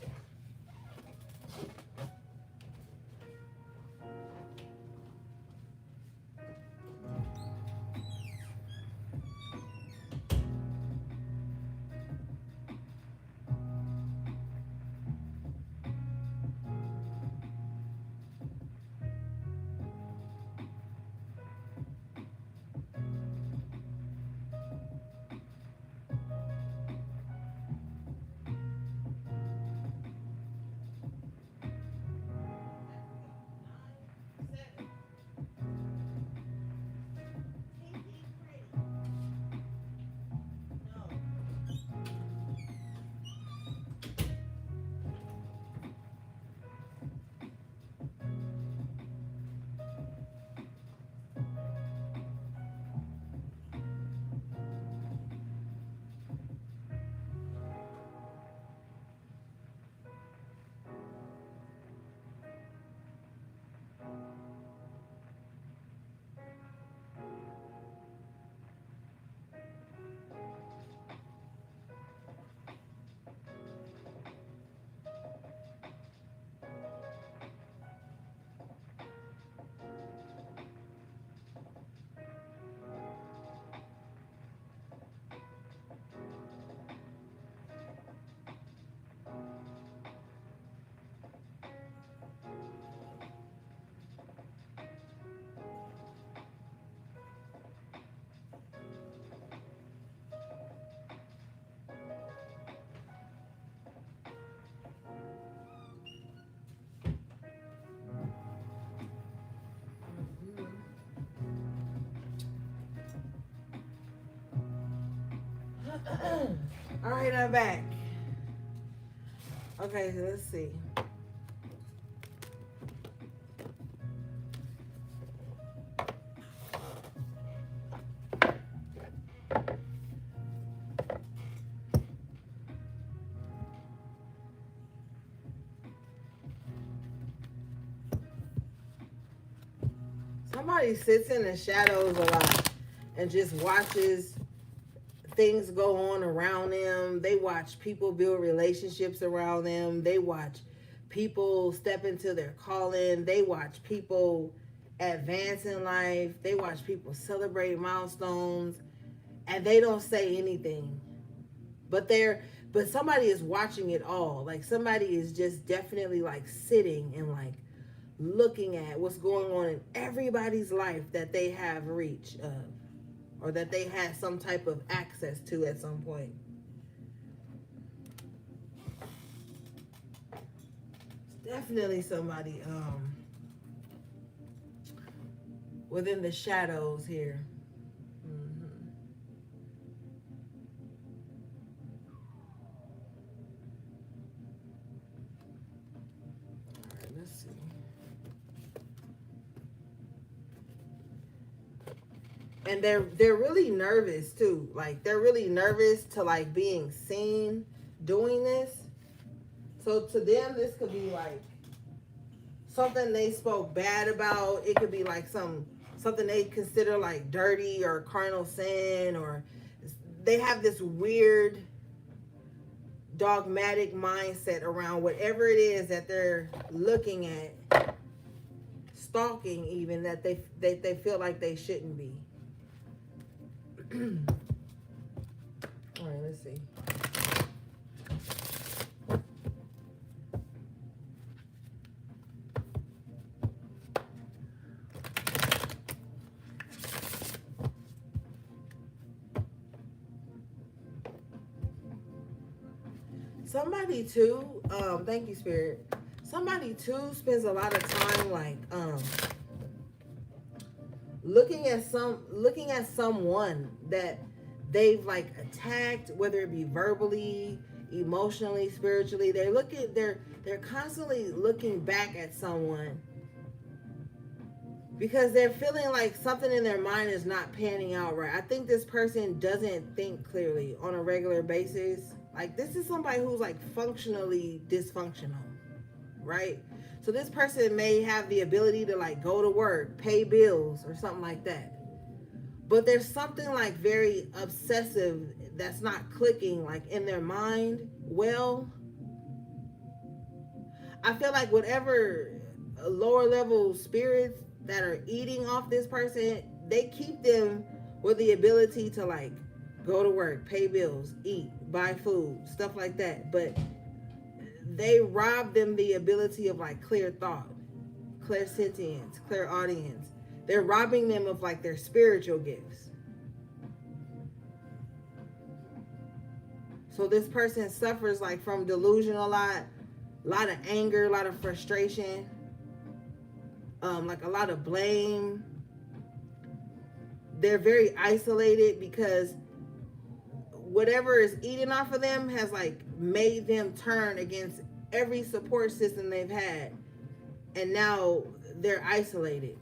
All right, I'm back. Okay, so let's see. Somebody sits in the shadows a lot and just watches things go on around them. They watch people build relationships around them. They watch people step into their calling. They watch people advance in life. They watch people celebrate milestones, and they don't say anything. But somebody is watching it all. Like somebody is just definitely like sitting and like looking at what's going on in everybody's life that they have reach of, or that they had some type of access to at some point. It's definitely somebody within the shadows here. All right, let's see. And they're really nervous too. Like they're really nervous to like being seen doing this. So to them, this could be like something they spoke bad about. It could be like something they consider like dirty or carnal sin, or they have this weird dogmatic mindset around whatever it is that they're looking at, stalking even, that they feel like they shouldn't be. All right, let's see. Somebody too, thank you, Spirit. Somebody too spends a lot of time like looking at someone that they've like attacked, whether it be verbally, emotionally, spiritually. They're constantly looking back at someone because they're feeling like something in their mind is not panning out right. I think this person doesn't think clearly on a regular basis. Like this is somebody who's like functionally dysfunctional, right? So this person may have the ability to like go to work, pay bills or something like that. But there's something like very obsessive that's not clicking like in their mind. Well, I feel like whatever lower level spirits that are eating off this person, they keep them with the ability to like go to work, pay bills, eat, buy food, stuff like that. But they rob them the ability of like clear thought, clairsentience, clairaudience. They're robbing them of like their spiritual gifts. So this person suffers like from delusion a lot of anger, a lot of frustration, like a lot of blame. They're very isolated because whatever is eating off of them has like made them turn against every support system they've had, and now they're isolated.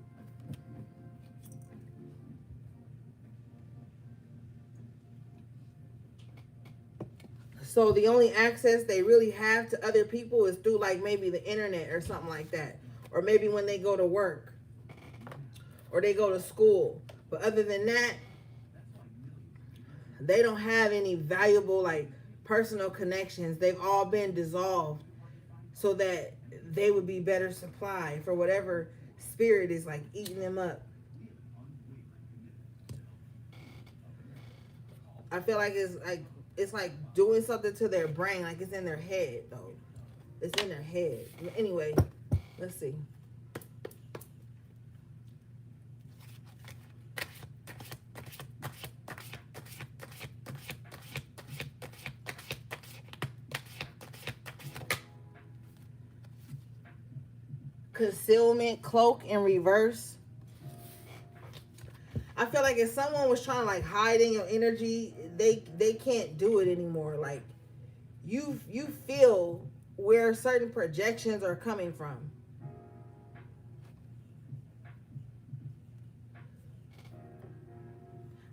So the only access they really have to other people is through like maybe the internet or something like that, or maybe when they go to work or they go to school. But other than that, they don't have any valuable like personal connections. They've all been dissolved so that they would be better supply for whatever spirit is like eating them up. I feel like it's like doing something to their brain, like it's in their head though. It's in their head. Anyway, let's see. Concealment, cloak in reverse. I feel like if someone was trying to like hide in your energy, they can't do it anymore. Like you feel where certain projections are coming from.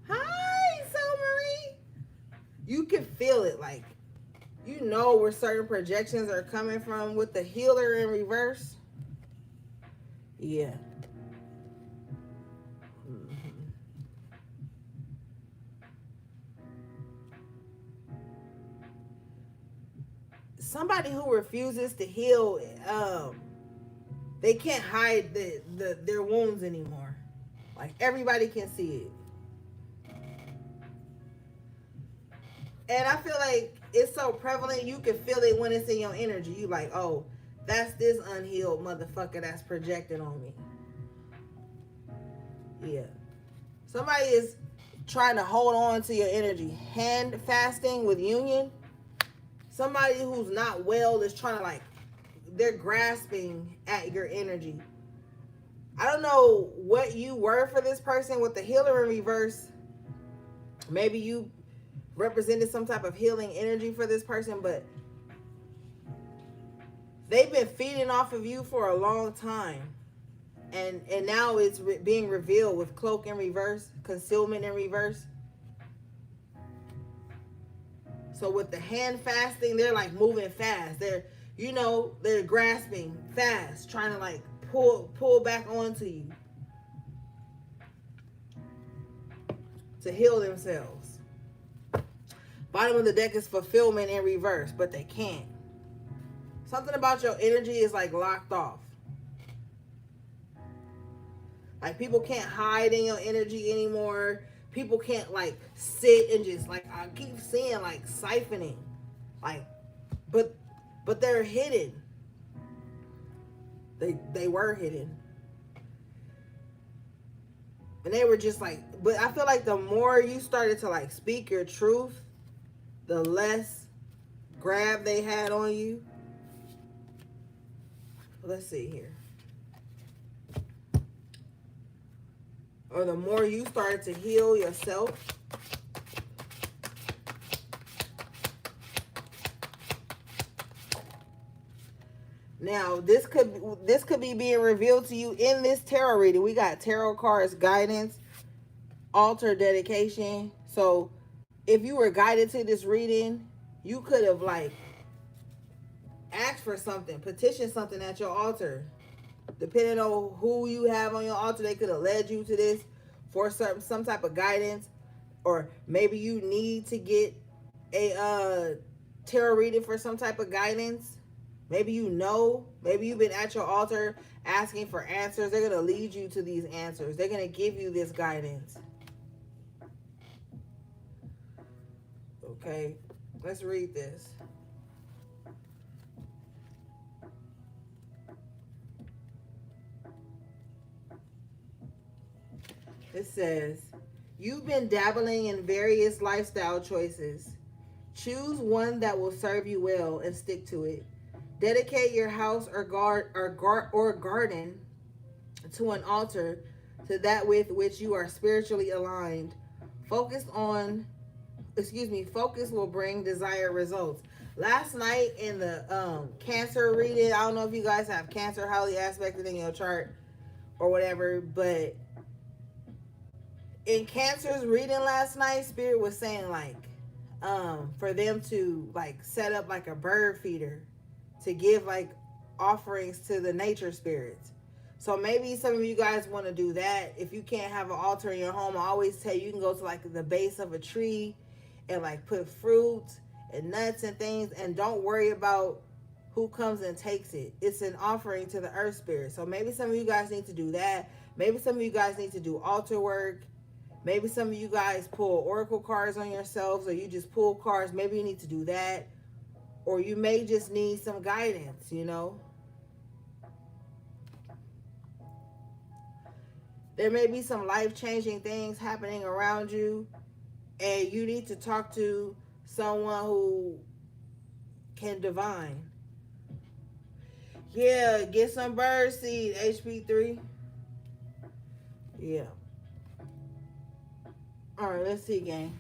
Hi, So Marie. You can feel it, like you know where certain projections are coming from with the healer in reverse. Yeah. Mhm. Somebody who refuses to heal, they can't hide their wounds anymore. Like everybody can see it. And I feel like it's so prevalent, you can feel it when it's in your energy. You like, oh, that's this unhealed motherfucker that's projected on me. Yeah. Somebody is trying to hold on to your energy. Hand fasting with union. Somebody who's not well is trying to like, they're grasping at your energy. I don't know what you were for this person with the healer in reverse. Maybe you represented some type of healing energy for this person, but they've been feeding off of you for a long time. And now it's being revealed with cloak in reverse, concealment in reverse. So with the hand fasting, they're like moving fast. They're grasping fast, trying to like pull back onto you to heal themselves. Bottom of the deck is fulfillment in reverse, but they can't. Something about your energy is like locked off. Like people can't hide in your energy anymore. People can't like sit and just like, I keep seeing like siphoning. Like, but they're hidden. They were hidden. And they were just like, but I feel like the more you started to like speak your truth, the less grab they had on you. Let's see here. Or the more you started to heal yourself. Now, this could be being revealed to you in this tarot reading. We got tarot cards, guidance, altar dedication. So, if you were guided to this reading, you could have like asked for something, petitioned something at your altar. Depending on who you have on your altar, they could have led you to this for some type of guidance, or maybe you need to get a tarot reading for some type of guidance. Maybe maybe you've been at your altar asking for answers. They're gonna lead you to these answers. They're gonna give you this guidance. Okay, let's read this. It says, you've been dabbling in various lifestyle choices. Choose one that will serve you well and stick to it. Dedicate your house or garden to an altar to that with which you are spiritually aligned. Focus will bring desired results. Last night in the Cancer reading, I don't know if you guys have Cancer highly aspected in your chart or whatever, but in Cancer's reading last night, Spirit was saying like, for them to like set up like a bird feeder to give like offerings to the nature spirits. So maybe some of you guys want to do that. If you can't have an altar in your home, I always tell you can go to like the base of a tree and like put fruits and nuts and things, and don't worry about who comes and takes it. It's an offering to the earth spirit. So maybe some of you guys need to do that. Maybe some of you guys need to do altar work. Maybe some of you guys pull oracle cards on yourselves, or you just pull cards. Maybe you need to do that. Or you may just need some guidance, There may be some life-changing things happening around you, and you need to talk to someone who can divine. Yeah, get some bird seed, HP3. Yeah. All right, let's see, gang.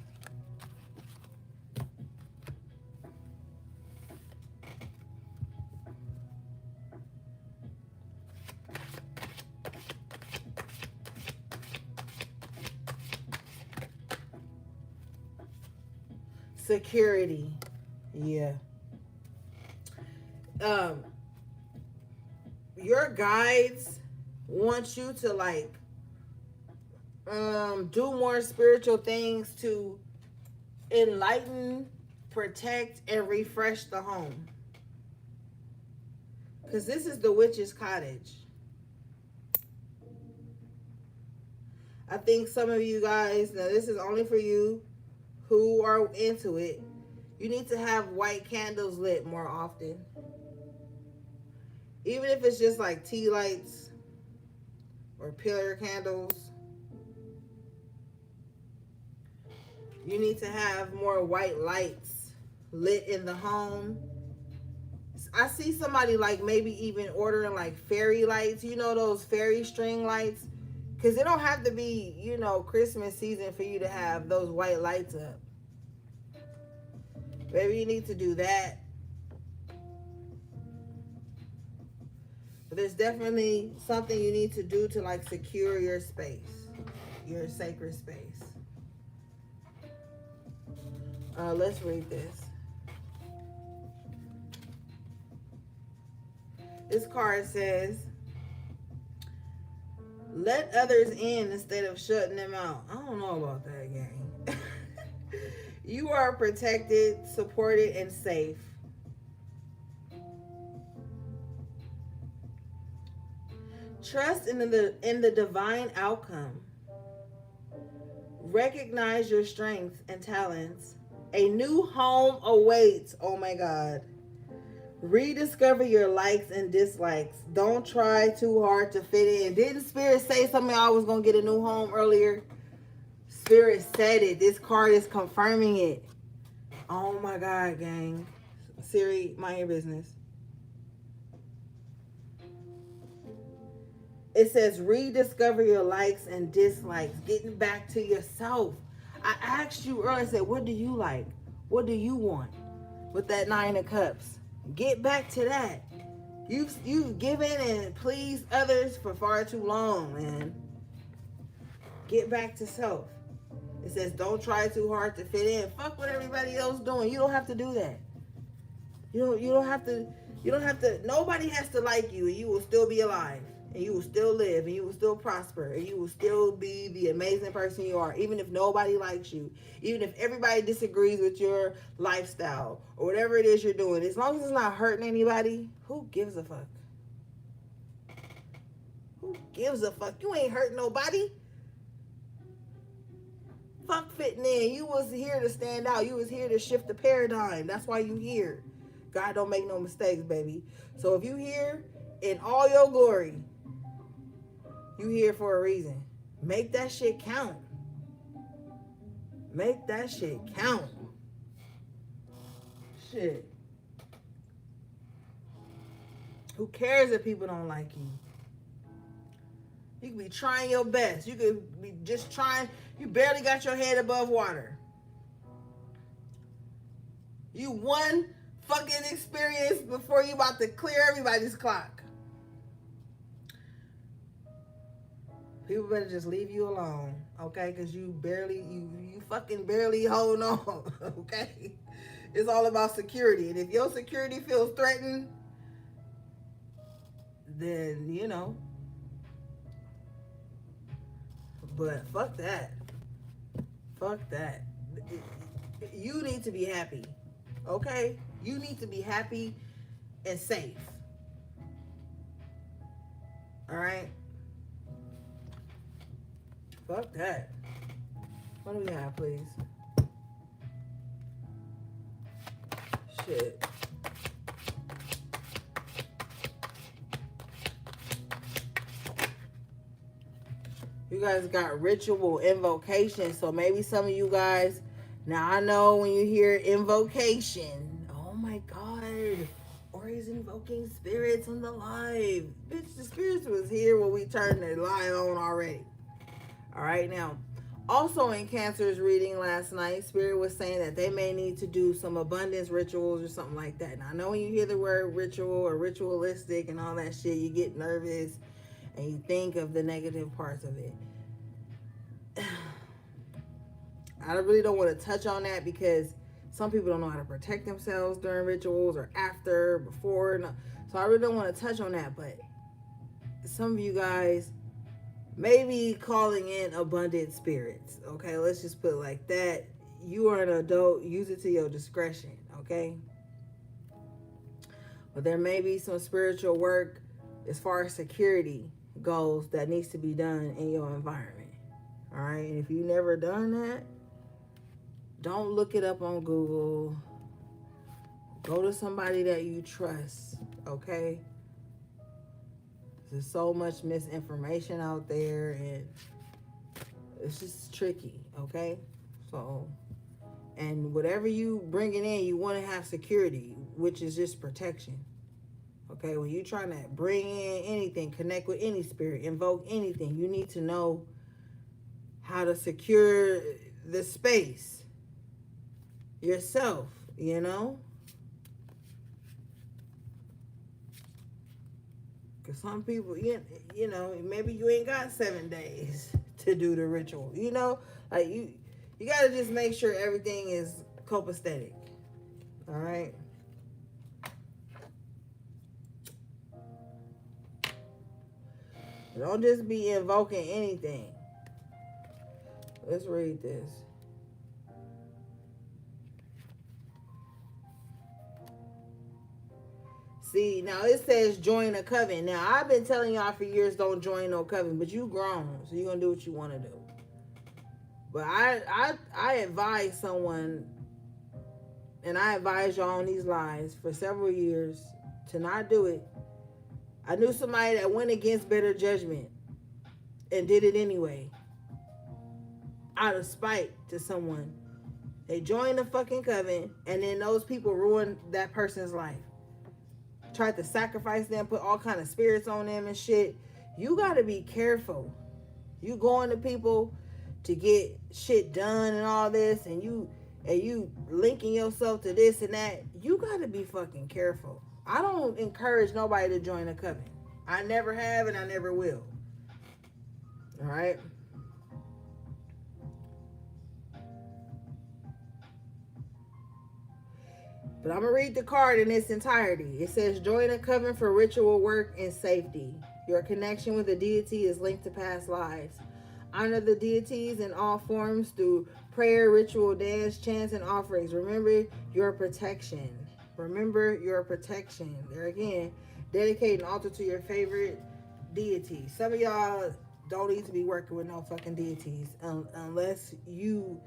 Security. Yeah. Your guides want you to like do more spiritual things to enlighten, protect, and refresh the home. Because this is the witch's cottage. I think some of you guys, now this is only for you who are into it, you need to have white candles lit more often. Even if it's just like tea lights or pillar candles. You need to have more white lights lit in the home. I see somebody like maybe even ordering like fairy lights. You know those fairy string lights? Because it don't have to be, you know, Christmas season for you to have those white lights up. Maybe you need to do that. But there's definitely something you need to do to like secure your space, your sacred space. Let's read this. This card says, let others in instead of shutting them out. I don't know about that, gang. You are protected, supported, and safe. Trust in the divine outcome. Recognize your strengths and talents. A new home awaits. Oh my God. Rediscover your likes and dislikes. Don't try too hard to fit in. Didn't Spirit say something? I was going to get a new home earlier. Spirit said it. This card is confirming it. Oh my God, gang. Siri, mind your business. It says rediscover your likes and dislikes. Getting back to yourself. I asked you earlier, I said, what do you like? What do you want? With that 9 of Cups. Get back to that. You've given and pleased others for far too long, man. Get back to self. It says don't try too hard to fit in. Fuck what everybody else doing. You don't have to do that. You don't have to. Nobody has to like you, and you will still be alive, and you will still live, and you will still prosper, and you will still be the amazing person you are, even if nobody likes you, even if everybody disagrees with your lifestyle or whatever it is you're doing. As long as it's not hurting anybody, who gives a fuck? Who gives a fuck? You ain't hurting nobody. Fuck fitting in. You was here to stand out. You was here to shift the paradigm. That's why you here. God don't make no mistakes, baby. So if you here in all your glory, you here for a reason. Make that shit count. Make that shit count. Shit. Who cares if people don't like you? You can be trying your best. You could be just trying. You barely got your head above water. You one fucking experience before you about to clear everybody's clock. People better just leave you alone, okay? Because you fucking barely hold on, okay? It's all about security. And if your security feels threatened, then, you know. But fuck that. Fuck that. You need to be happy, okay? You need to be happy and safe. All right? Fuck that. What do we have, please? Shit. You guys got ritual invocation. So maybe some of you guys, now I know when you hear invocation, oh my God, Ori's invoking spirits on the live. Bitch, the spirits was here when we turned the live on already. All right, now, also in Cancer's reading last night, Spirit was saying that they may need to do some abundance rituals or something like that. Now, I know when you hear the word ritual or ritualistic and all that shit, you get nervous and you think of the negative parts of it. I really don't want to touch on that because Some people don't know how to protect themselves during rituals or after, before. No. So I really don't want to touch on that, but some of you guys may be calling in abundant spirits. Okay, let's just put it like that. You are an adult. Use it to your discretion. Okay. But there may be some spiritual work as far as security goes that needs to be done in your environment. All right. And if you've never done that, don't look it up on Google. Go to somebody that you trust. Okay. There's so much misinformation out there and it's just tricky. Okay. So, and whatever you bringing in, you want to have security, which is just protection. Okay, when you're trying to bring in anything, connect with any spirit, invoke anything, you need to know how to secure the space yourself, you know? Because some people, you know, maybe you ain't got 7 days to do the ritual, you know? Like, you got to just make sure everything is copacetic, all right? Don't just be invoking anything. Let's read this. See, now it says join a coven. Now, I've been telling y'all for years don't join no coven, but you grown, so you're going to do what you want to do. But I advise someone, and I advise y'all on these lives for several years to not do it. I knew somebody that went against better judgment and did it anyway. Out of spite to someone. They joined the fucking coven and then those people ruined that person's life. Tried to sacrifice them, put all kind of spirits on them and shit. You gotta be careful. You going to people to get shit done and all this and you linking yourself to this and that. You gotta be fucking careful. I don't encourage nobody to join a coven. I never have and I never will. All right? But I'm going to read the card in its entirety. It says, join a coven for ritual work and safety. Your connection with the deity is linked to past lives. Honor the deities in all forms through prayer, ritual, dance, chants, and offerings. Remember your protection. Remember your protection. There again, dedicate an altar to your favorite deity. Some of y'all don't need to be working with no fucking deities unless you...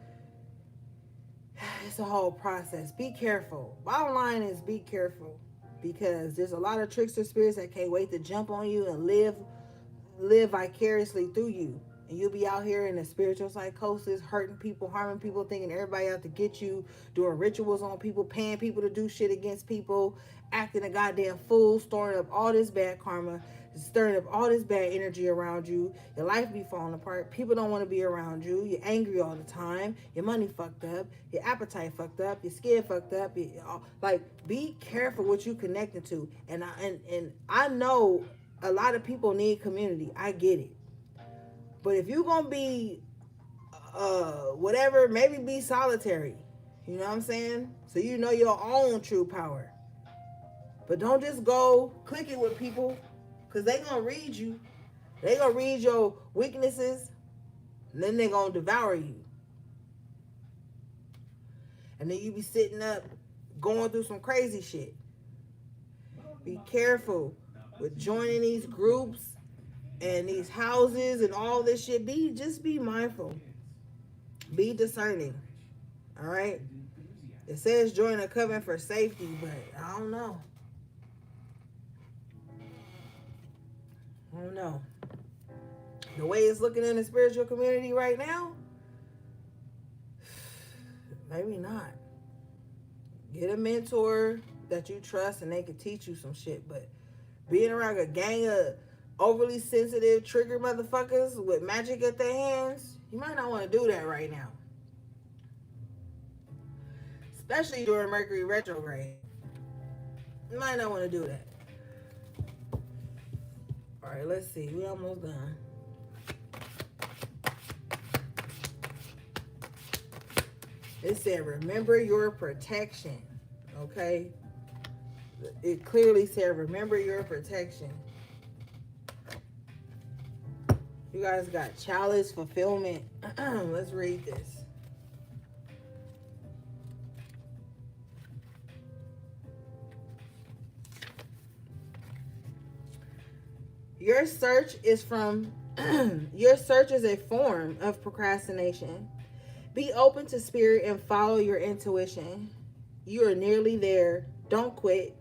It's a whole process. Be careful. Bottom line is be careful because there's a lot of trickster spirits that can't wait to jump on you and live vicariously through you. And you'll be out here in a spiritual psychosis, hurting people, harming people, thinking everybody out to get you, doing rituals on people, paying people to do shit against people, acting a goddamn fool, storing up all this bad karma, stirring up all this bad energy around you. Your life be falling apart. People don't want to be around you. You're angry all the time. Your money fucked up. Your appetite fucked up. Your skin fucked up. Like, be careful what you connecting to. And I know a lot of people need community. I get it. But if you're going to be, whatever, maybe be solitary. You know what I'm saying? So you know your own true power. But don't just go click it with people because they going to read you. They going to read your weaknesses and then they going to devour you. And then you be sitting up going through some crazy shit. Be careful with joining these groups and these houses and all this shit. Just be mindful. Be discerning. All right? It says join a coven for safety, but I don't know. The way it's looking in the spiritual community right now, maybe not. Get a mentor that you trust and they can teach you some shit, but being around a gang of overly sensitive, trigger motherfuckers with magic at their hands, you might not want to do that right now. Especially during Mercury retrograde. You might not want to do that. All right, let's see. We almost done. It said, remember your protection. Okay? It clearly said, remember your protection. You guys got chalice fulfillment. Let's read this. Your search is your search is a form of procrastination. Be open to spirit and follow your intuition. You are nearly there. Don't quit.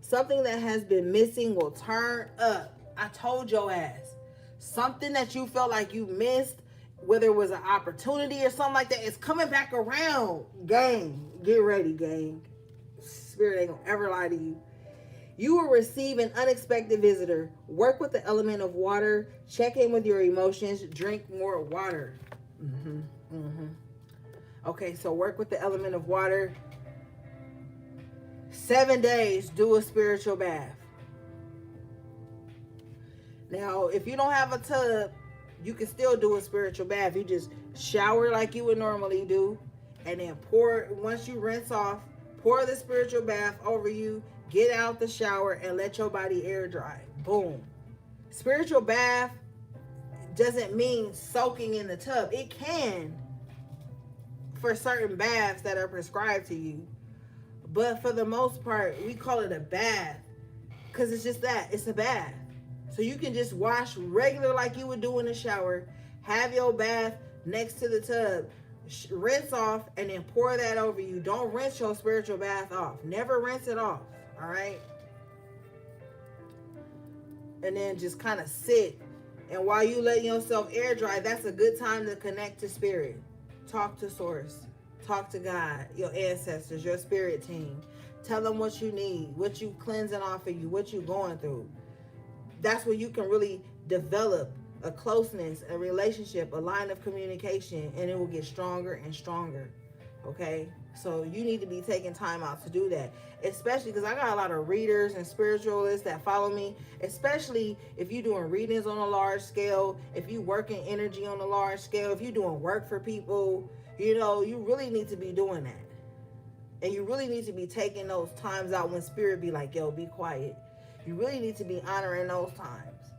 Something that has been missing will turn up. I told your ass. Something that you felt like you missed, whether it was an opportunity or something like that, is coming back around. Gang, get ready, gang. Spirit ain't gonna ever lie to you. You will receive an unexpected visitor. Work with the element of water. Check in with your emotions. Drink more water. Okay, so work with the element of water. 7 days, do a spiritual bath. Now, if you don't have a tub, you can still do a spiritual bath. You just shower like you would normally do, and then once you rinse off, pour the spiritual bath over you, get out the shower, and let your body air dry. Boom. Spiritual bath doesn't mean soaking in the tub. It can for certain baths that are prescribed to you. But for the most part, we call it a bath because it's just that. It's a bath. So you can just wash regular like you would do in the shower, have your bath next to the tub, rinse off, and then pour that over you. Don't rinse your spiritual bath off. Never rinse it off, all right? And then just kind of sit. And while you letting yourself air dry, that's a good time to connect to spirit. Talk to source. Talk to God, your ancestors, your spirit team. Tell them what you need, what you cleansing off of you, what you going through. That's where you can really develop a closeness, a relationship, a line of communication, and it will get stronger and stronger. Okay? So you need to be taking time out to do that. Especially because I got a lot of readers and spiritualists that follow me. Especially if you're doing readings on a large scale, if you working energy on a large scale, if you're doing work for people, you know, you really need to be doing that. And you really need to be taking those times out when spirit be like, yo, be quiet. You really need to be honoring those times.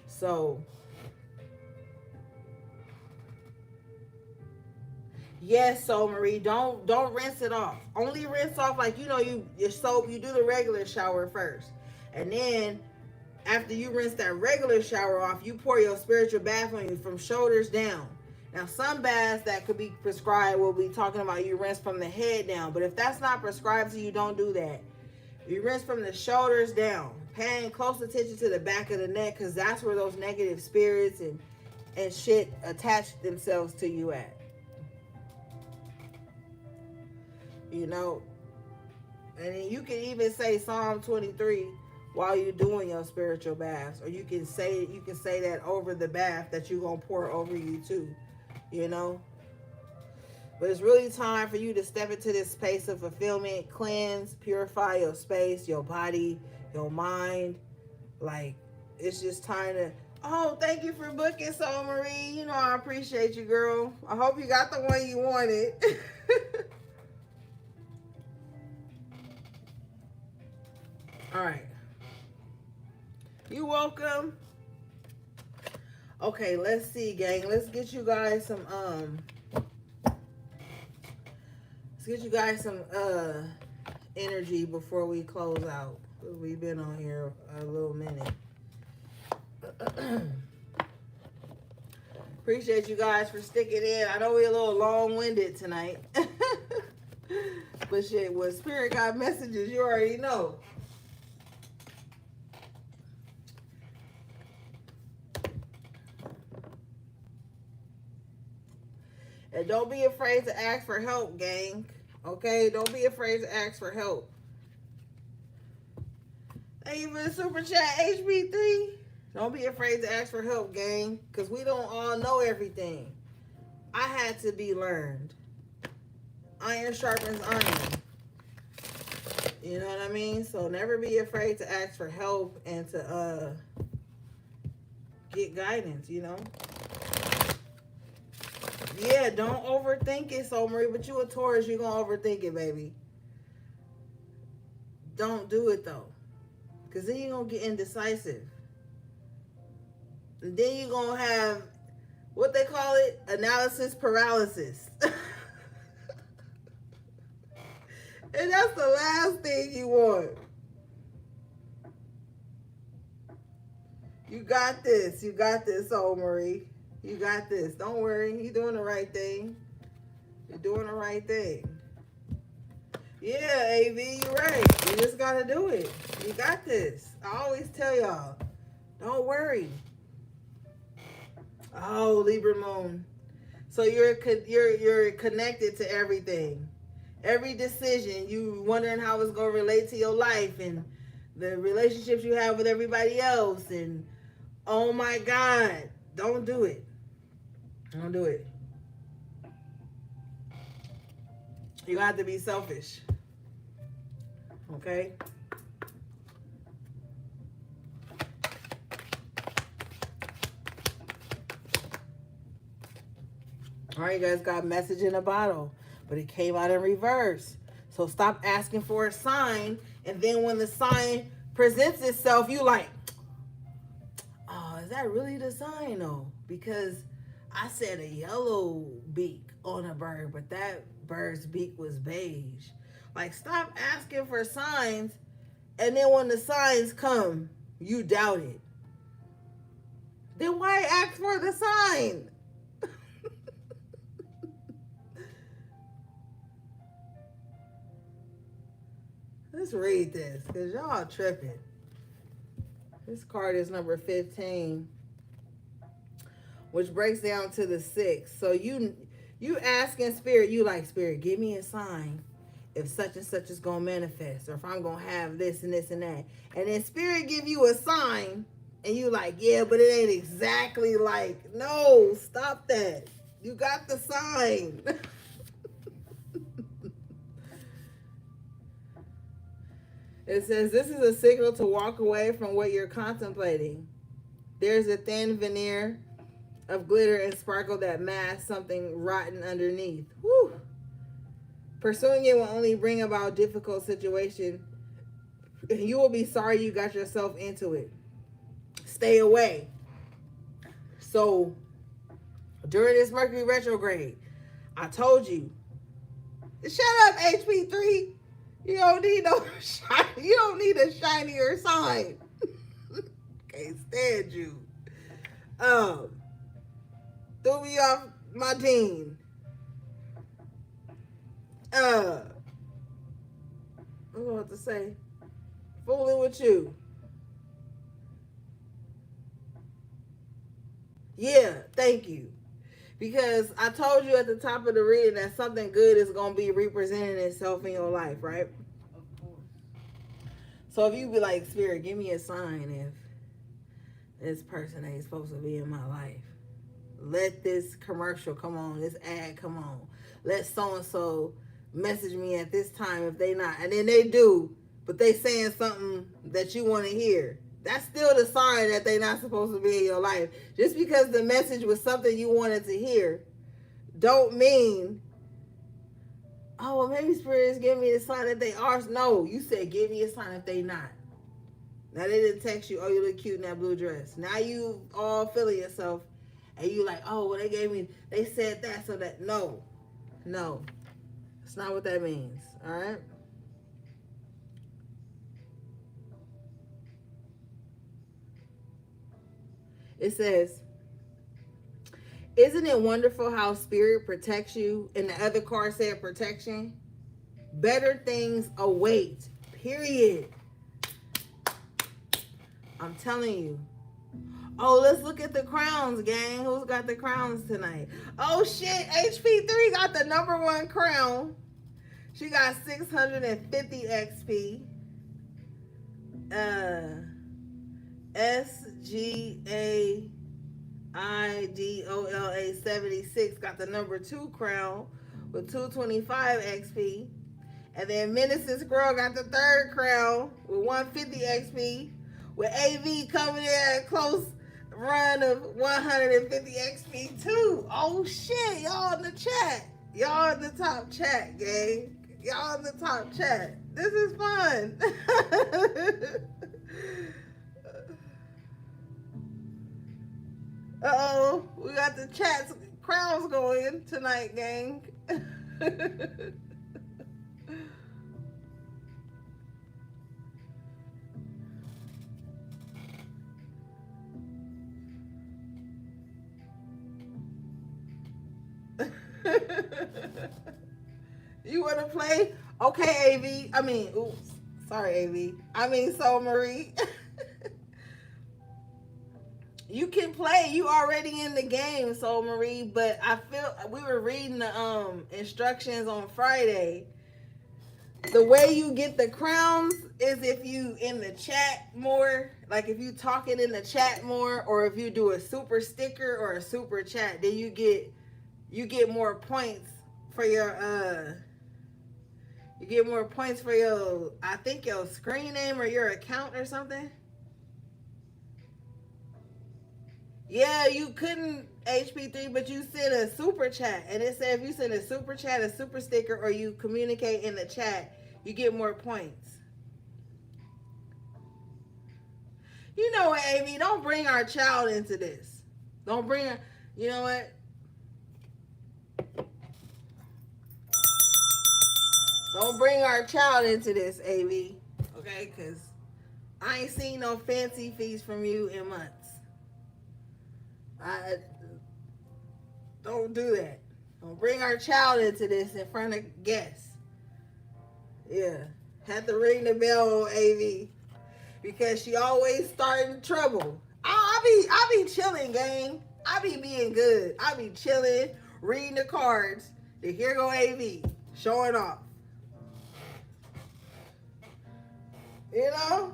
So, yes, so Marie, don't rinse it off. Only rinse off like, you know, your soap, you do the regular shower first. And then after you rinse that regular shower off, you pour your spiritual bath on you from shoulders down. Now, some baths that could be prescribed will be talking about you rinse from the head down. But if that's not prescribed to you, don't do that. You rinse from the shoulders down, paying close attention to the back of the neck, because that's where those negative spirits and shit attach themselves to you at. You know? And then you can even say Psalm 23 while you're doing your spiritual baths. Or you can say that over the bath that you're going to pour over you too. You know? But it's really time for you to step into this space of fulfillment, cleanse, purify your space, your body, your mind. Like, it's just time to, oh, thank you for booking, Soul Marie. You know, I appreciate you, girl. I hope you got the one you wanted. All right. You're welcome. Okay, let's see, gang. Let's get you guys some, energy before we close out. We've been on here a little minute. Appreciate you guys for sticking in. I know we're a little long-winded tonight. But shit, when Spirit got messages, you already know. And don't be afraid to ask for help, gang. Okay? Don't be afraid to ask for help. Thank you for the super chat, HB3. Don't be afraid to ask for help, gang. Because we don't all know everything. I had to be learned. Iron sharpens iron. You know what I mean? So never be afraid to ask for help and to get guidance, you know? Yeah, don't overthink it, so Marie. But you a Taurus, you're gonna overthink it, baby. Don't do it though, because then you're gonna get indecisive. And then you're gonna have what they call it, analysis paralysis. And that's the last thing you want. You got this. You got this, oh Marie. You got this. Don't worry. You're doing the right thing. You're doing the right thing. Yeah, AV, you're right. You just gotta do it. You got this. I always tell y'all, don't worry. Oh, Libra Moon. So you're connected to everything. Every decision, you wondering how it's gonna relate to your life and the relationships you have with everybody else. And oh my God, don't do it. Don't do it. You have to be selfish. Okay? All right, you guys got a message in a bottle, but it came out in reverse. So stop asking for a sign, and then when the sign presents itself, you like, oh, is that really the sign though? Because I said a yellow beak on a bird, but that bird's beak was beige. Like, stop asking for signs, and then when the signs come, you doubt it. Then why ask for the sign? Let's read this, because y'all tripping. This card is number 15, which breaks down to the 6. So you asking Spirit, you like, Spirit, give me a sign if such and such is going to manifest, or if I'm going to have this and this and that. And then Spirit give you a sign, and you like, yeah, but it ain't exactly like, no, stop that. You got the sign. It says, this is a signal to walk away from what you're contemplating. There's a thin veneer of glitter and sparkle that masks something rotten underneath. Whew. Pursuing it will only bring about difficult situation. You will be sorry you got yourself into it. Stay away. So, during this Mercury retrograde, I told you, shut up, HP3. You don't need no shiny. You don't need a shinier sign. Can't stand you. Threw me off my team. I don't know what to say. Fooling with you. Yeah, thank you. Because I told you at the top of the reading that something good is going to be representing itself in your life, right? Of course. So if you be like, Spirit, give me a sign if this person ain't supposed to be in my life. Let this commercial come on, this ad come on. Let so-and-so message me at this time if they not. And then they do, but they saying something that you want to hear. That's still the sign that they're not supposed to be in your life. Just because the message was something you wanted to hear, don't mean, oh, well, maybe Spirit is giving me the sign that they are. No, you said give me a sign if they not. Now they didn't text you, oh, you look cute in that blue dress. Now you all feeling yourself, and you like, oh, well, they said that so that, no. That's not what that means, all right? It says, isn't it wonderful how Spirit protects you? And the other card said protection. Better things await, period. I'm telling you. Oh, let's look at the crowns, gang. Who's got the crowns tonight? Oh, shit. HP3 got the number 1 crown. She got 650 XP. SGAIDOLA 76 got the number 2 crown with 225 XP. And then Menace's Girl got the 3rd crown with 150 XP. With AV coming in at close run of 150 XP too. Oh shit, y'all in the chat. Y'all in the top chat, gang. Y'all in the top chat. This is fun. Uh-oh, we got the chat's crowns going tonight, gang. You want to play? Okay, AV. I mean, oops. Sorry, AV. I mean, Soul Marie. You can play. You already in the game, Soul Marie. But I feel we were reading the instructions on Friday. The way you get the crowns is if you in the chat more, like if you talking in the chat more, or if you do a super sticker or a super chat, then you get more points for your you get more points for your, I think, your screen name or your account or something. Yeah, you couldn't HP3, but you sent a super chat, and it said if you send a super chat, a super sticker, or you communicate in the chat, you get more points. You know what, Amy? Don't bring our child into this. Don't bring her. You know what? Don't bring our child into this, AV. Okay? Because I ain't seen no fancy feast from you in months. Don't do that. Don't bring our child into this in front of guests. Yeah. Have to ring the bell on AV. Because she always starting trouble. I be chilling, gang. I be being good. I be chilling, reading the cards. Then here go AV, showing off. You know?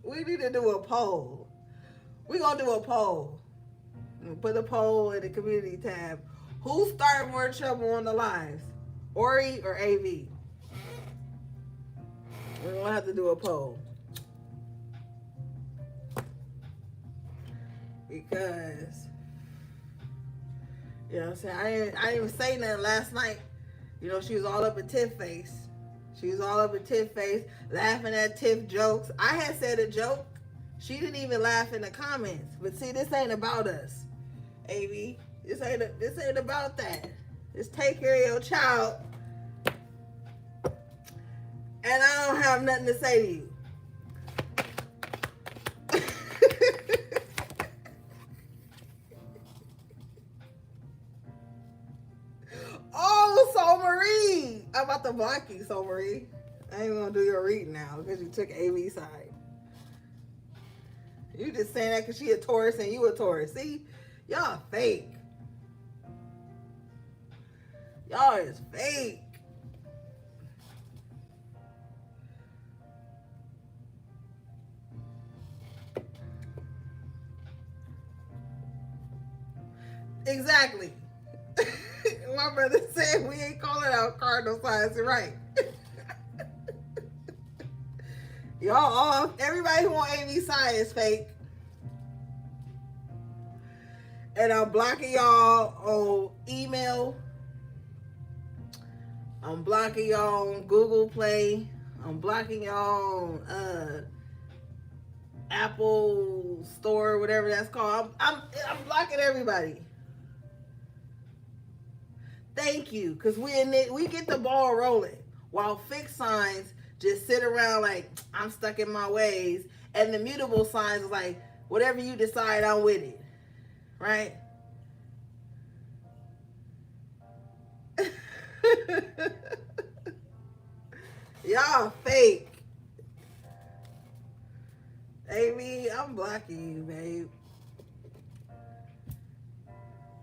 We need to do a poll. We gonna do a poll. Put a poll in the community tab. Who started more trouble on the lives? Ori or AV? We're gonna have to do a poll. Because, you know what I'm saying? I didn't even say nothing last night. You know, she was all up in Tiff face. She was all up in Tiff face, laughing at Tiff jokes. I had said a joke. She didn't even laugh in the comments. But see, this ain't about us, AV. This ain't about that. Just take care of your child. And I don't have nothing to say to you. Oh, Soul Marie. I'm about to block you, Soul Marie. I ain't gonna do your reading now because you took AV's side. You just saying that because she a Taurus and you a Taurus. See? Y'all fake. Y'all is fake. Exactly. My brother said we ain't calling out cardinal signs, right? Y'all off. Everybody who on AV side is fake. And I'm blocking y'all on email. I'm blocking y'all on Google Play. I'm blocking y'all on Apple Store, whatever that's called. I'm blocking everybody. Thank you, because we get the ball rolling. While fixed signs just sit around like, I'm stuck in my ways. And the mutable signs is like, whatever you decide, I'm with it. Right? Y'all fake. Amy, I'm blocking you, babe.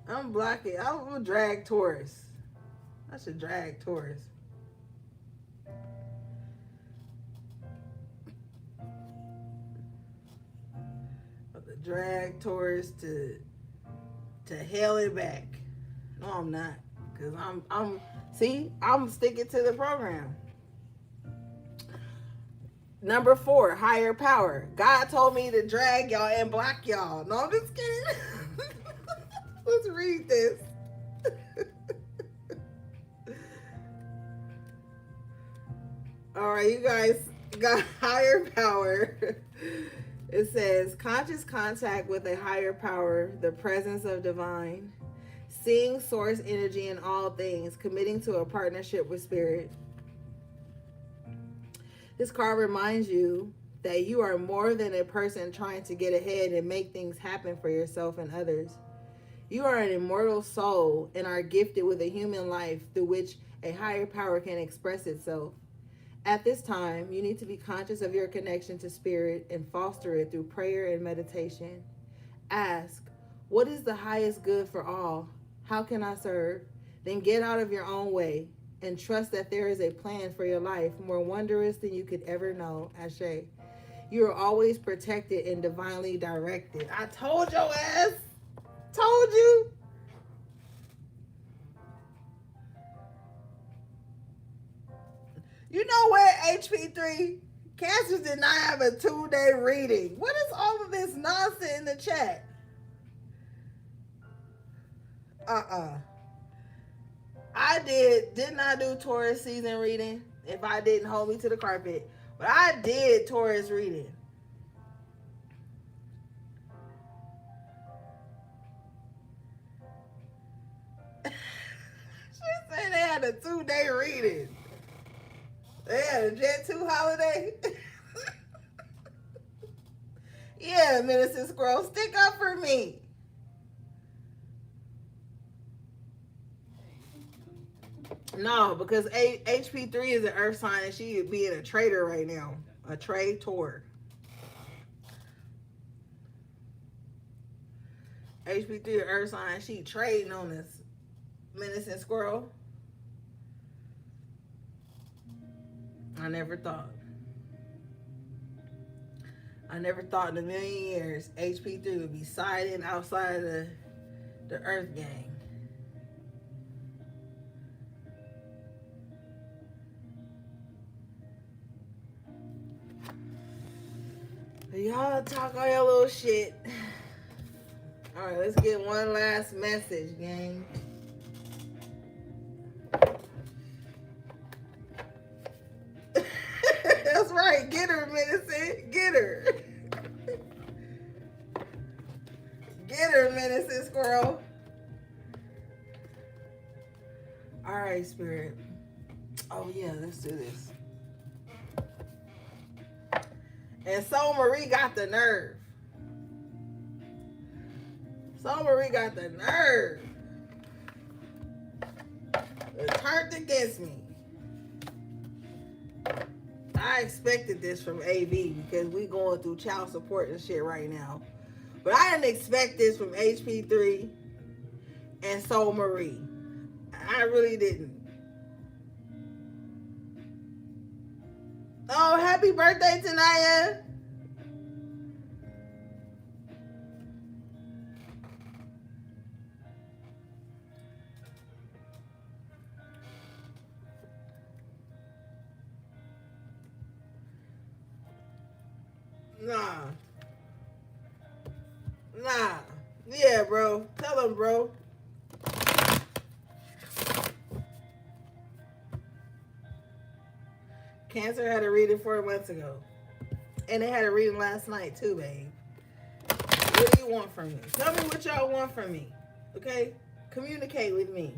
I'm blocking. I'm gonna drag Taurus. I should drag Taurus. Drag Taurus to hell and back. No, I'm not, because I'm sticking to the program. Number 4, higher power. God told me to drag y'all and block y'all. No, I'm just kidding. Let's read this. All right, you guys got higher power. It says conscious contact with a higher power, the presence of divine, seeing source energy in all things, committing to a partnership with spirit. This card reminds you that you are more than a person trying to get ahead and make things happen for yourself and others. You are an immortal soul and are gifted with a human life through which a higher power can express itself. At this time, you need to be conscious of your connection to spirit and foster it through prayer and meditation. Ask, what is the highest good for all? How can I serve? Then get out of your own way and trust that there is a plan for your life more wondrous than you could ever know. Ashe. You are always protected and divinely directed. I told your ass. Told you. You know what, HP3? Cancers did not have a 2-day reading. What is all of this nonsense in the chat? I did not do Taurus season reading if I didn't hold me to the carpet. But I did Taurus reading. She said they had a 2-day reading. They had a Jet 2 holiday. Yeah, Minister Squirrel, stick up for me. No, because HP3 is an earth sign and she is being a trader right now. A traitor. HP3 is earth sign. She trading on us. Minister Squirrel. I never thought in a million years HP3 would be siding outside of the Earth Gang. Y'all talk all your little shit. All right, let's get one last message, gang. That's right. Get her, Medicine. Get her. Get her, Medicine Squirrel. All right, Spirit. Oh, yeah, let's do this. And Soul Marie got the nerve. Soul Marie got the nerve. It turned against me. I expected this from AB because we going through child support and shit right now. But I didn't expect this from HP3 and Soul Marie. I really didn't. Oh, happy birthday, Tanaya. Nah. Yeah, bro. Tell him, bro. Cancer had a reading 4 months ago. And they had a reading last night, too, babe. What do you want from me? Tell me what y'all want from me. Okay? Communicate with me.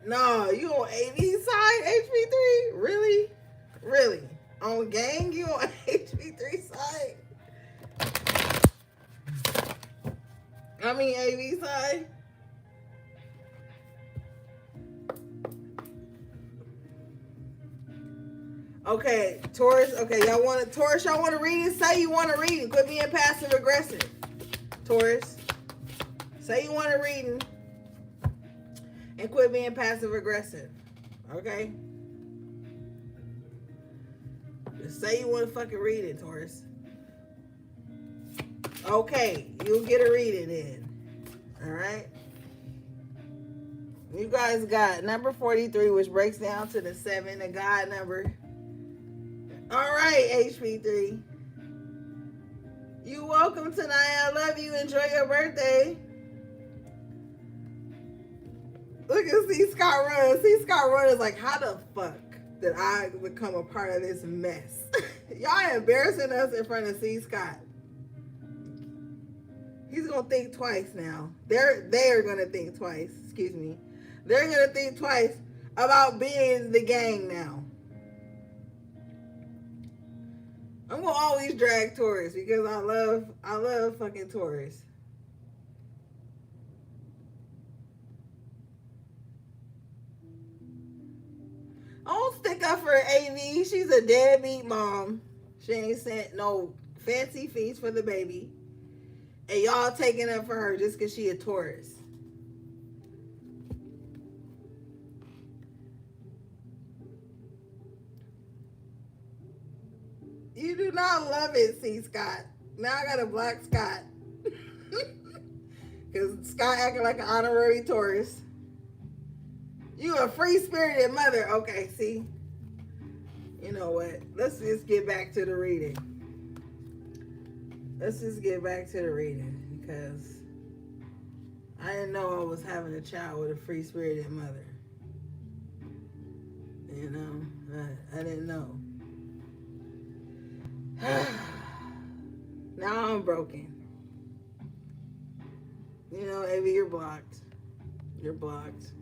No, you on AV side, HP3? Really? Really? On gang, you on HP3 side? I mean AV side? Okay, Taurus. Okay, y'all want to Taurus? Y'all want to read it? Say you want to read it. Quit being passive aggressive. Taurus, say you want to read it and quit being passive aggressive. Okay. Just say you want to fucking read it, Taurus. Okay, you'll get a reading then. All right. You guys got number 43, which breaks down to the 7, the God number. All right, HP3. You welcome tonight. I love you. Enjoy your birthday. Look at C. Scott Run. C. Scott Run is like, how the fuck did I become a part of this mess? Y'all embarrassing us in front of C. Scott. He's gonna think twice now. They're gonna think twice. Excuse me. They're gonna think twice about being the gang now. I'm gonna always drag Taurus because I love fucking Taurus. I don't stick up for AV. She's a deadbeat mom. She ain't sent no fancy feast for the baby. And y'all taking up for her just because she a Taurus. You do not love it, C. Scott. Now I gotta block Scott. Because Scott acting like an honorary Taurus. You a free-spirited mother. Okay, see? You know what? Let's just get back to the reading. Let's just get back to the reading. Because I didn't know I was having a child with a free-spirited mother. You know? I didn't know. Now I'm broken. You know, Avy, you're blocked. You're blocked.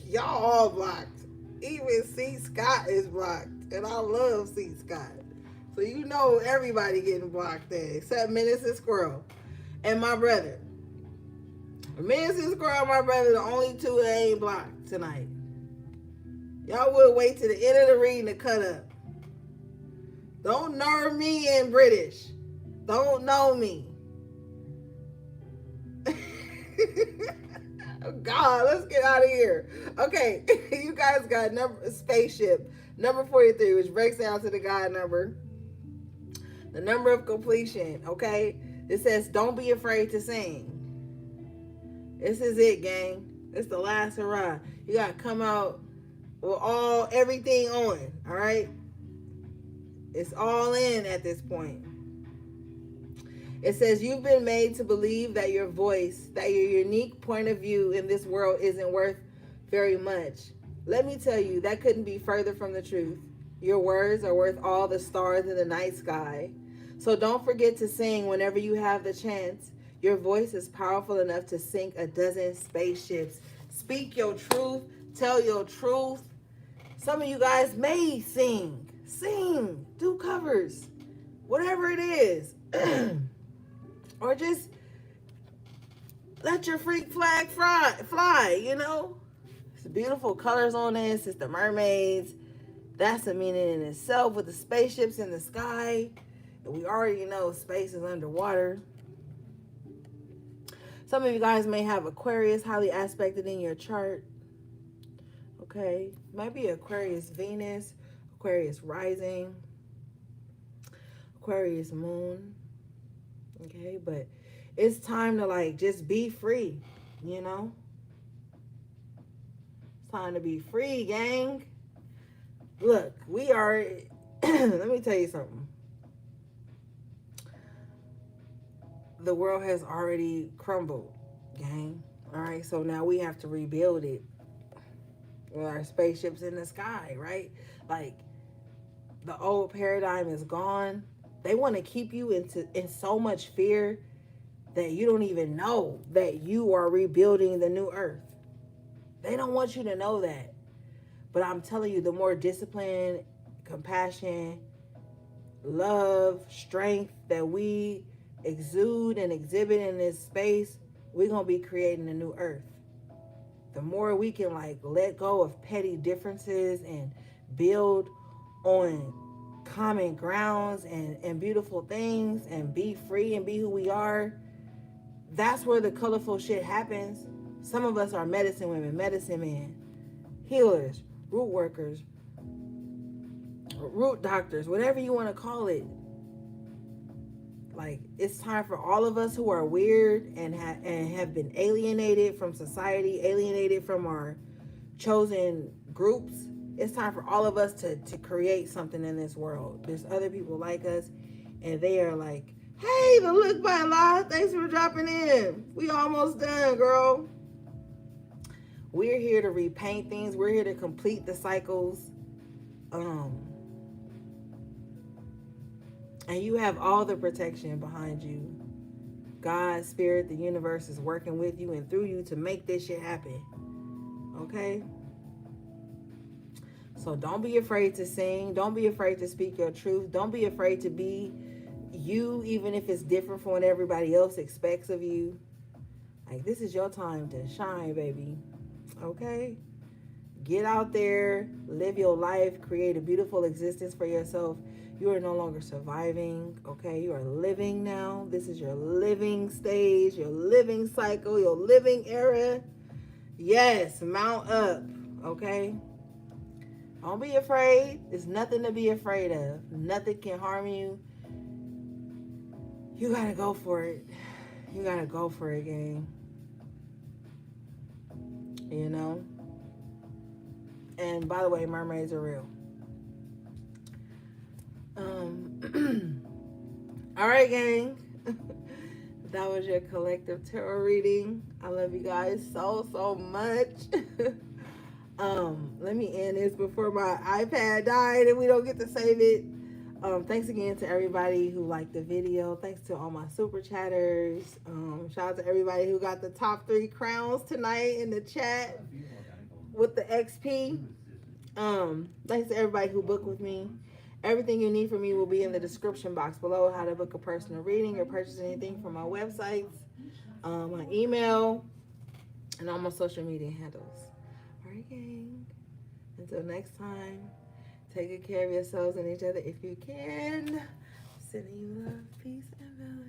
Y'all all blocked. Even C. Scott is blocked. And I love C. Scott. So you know everybody getting blocked there. Except Menace and Squirrel. And my brother. Menace and Squirrel and my brother, the only two that ain't blocked tonight. Y'all will wait to the end of the reading to cut up. Don't know me in British. Don't know me. Oh God, let's get out of here. Okay, you guys got spaceship number 43, which breaks down to the God number. The number of completion, okay? It says, don't be afraid to sing. This is it, gang. It's the last hurrah. You got to come out with everything on, all right? It's all in at this point. It says, you've been made to believe that your voice, that your unique point of view in this world isn't worth very much. Let me tell you, that couldn't be further from the truth. Your words are worth all the stars in the night sky. So don't forget to sing whenever you have the chance. Your voice is powerful enough to sink a dozen spaceships. Speak your truth. Tell your truth. Some of you guys may sing. Sing. Do covers. Whatever it is. Or just let your freak flag fly, you know? It's beautiful colors on this. It's the mermaids. That's a meaning in itself with the spaceships in the sky. And we already know space is underwater. Some of you guys may have Aquarius highly aspected in your chart. Okay. Might be Aquarius Venus, Aquarius rising, Aquarius moon. Okay, but it's time to just be free, you know? It's time to be free, gang. Look, we are, let me tell you something. The world has already crumbled, gang. All right, so now we have to rebuild it with our spaceships in the sky, right? Like, the old paradigm is gone. They want to keep you in so much fear that you don't even know that you are rebuilding the new earth. They don't want you to know that. But I'm telling you, the more discipline, compassion, love, strength that we exude and exhibit in this space, we're going to be creating a new earth. The more we can let go of petty differences and build on common grounds and beautiful things and be free and be who we are, that's where the colorful shit happens. Some of us are medicine women, medicine men, healers, root workers, root doctors, whatever you want to call it. Like, it's time for all of us who are weird and have been alienated from society, alienated from our chosen groups. It's time for all of us to create something in this world. There's other people like us, and they are like, hey, the Look by Allah, thanks for dropping in. We almost done, girl. We're here to repaint things. We're here to complete the cycles. And you have all the protection behind you. God, Spirit, the universe is working with you and through you to make this shit happen. Okay? So don't be afraid to sing. Don't be afraid to speak your truth. Don't be afraid to be you, even if it's different from what everybody else expects of you. Like, this is your time to shine, baby. Okay? Get out there, live your life, create a beautiful existence for yourself. You are no longer surviving, okay? You are living now. This is your living stage, your living cycle, your living era. Yes, mount up, okay? Don't be afraid. There's nothing to be afraid of. Nothing can harm you. You gotta go for it. You gotta go for it, gang. You know? And by the way, mermaids are real. All right, gang. That was your collective tarot reading. I love you guys so much. Let me end this before my iPad died and we don't get to save it. Thanks again to everybody who liked the video. Thanks to all my super chatters. Shout out to everybody who got the top 3 crowns tonight in the chat with the XP. Thanks to everybody who booked with me. Everything you need from me will be in the description box below. How to book a personal reading or purchase anything from my websites, my email, and all my social media handles. All right, gang. Until next time, take good care of yourselves and each other if you can. Sending you love, peace, and valor.